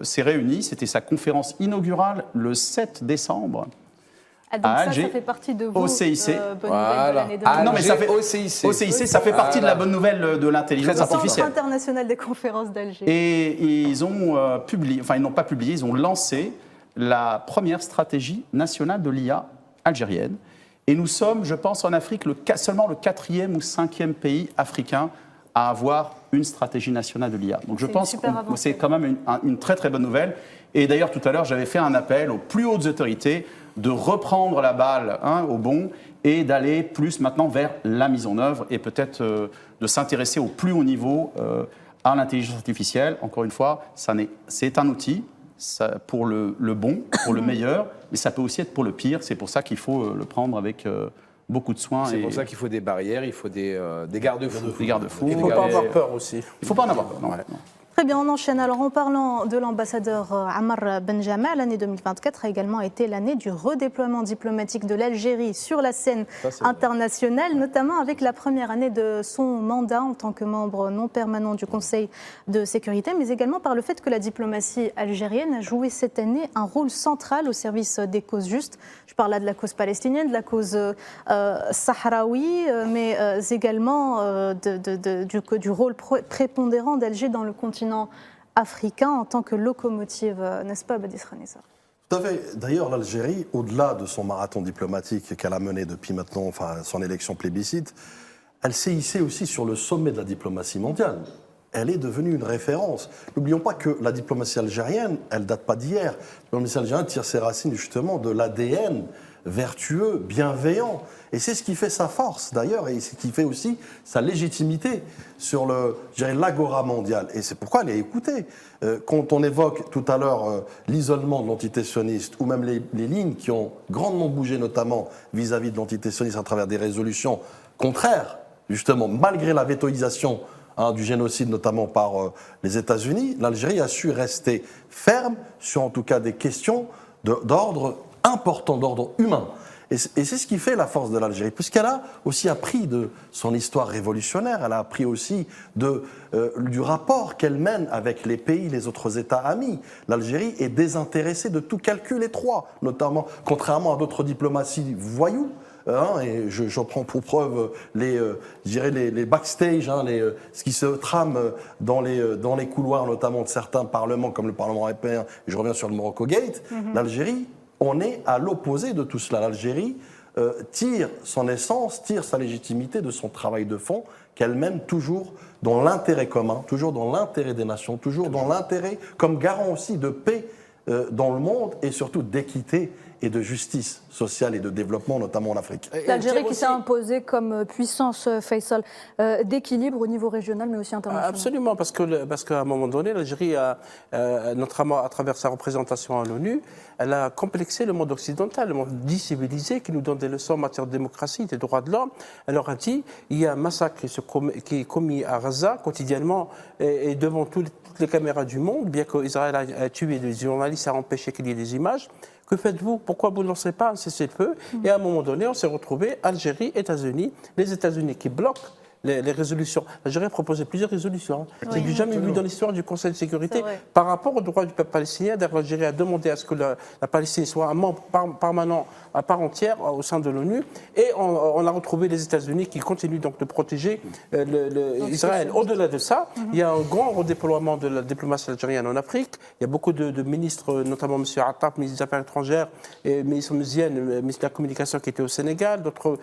s'est réuni, c'était sa conférence inaugurale le 7 décembre. Donc ça fait partie de vos au CIC. bonnes nouvelles de l'année 2020. Non, mais ça fait au CIC. Au CIC, ça fait partie de la bonne nouvelle de l'intelligence Le Centre artificielle. international des conférences d'Alger. Et ils ont ils n'ont pas publié, ils ont lancé la première stratégie nationale de l'IA algérienne. Et nous sommes, je pense, en Afrique, seulement le 4e ou 5e pays africain à avoir une stratégie nationale de l'IA. Donc je pense que c'est quand même une très très bonne nouvelle. Et d'ailleurs, tout à l'heure, j'avais fait un appel aux plus hautes autorités de reprendre la balle au bond et d'aller plus maintenant vers la mise en œuvre et peut-être de s'intéresser au plus haut niveau à l'intelligence artificielle. Encore une fois, c'est un outil pour le bon, pour le meilleur, mais ça peut aussi être pour le pire. C'est pour ça qu'il faut le prendre avec beaucoup de soin. C'est pour ça qu'il faut des barrières, il faut des garde-fous. Des garde-fous. Il ne faut pas avoir peur aussi. Il ne faut pas en avoir peur. Non. Très bien, on enchaîne. Alors, en parlant de l'ambassadeur Ammar Benjama, l'année 2024 a également été l'année du redéploiement diplomatique de l'Algérie sur la scène internationale, notamment avec la première année de son mandat en tant que membre non permanent du Conseil de sécurité, mais également par le fait que la diplomatie algérienne a joué cette année un rôle central au service des causes justes. Je parle là de la cause palestinienne, de la cause sahraoui, mais également du rôle prépondérant d'Alger dans le continent africain en tant que locomotive, n'est-ce pas, Badis Khanissa? Tout à fait. D'ailleurs, l'Algérie, au-delà de son marathon diplomatique qu'elle a mené depuis maintenant, son élection plébiscite, elle s'est hissée aussi sur le sommet de la diplomatie mondiale. Elle est devenue une référence. N'oublions pas que la diplomatie algérienne, elle date pas d'hier. La diplomatie algérienne tire ses racines justement de l'ADN vertueux, bienveillant. Et c'est ce qui fait sa force, d'ailleurs, et ce qui fait aussi sa légitimité sur l'agora mondiale. Et c'est pourquoi elle est écoutée. Quand on évoque tout à l'heure l'isolement de l'entité sioniste, ou même les lignes qui ont grandement bougé, notamment vis-à-vis de l'entité sioniste à travers des résolutions contraires, justement, malgré la vétoisation du génocide, notamment par les États-Unis, l'Algérie a su rester ferme sur, en tout cas, des questions d'ordre important, d'ordre humain. Et c'est ce qui fait la force de l'Algérie, puisqu'elle a aussi appris de son histoire révolutionnaire, elle a appris aussi du rapport qu'elle mène avec les pays, les autres États amis. L'Algérie est désintéressée de tout calcul étroit, notamment, contrairement à d'autres diplomaties voyous. Et je prends pour preuve les backstage, ce qui se trame dans les couloirs, notamment de certains parlements, comme le Parlement européen, et je reviens sur le Morocco Gate. L'Algérie, on est à l'opposé de tout cela. L'Algérie tire son essence, tire sa légitimité de son travail de fond, qu'elle mène toujours dans l'intérêt commun, toujours dans l'intérêt des nations, toujours dans l'intérêt, comme garant aussi de paix dans le monde et surtout d'équité et de justice sociale et de développement, notamment en Afrique. L'Algérie qui s'est imposée comme puissance, Faisal, d'équilibre au niveau régional, mais aussi international. Absolument, parce qu'à un moment donné, l'Algérie, notamment à travers sa représentation à l'ONU, elle a complexé le monde occidental, le monde décivilisé, qui nous donne des leçons en matière de démocratie, des droits de l'homme. Elle leur a dit, il y a un massacre qui est commis à Gaza quotidiennement et devant toutes les caméras du monde, bien qu'Israël a tué des journalistes, a empêché qu'il y ait des images. Que faites-vous? Pourquoi vous ne lancez pas un cessez-le-feu? Et à un moment donné, on s'est retrouvé Algérie, États-Unis, les États-Unis qui bloquent les résolutions. L'Algérie a proposé plusieurs résolutions. C'est du jamais vu dans l'histoire du Conseil de sécurité par rapport aux droits du peuple palestinien. D'ailleurs, l'Algérie a demandé à ce que la Palestine soit un membre permanent à part entière au sein de l'ONU. Et on a retrouvé les États-Unis qui continuent donc de protéger Israël. Au-delà de ça, il y a un grand redéploiement de la diplomatie algérienne en Afrique. Il y a beaucoup de ministres, notamment M. Attaf, ministre des Affaires étrangères, et M. Mouziane, ministre de la Communication, qui était au Sénégal, d'autres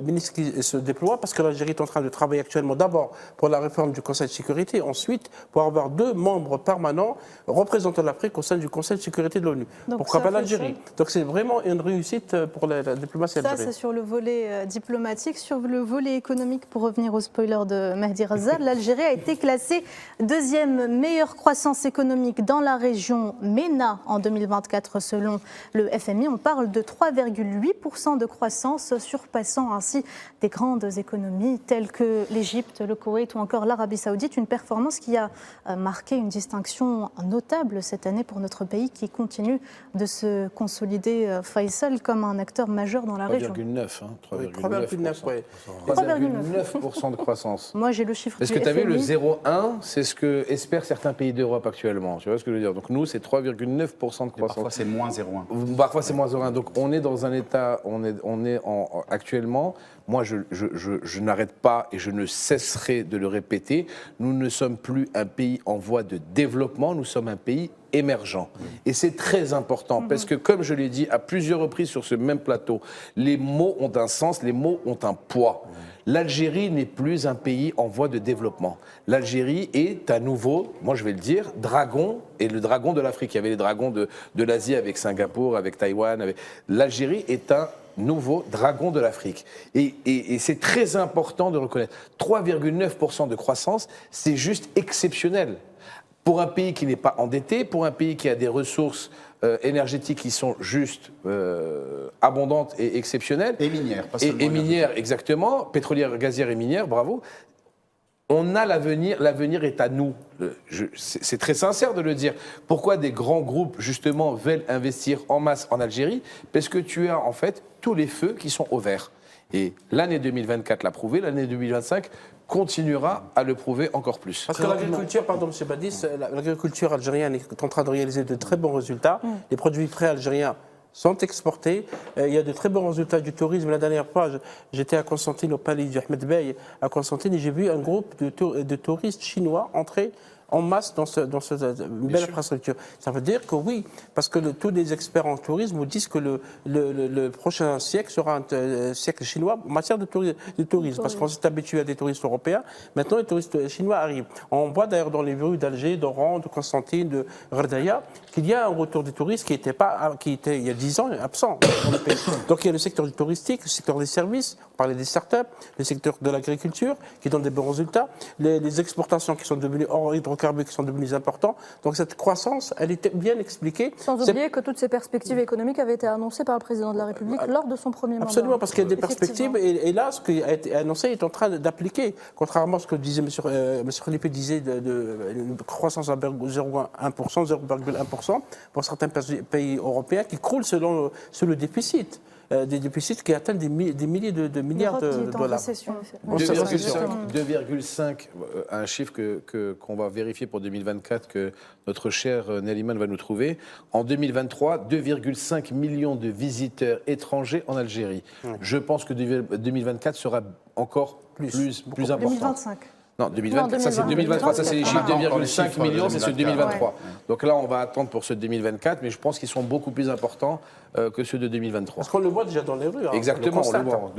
ministres qui se déploient, parce que l'Algérie est en train de travailler actuellement d'abord pour la réforme du Conseil de sécurité, ensuite pour avoir 2 membres permanents représentant l'Afrique au sein du Conseil de sécurité de l'ONU. Pourquoi pas l'Algérie? Donc c'est vraiment une réussite pour la diplomatie algérienne. Ça, c'est sur le volet diplomatique. Sur le volet économique, pour revenir au spoiler de Mehdi Razzar, l'Algérie a été classée 2e meilleure croissance économique dans la région MENA en 2024 selon le FMI. On parle de 3,8% de croissance, surpassant ainsi des grandes économies telles que l'Égypte, le Koweït ou encore l'Arabie Saoudite. Une performance qui a marqué une distinction notable cette année pour notre pays qui continue de se consolider, Faisal, comme un acteur majeur dans la région. 3,9% de croissance. Moi, j'ai le chiffre Parce du que tu as vu, le FMI. 0,1, c'est ce que espèrent certains pays d'Europe actuellement. Tu vois ce que je veux dire? Donc nous, c'est 3,9% de croissance. Parfois, c'est moins 0,1. Parfois, c'est moins 0,1. Donc on est dans un état, actuellement, moi, je n'arrête pas et je ne cesserai de le répéter, nous ne sommes plus un pays en voie de développement, nous sommes un pays émergent. Et c'est très important parce que, comme je l'ai dit à plusieurs reprises sur ce même plateau, les mots ont un sens, les mots ont un poids. L'Algérie n'est plus un pays en voie de développement. L'Algérie est à nouveau, moi je vais le dire, dragon, et le dragon de l'Afrique. Il y avait les dragons de l'Asie avec Singapour, avec Taïwan. L'Algérie est un nouveau dragon de l'Afrique. Et c'est très important de reconnaître. 3,9% de croissance, c'est juste exceptionnel. Pour un pays qui n'est pas endetté, pour un pays qui a des ressources énergétiques qui sont juste abondantes et exceptionnelles. Et minières, pas Et seulement minières, exactement. Pétrolières, gazières et minières, bravo. On a l'avenir est à nous. C'est très sincère de le dire. Pourquoi des grands groupes, justement, veulent investir en masse en Algérie? Parce que tu as, en fait, tous les feux qui sont au vert. Et l'année 2024 l'a prouvé, l'année 2025 continuera à le prouver encore plus. Parce que l'agriculture, pardon M. Badis, l'agriculture algérienne est en train de réaliser de très bons résultats. Les produits frais algériens sont exportés. Il y a de très bons résultats du tourisme. La dernière fois, j'étais à Constantine, au palais du Ahmed Bey, à Constantine, et j'ai vu un groupe de touristes chinois entrer en masse dans cette belle infrastructure. Ça veut dire que oui, parce que tous les experts en tourisme vous disent que le prochain siècle sera un siècle chinois en matière de tourisme, parce qu'on s'est habitué à des touristes européens. Maintenant, les touristes chinois arrivent. On voit d'ailleurs dans les rues d'Alger, d'Oran, de Constantine, de Ghardaïa, qu'il y a un retour des touristes qui était il y a 10 ans absent dans le pays. Donc il y a le secteur du touristique, le secteur des services, on parlait des startups, le secteur de l'agriculture qui donne des bons résultats, les exportations qui sont devenues hors hydrocarbures qui sont devenus importants. Donc cette croissance, elle était bien expliquée. Sans oublier que toutes ces perspectives économiques avaient été annoncées par le président de la République lors de son premier mandat. Absolument, parce qu'il y a des perspectives. Et là, ce qui a été annoncé est en train d'appliquer. Contrairement à ce que disait M. Khalifa disait une croissance à 0,1% pour certains pays européens qui croulent selon le déficit. Des déficits qui atteignent des milliers de milliards de dollars. 2,5, un chiffre qu'on va vérifier pour 2024, que notre cher Neliman va nous trouver. En 2023, 2,5 millions de visiteurs étrangers en Algérie. Je pense que 2024 sera encore plus important. 2025. Non, 2024, ça c'est 2023, ça c'est les chiffres 2,5 millions, c'est ce 2023. Donc là, on va attendre pour ceux de 2024, mais je pense qu'ils sont beaucoup plus importants que ceux de 2023. Parce qu'on le voit déjà dans les rues. Exactement, on le voit.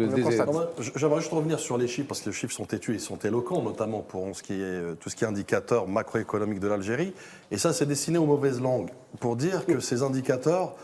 J'aimerais juste revenir sur les chiffres, parce que les chiffres sont têtus et sont éloquents, notamment pour tout ce qui est indicateur macroéconomique de l'Algérie. Et ça, c'est destiné aux mauvaises langues, pour dire que ces indicateurs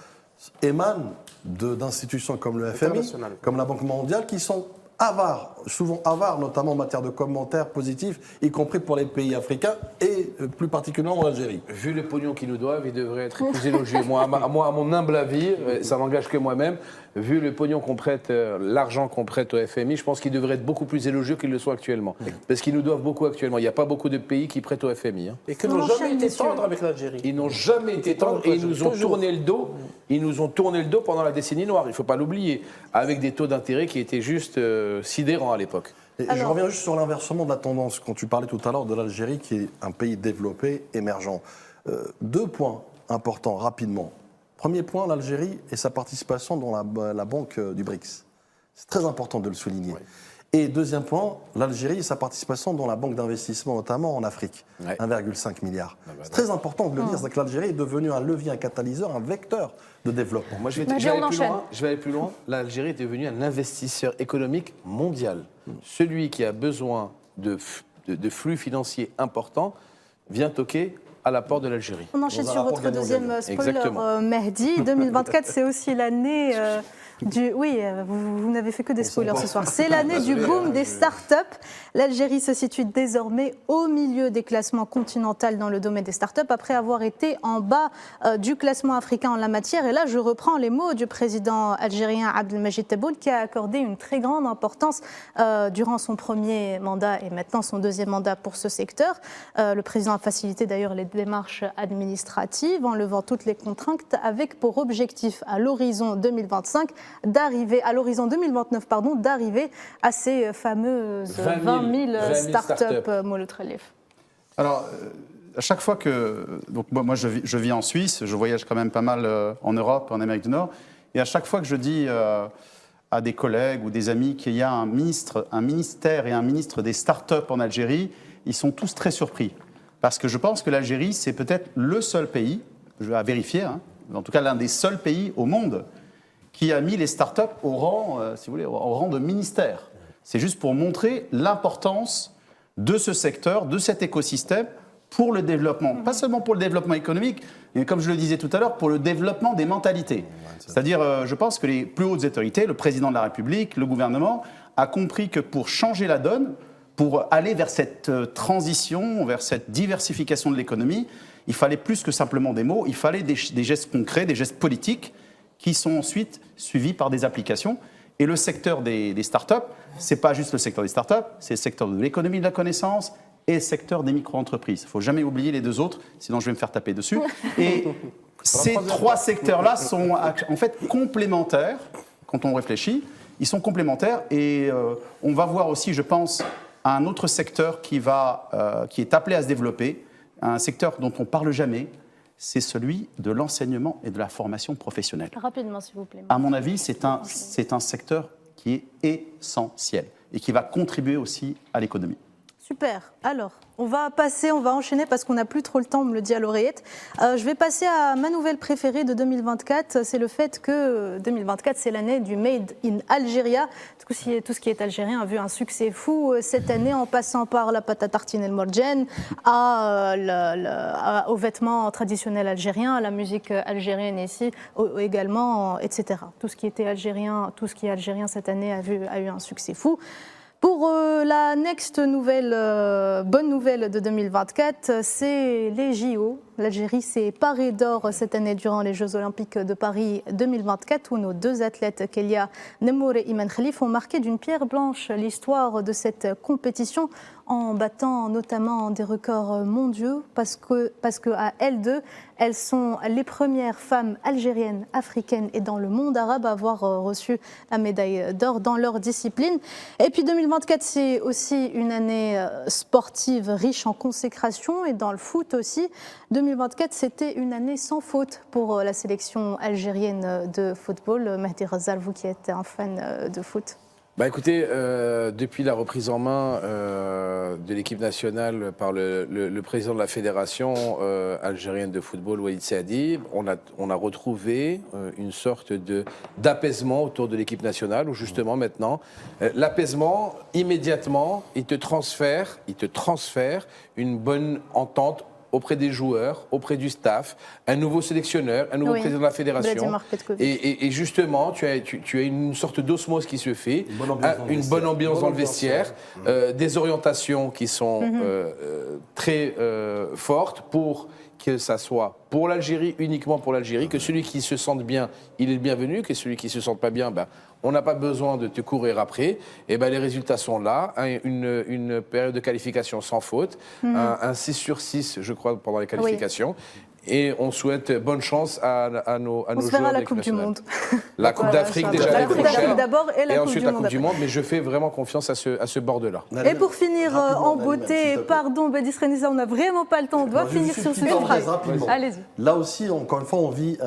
émanent d'institutions comme le FMI, comme la Banque mondiale, qui sont avares, souvent avares, notamment en matière de commentaires positifs, y compris pour les pays africains et plus particulièrement en Algérie. Vu le pognon qu'ils nous doivent, ils devraient être plus élogieux. Moi, à mon humble avis, ça n'engage que moi-même, vu le pognon qu'on prête, l'argent qu'on prête au FMI, je pense qu'ils devraient être beaucoup plus élogieux qu'ils le sont actuellement. Parce qu'ils nous doivent beaucoup actuellement. Il n'y a pas beaucoup de pays qui prêtent au FMI. Et qui n'ont jamais été tendres avec l'Algérie. Ils n'ont jamais été tendres et ils nous ont tourné le dos. Ils nous ont tourné le dos pendant la décennie noire, il ne faut pas l'oublier, avec des taux d'intérêt qui étaient juste sidérants à l'époque. Et je reviens juste sur l'inversement de la tendance. Quand tu parlais tout à l'heure de l'Algérie, qui est un pays développé, émergent. 2 points importants, rapidement. Premier point, l'Algérie et sa participation dans la banque du BRICS. C'est très important de le souligner. Oui. Et deuxième point, l'Algérie et sa participation dans la banque d'investissement, notamment en Afrique, 1,5 milliard. C'est très important de le dire, c'est que l'Algérie est devenue un levier, un catalyseur, un vecteur de développement. Moi, je vais aller plus loin. L'Algérie est devenue un investisseur économique mondial. Celui qui a besoin de flux financiers importants vient toquer à la porte de l'Algérie. On enchaîne sur votre deuxième spoiler, Mehdi. 2024, c'est aussi l'année Oui, vous n'avez fait que des spoilers ce soir. C'est l'année du boom des start-up. L'Algérie se situe désormais au milieu des classements continentaux dans le domaine des start-up, après avoir été en bas du classement africain en la matière. Et là, je reprends les mots du président algérien Abdelmajid Tebboune, qui a accordé une très grande importance durant son premier mandat et maintenant son deuxième mandat pour ce secteur. Le président a facilité d'ailleurs les démarches administratives en levant toutes les contraintes, avec pour objectif à l'horizon 2025 à l'horizon 2029, d'arriver à ces fameuses 20 000 start-up Molotrelef. Alors, à chaque fois que... Donc moi je vis en Suisse, je voyage quand même pas mal en Europe, en Amérique du Nord, et à chaque fois que je dis à des collègues ou des amis qu'il y a un ministère et un ministre des start-up en Algérie, ils sont tous très surpris. Parce que je pense que l'Algérie, c'est peut-être le seul pays, je vais vérifier, en tout cas l'un des seuls pays au monde qui a mis les start-up au rang, si vous voulez, au rang de ministère. C'est juste pour montrer l'importance de ce secteur, de cet écosystème pour le développement. Pas seulement pour le développement économique, mais comme je le disais tout à l'heure, pour le développement des mentalités. C'est-à-dire, je pense que les plus hautes autorités, le président de la République, le gouvernement, a compris que pour changer la donne, pour aller vers cette transition, vers cette diversification de l'économie, il fallait plus que simplement des mots, il fallait des gestes concrets, des gestes politiques, qui sont ensuite suivis par des applications. Et le secteur des start-up, ce n'est pas juste le secteur des start-up, c'est le secteur de l'économie de la connaissance et le secteur des micro-entreprises. Il ne faut jamais oublier les deux autres, sinon je vais me faire taper dessus. Et ces trois secteurs-là sont en fait complémentaires, quand on réfléchit. Ils sont complémentaires et on va voir aussi, je pense, un autre secteur qui est appelé à se développer, un secteur dont on ne parle jamais, c'est celui de l'enseignement et de la formation professionnelle. Rapidement, s'il vous plaît. À mon avis, c'est un secteur qui est essentiel et qui va contribuer aussi à l'économie. Super. Alors, on va enchaîner parce qu'on n'a plus trop le temps, on me le dit à l'oreillette. Je vais passer à ma nouvelle préférée de 2024. C'est le fait que 2024, c'est l'année du Made in Algeria. Tout ce qui est algérien a vu un succès fou cette année, en passant par la pâte à tartiner El Morjan, aux vêtements traditionnels algériens, à la musique algérienne ici également, etc. Tout ce qui est algérien cette année a eu un succès fou. Pour la bonne nouvelle de 2024, c'est les JO. L'Algérie s'est parée d'or cette année durant les Jeux Olympiques de Paris 2024, où nos deux athlètes, Kélia Nemour et Iman Khalif, ont marqué d'une pierre blanche l'histoire de cette compétition, en battant notamment des records mondiaux, parce que à elles deux, elles sont les premières femmes algériennes, africaines et dans le monde arabe à avoir reçu la médaille d'or dans leur discipline. Et puis 2024, c'est aussi une année sportive riche en consécration et dans le foot aussi. 2024, c'était une année sans faute pour la sélection algérienne de football. Mehdi Ghazal, vous qui êtes un fan de foot. Écoutez, depuis la reprise en main de l'équipe nationale par le président de la fédération algérienne de football, Walid Saadi, on a retrouvé une sorte d'apaisement autour de l'équipe nationale, où justement maintenant, l'apaisement, immédiatement, il te transfère une bonne entente auprès des joueurs, auprès du staff, un nouveau sélectionneur, un nouveau président de la fédération. Et justement, tu as une sorte d'osmose qui se fait, une bonne ambiance dans le vestiaire, des orientations qui sont très fortes pour que ça soit pour l'Algérie, uniquement pour l'Algérie, que celui qui se sente bien, il est le bienvenu, que celui qui ne se sente pas bien, on n'a pas besoin de te courir après. Et les résultats sont là. Une période de qualification sans faute, un 6 sur 6, je crois, pendant les qualifications. Et on souhaite bonne chance à nos On se joueurs verra à la de Coupe l'équipe du nationale. Monde. La Coupe Voilà, d'Afrique ça déjà va. La l'année Coupe d'Afrique prochaine. d'abord et la Coupe ensuite du la Monde Coupe du après. Monde, mais je fais vraiment confiance à ce bord-là. Et pour finir en beauté, pardon Bédis Renissa, on n'a vraiment pas le temps, on doit finir sur ce sujet. Rapidement. Allez-y. Là aussi, encore une fois, on vit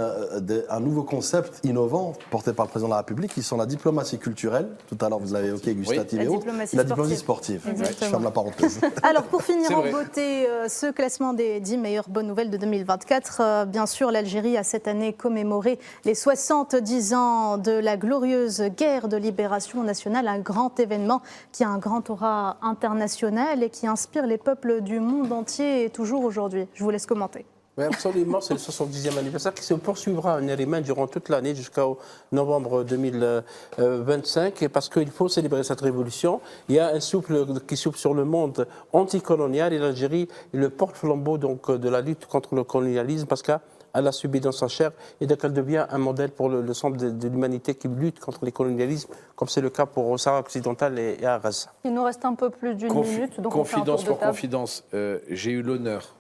un nouveau concept innovant porté par le président de la République qui sont la diplomatie culturelle. Tout à l'heure, vous l'avez évoqué, gustative La et autres. diplomatie La diplomatie sportive. Exactement. Je ferme la parenthèse. Alors pour finir C'est en vrai. beauté, ce classement des 10 meilleures bonnes nouvelles de 2024, bien sûr l'Algérie a cette année commémoré les 70 ans de la glorieuse guerre de libération nationale, un grand événement qui a un grand aura international et qui inspire les peuples du monde entier et toujours aujourd'hui. Je vous laisse commenter. Oui, absolument, c'est le 70e anniversaire qui se poursuivra à Nériman durant toute l'année jusqu'au novembre 2025. Et parce qu'il faut célébrer cette révolution, il y a un souffle qui souffle sur le monde anticolonial et l'Algérie est le porte-flambeau donc, de la lutte contre le colonialisme parce qu'elle a subi dans sa chair et donc elle devient un modèle pour le centre de l'humanité qui lutte contre les colonialismes, comme c'est le cas pour Sahara occidental et Arras. Il nous reste un peu plus d'une minute, donc on fait un tour Confidence de pour table. confidence, j'ai eu l'honneur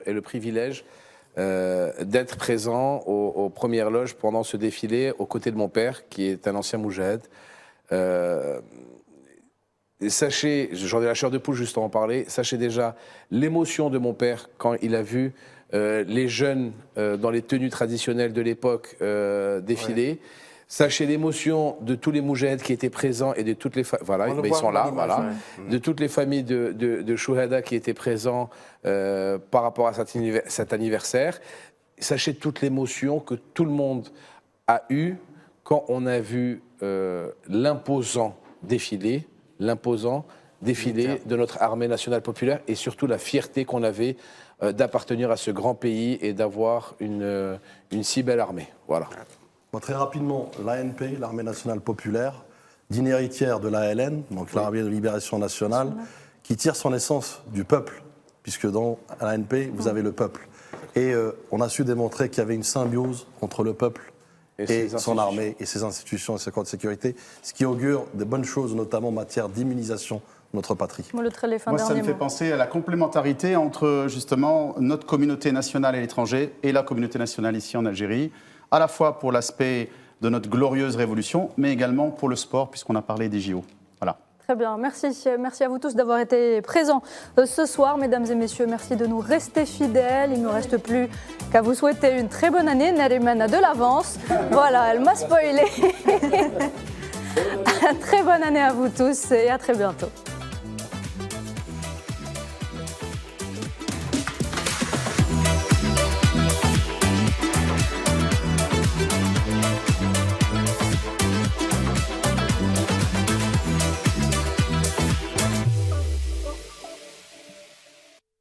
et le privilège d'être présent aux premières loges pendant ce défilé aux côtés de mon père, qui est un ancien moujahid. Sachez, j'en ai la chair de poule juste à en parler, sachez déjà l'émotion de mon père quand il a vu les jeunes dans les tenues traditionnelles de l'époque défiler. Ouais. Sachez l'émotion de tous les moujaheds qui étaient présents et de toutes les voilà, ils sont là, voilà, de toutes les familles de Chouhada qui étaient présents par rapport à cet anniversaire. Sachez toute l'émotion que tout le monde a eue quand on a vu l'imposant défilé de notre armée nationale populaire et surtout la fierté qu'on avait d'appartenir à ce grand pays et d'avoir une si belle armée. Voilà. Bon, très rapidement, l'ANP, l'Armée nationale populaire, digne héritière de l'ALN, donc l'Armée de libération nationale, qui tire son essence du peuple, puisque dans l'ANP, vous avez le peuple. Et on a su démontrer qu'il y avait une symbiose entre le peuple et son armée et ses institutions et ses corps de sécurité, ce qui augure de bonnes choses, notamment en matière d'immunisation de notre patrie. Moi, ça me fait penser à la complémentarité entre justement notre communauté nationale à l'étranger et la communauté nationale ici en Algérie, à la fois pour l'aspect de notre glorieuse révolution, mais également pour le sport, puisqu'on a parlé des JO. Voilà. Très bien, merci à vous tous d'avoir été présents ce soir, mesdames et messieurs. Merci de nous rester fidèles. Il ne nous reste plus qu'à vous souhaiter une très bonne année. Neriman a de l'avance. Voilà, elle m'a spoilé. Très bonne année à vous tous et à très bientôt.